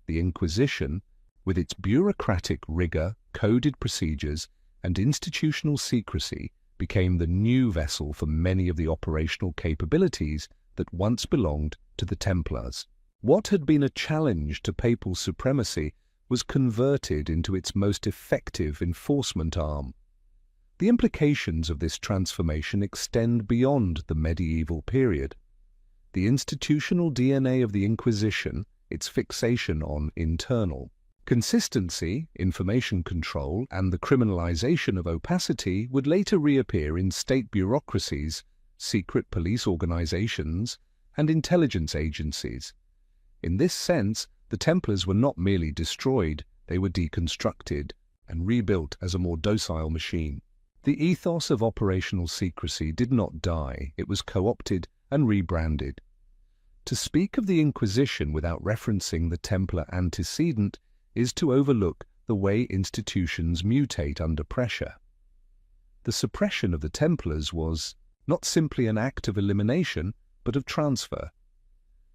The Inquisition, with its bureaucratic rigor, coded procedures, and institutional secrecy, became the new vessel for many of the operational capabilities that once belonged to the Templars. What had been a challenge to papal supremacy was converted into its most effective enforcement arm. The implications of this transformation extend beyond the medieval period. The institutional DNA of the Inquisition, its fixation on internal consistency, information control, and the criminalization of opacity would later reappear in state bureaucracies, secret police organizations, and intelligence agencies. In this sense, the Templars were not merely destroyed, they were deconstructed and rebuilt as a more docile machine. The ethos of operational secrecy did not die, it was co-opted and rebranded. To speak of the Inquisition without referencing the Templar antecedent is to overlook the way institutions mutate under pressure. The suppression of the Templars was not simply an act of elimination, but of transfer.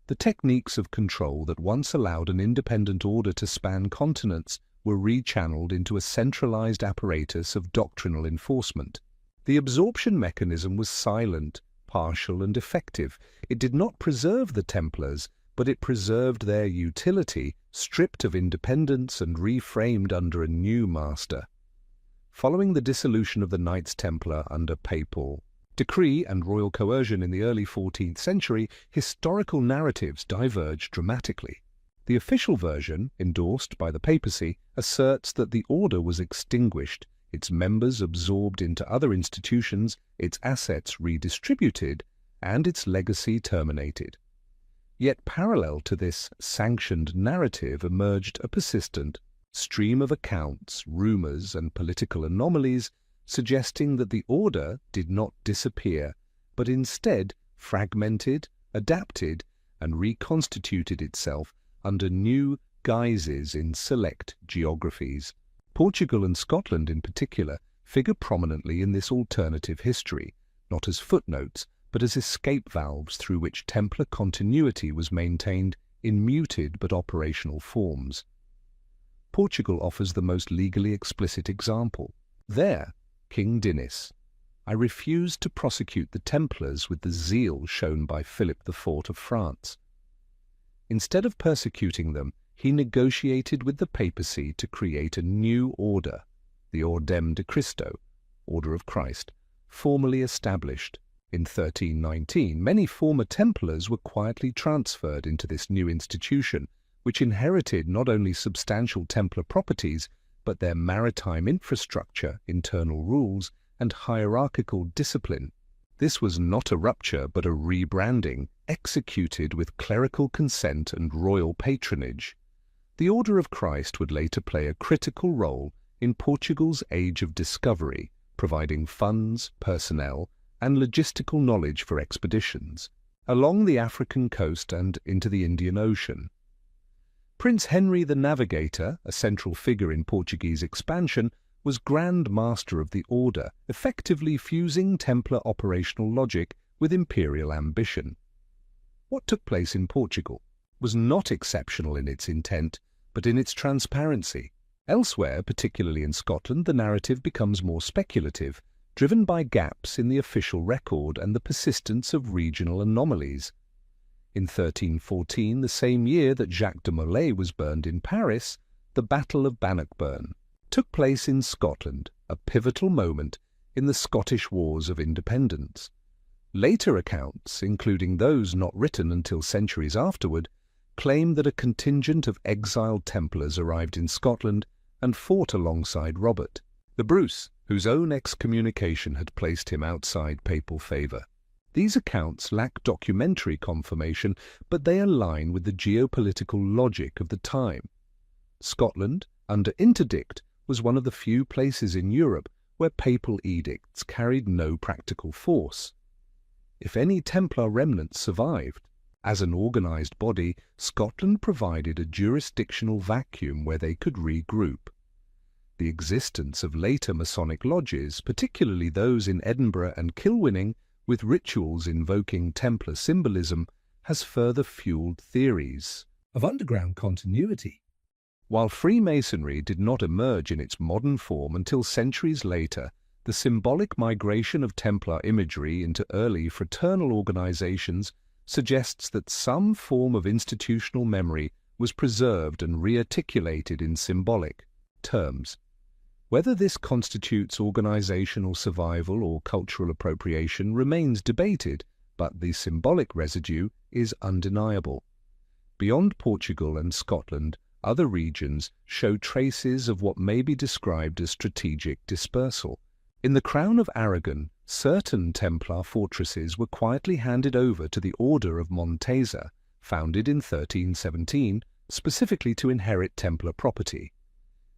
The techniques of control that once allowed an independent order to span continents were rechanneled into a centralized apparatus of doctrinal enforcement. The absorption mechanism was silent, partial, and effective. It did not preserve the Templars, but it preserved their utility, stripped of independence and reframed under a new master. Following the dissolution of the Knights Templar under papal decree and royal coercion in the early 14th century, historical narratives diverged dramatically. The official version, endorsed by the papacy, asserts that the order was extinguished, its members absorbed into other institutions, its assets redistributed, and its legacy terminated. Yet parallel to this sanctioned narrative emerged a persistent stream of accounts, rumours and political anomalies suggesting that the order did not disappear, but instead fragmented, adapted and reconstituted itself under new guises in select geographies. Portugal and Scotland in particular figure prominently in this alternative history, not as footnotes, but as escape valves through which Templar continuity was maintained in muted but operational forms. Portugal offers the most legally explicit example. There, King Dinis, I refused to prosecute the Templars with the zeal shown by Philip IV of France. Instead of persecuting them, he negotiated with the papacy to create a new order, the Ordem de Cristo, Order of Christ, formally established. In 1319, many former Templars were quietly transferred into this new institution, which inherited not only substantial Templar properties, but their maritime infrastructure, internal rules, and hierarchical discipline. This was not a rupture, but a rebranding, executed with clerical consent and royal patronage. The Order of Christ would later play a critical role in Portugal's Age of Discovery, providing funds, personnel, and logistical knowledge for expeditions along the African coast and into the Indian Ocean. Prince Henry the Navigator, a central figure in Portuguese expansion, was Grand Master of the Order, effectively fusing Templar operational logic with imperial ambition. What took place in Portugal was not exceptional in its intent, but in its transparency. Elsewhere, particularly in Scotland, the narrative becomes more speculative, driven by gaps in the official record and the persistence of regional anomalies. In 1314, the same year that Jacques de Molay was burned in Paris, the Battle of Bannockburn took place in Scotland, a pivotal moment in the Scottish Wars of Independence. Later accounts, including those not written until centuries afterward, claim that a contingent of exiled Templars arrived in Scotland and fought alongside Robert the Bruce, whose own excommunication had placed him outside papal favour. These accounts lack documentary confirmation, but they align with the geopolitical logic of the time. Scotland, under interdict, was one of the few places in Europe where papal edicts carried no practical force. If any Templar remnants survived, as an organised body, Scotland provided a jurisdictional vacuum where they could regroup. The existence of later Masonic lodges, particularly those in Edinburgh and Kilwinning, with rituals invoking Templar symbolism, has further fueled theories of underground continuity. While Freemasonry did not emerge in its modern form until centuries later, the symbolic migration of Templar imagery into early fraternal organizations suggests that some form of institutional memory was preserved and rearticulated in symbolic terms. Whether this constitutes organizational survival or cultural appropriation remains debated, but the symbolic residue is undeniable. Beyond Portugal and Scotland, other regions show traces of what may be described as strategic dispersal. In the Crown of Aragon, certain Templar fortresses were quietly handed over to the Order of Montesa, founded in 1317, specifically to inherit Templar property.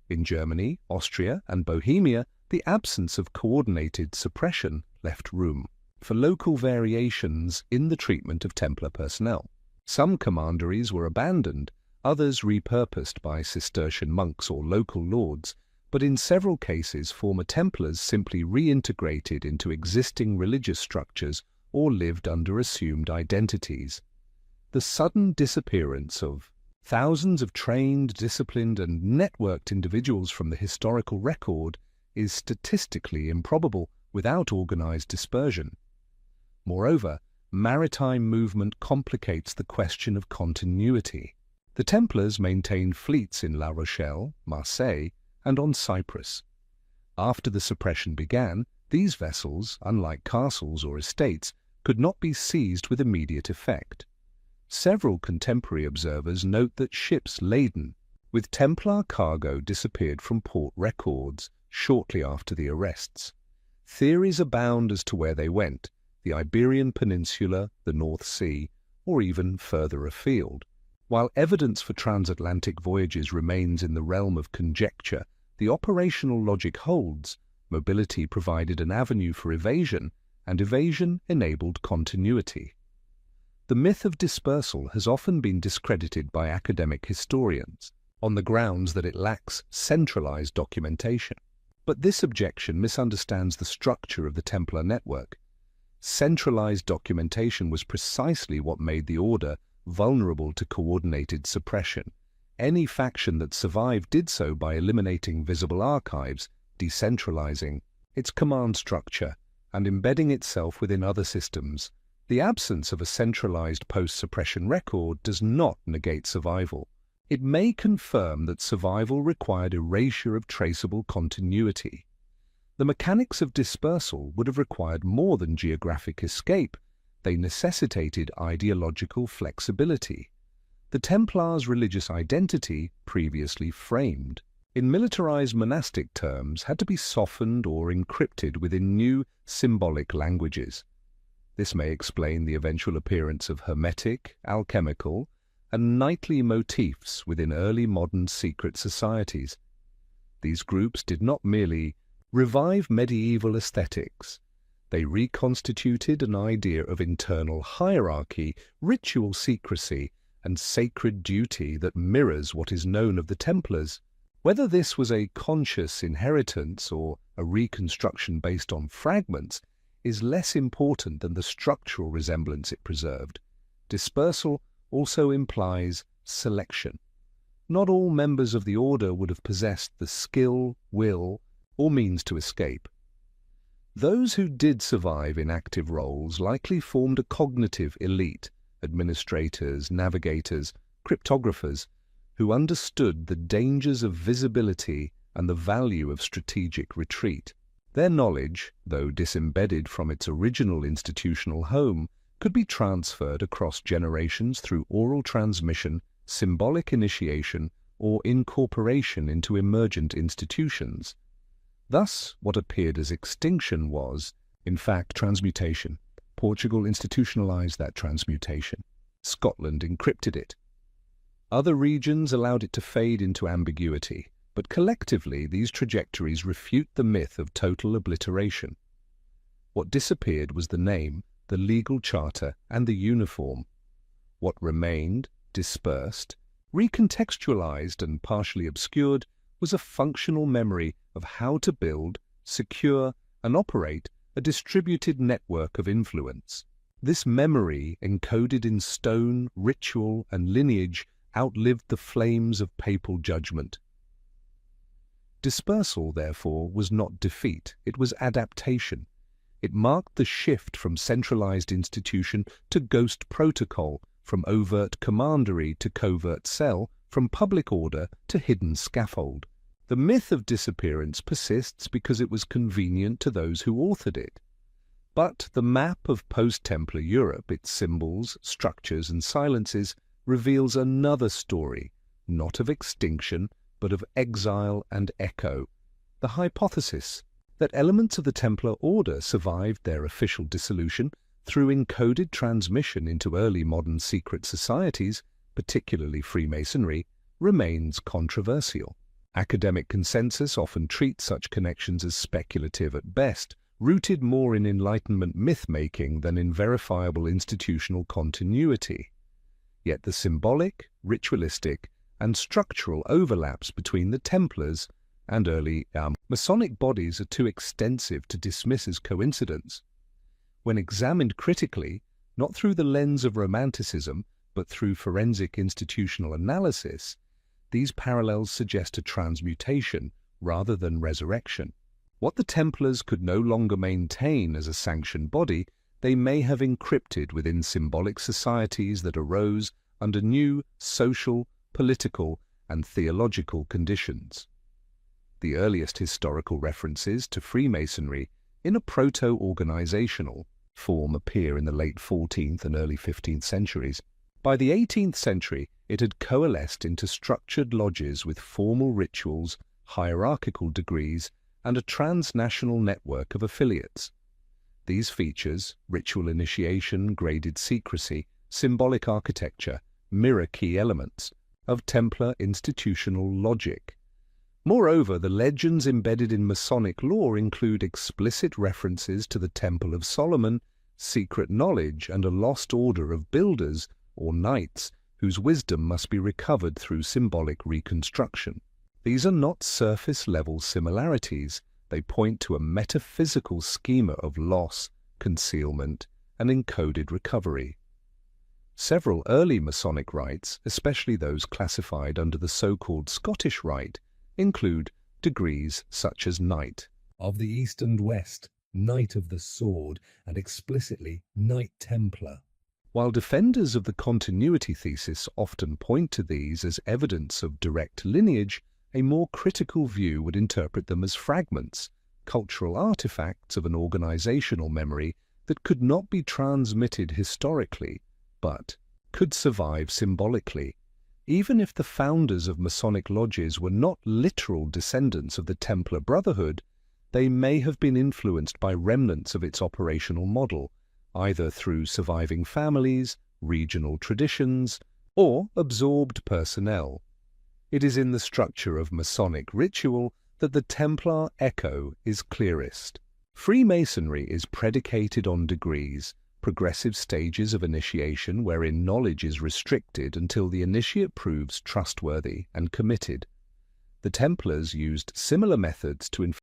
In Germany, Austria, and Bohemia, the absence of coordinated suppression left room for local variations in the treatment of Templar personnel. Some commanderies were abandoned, others repurposed by Cistercian monks or local lords, but in several cases former Templars simply reintegrated into existing religious structures or lived under assumed identities. The sudden disappearance of thousands of trained, disciplined, and networked individuals from the historical record is statistically improbable without organized dispersion. Moreover, maritime movement complicates the question of continuity. The Templars maintained fleets in La Rochelle, Marseille, and on Cyprus. After the suppression began, these vessels, unlike castles or estates, could not be seized with immediate effect. Several contemporary observers note that ships laden with Templar cargo disappeared from port records shortly after the arrests. Theories abound as to where they went: the Iberian Peninsula, the North Sea, or even further afield. While evidence for transatlantic voyages remains in the realm of conjecture, the operational logic holds. Mobility provided an avenue for evasion, and evasion enabled continuity. The myth of dispersal has often been discredited by academic historians, on the grounds that it lacks centralized documentation. But this objection misunderstands the structure of the Templar network. Centralized documentation was precisely what made the order vulnerable to coordinated suppression. Any faction that survived did so by eliminating visible archives, decentralizing its command structure, and embedding itself within other systems. The absence of a centralized post-suppression record does not negate survival. It may confirm that survival required erasure of traceable continuity. The mechanics of dispersal would have required more than geographic escape. They necessitated ideological flexibility. The Templars' religious identity, previously framed in militarized monastic terms, had to be softened or encrypted within new symbolic languages. This may explain the eventual appearance of hermetic, alchemical, and knightly motifs within early modern secret societies. These groups did not merely revive medieval aesthetics. They reconstituted an idea of internal hierarchy, ritual secrecy, and sacred duty that mirrors what is known of the Templars. Whether this was a conscious inheritance or a reconstruction based on fragments is less important than the structural resemblance it preserved. Dispersal also implies selection. Not all members of the order would have possessed the skill, will, or means to escape. Those who did survive in active roles likely formed a cognitive elite, administrators, navigators, cryptographers, who understood the dangers of visibility and the value of strategic retreat. Their knowledge, though disembedded from its original institutional home, could be transferred across generations through oral transmission, symbolic initiation, or incorporation into emergent institutions. Thus, what appeared as extinction was, in fact, transmutation. Portugal institutionalized that transmutation. Scotland encrypted it. Other regions allowed it to fade into ambiguity, but collectively these trajectories refute the myth of total obliteration. What disappeared was the name, the legal charter, and the uniform. What remained, dispersed, recontextualized, and partially obscured was a functional memory of how to build, secure, and operate a distributed network of influence. This memory, encoded in stone, ritual, and lineage, outlived the flames of papal judgment. Dispersal, therefore, was not defeat, it was adaptation. It marked the shift from centralized institution to ghost protocol, from overt commandery to covert cell, from public order to hidden scaffold. The myth of disappearance persists because it was convenient to those who authored it. But the map of post-Templar Europe, its symbols, structures, and silences, reveals another story, not of extinction, but of exile and echo. The hypothesis that elements of the Templar order survived their official dissolution through encoded transmission into early modern secret societies, particularly Freemasonry, remains controversial. Academic consensus often treats such connections as speculative at best, rooted more in Enlightenment myth-making than in verifiable institutional continuity. Yet the symbolic, ritualistic, and structural overlaps between the Templars and early Masonic bodies are too extensive to dismiss as coincidence. When examined critically, not through the lens of Romanticism, but through forensic institutional analysis, these parallels suggest a transmutation rather than resurrection. What the Templars could no longer maintain as a sanctioned body, they may have encrypted within symbolic societies that arose under new social, political, and theological conditions. The earliest historical references to Freemasonry in a proto-organizational form appear in the late 14th and early 15th centuries. By the 18th century, it had coalesced into structured lodges with formal rituals, hierarchical degrees, and a transnational network of affiliates. These features, ritual initiation, graded secrecy, symbolic architecture mirror key elements of Templar institutional logic. Moreover, the legends embedded in Masonic lore include explicit references to the Temple of Solomon, secret knowledge, and a lost order of builders, or knights, whose wisdom must be recovered through symbolic reconstruction. These are not surface-level similarities. They point to a metaphysical schema of loss, concealment, and encoded recovery. Several early Masonic rites, especially those classified under the so-called Scottish Rite, include degrees such as Knight of the East and West, Knight of the Sword, and explicitly Knight Templar. While defenders of the continuity thesis often point to these as evidence of direct lineage, a more critical view would interpret them as fragments, cultural artifacts of an organizational memory that could not be transmitted historically, but could survive symbolically. Even if the founders of Masonic lodges were not literal descendants of the Templar Brotherhood, they may have been influenced by remnants of its operational model, either through surviving families, regional traditions, or absorbed personnel. It is in the structure of Masonic ritual that the Templar echo is clearest. Freemasonry is predicated on degrees, progressive stages of initiation wherein knowledge is restricted until the initiate proves trustworthy and committed. The Templars used similar methods to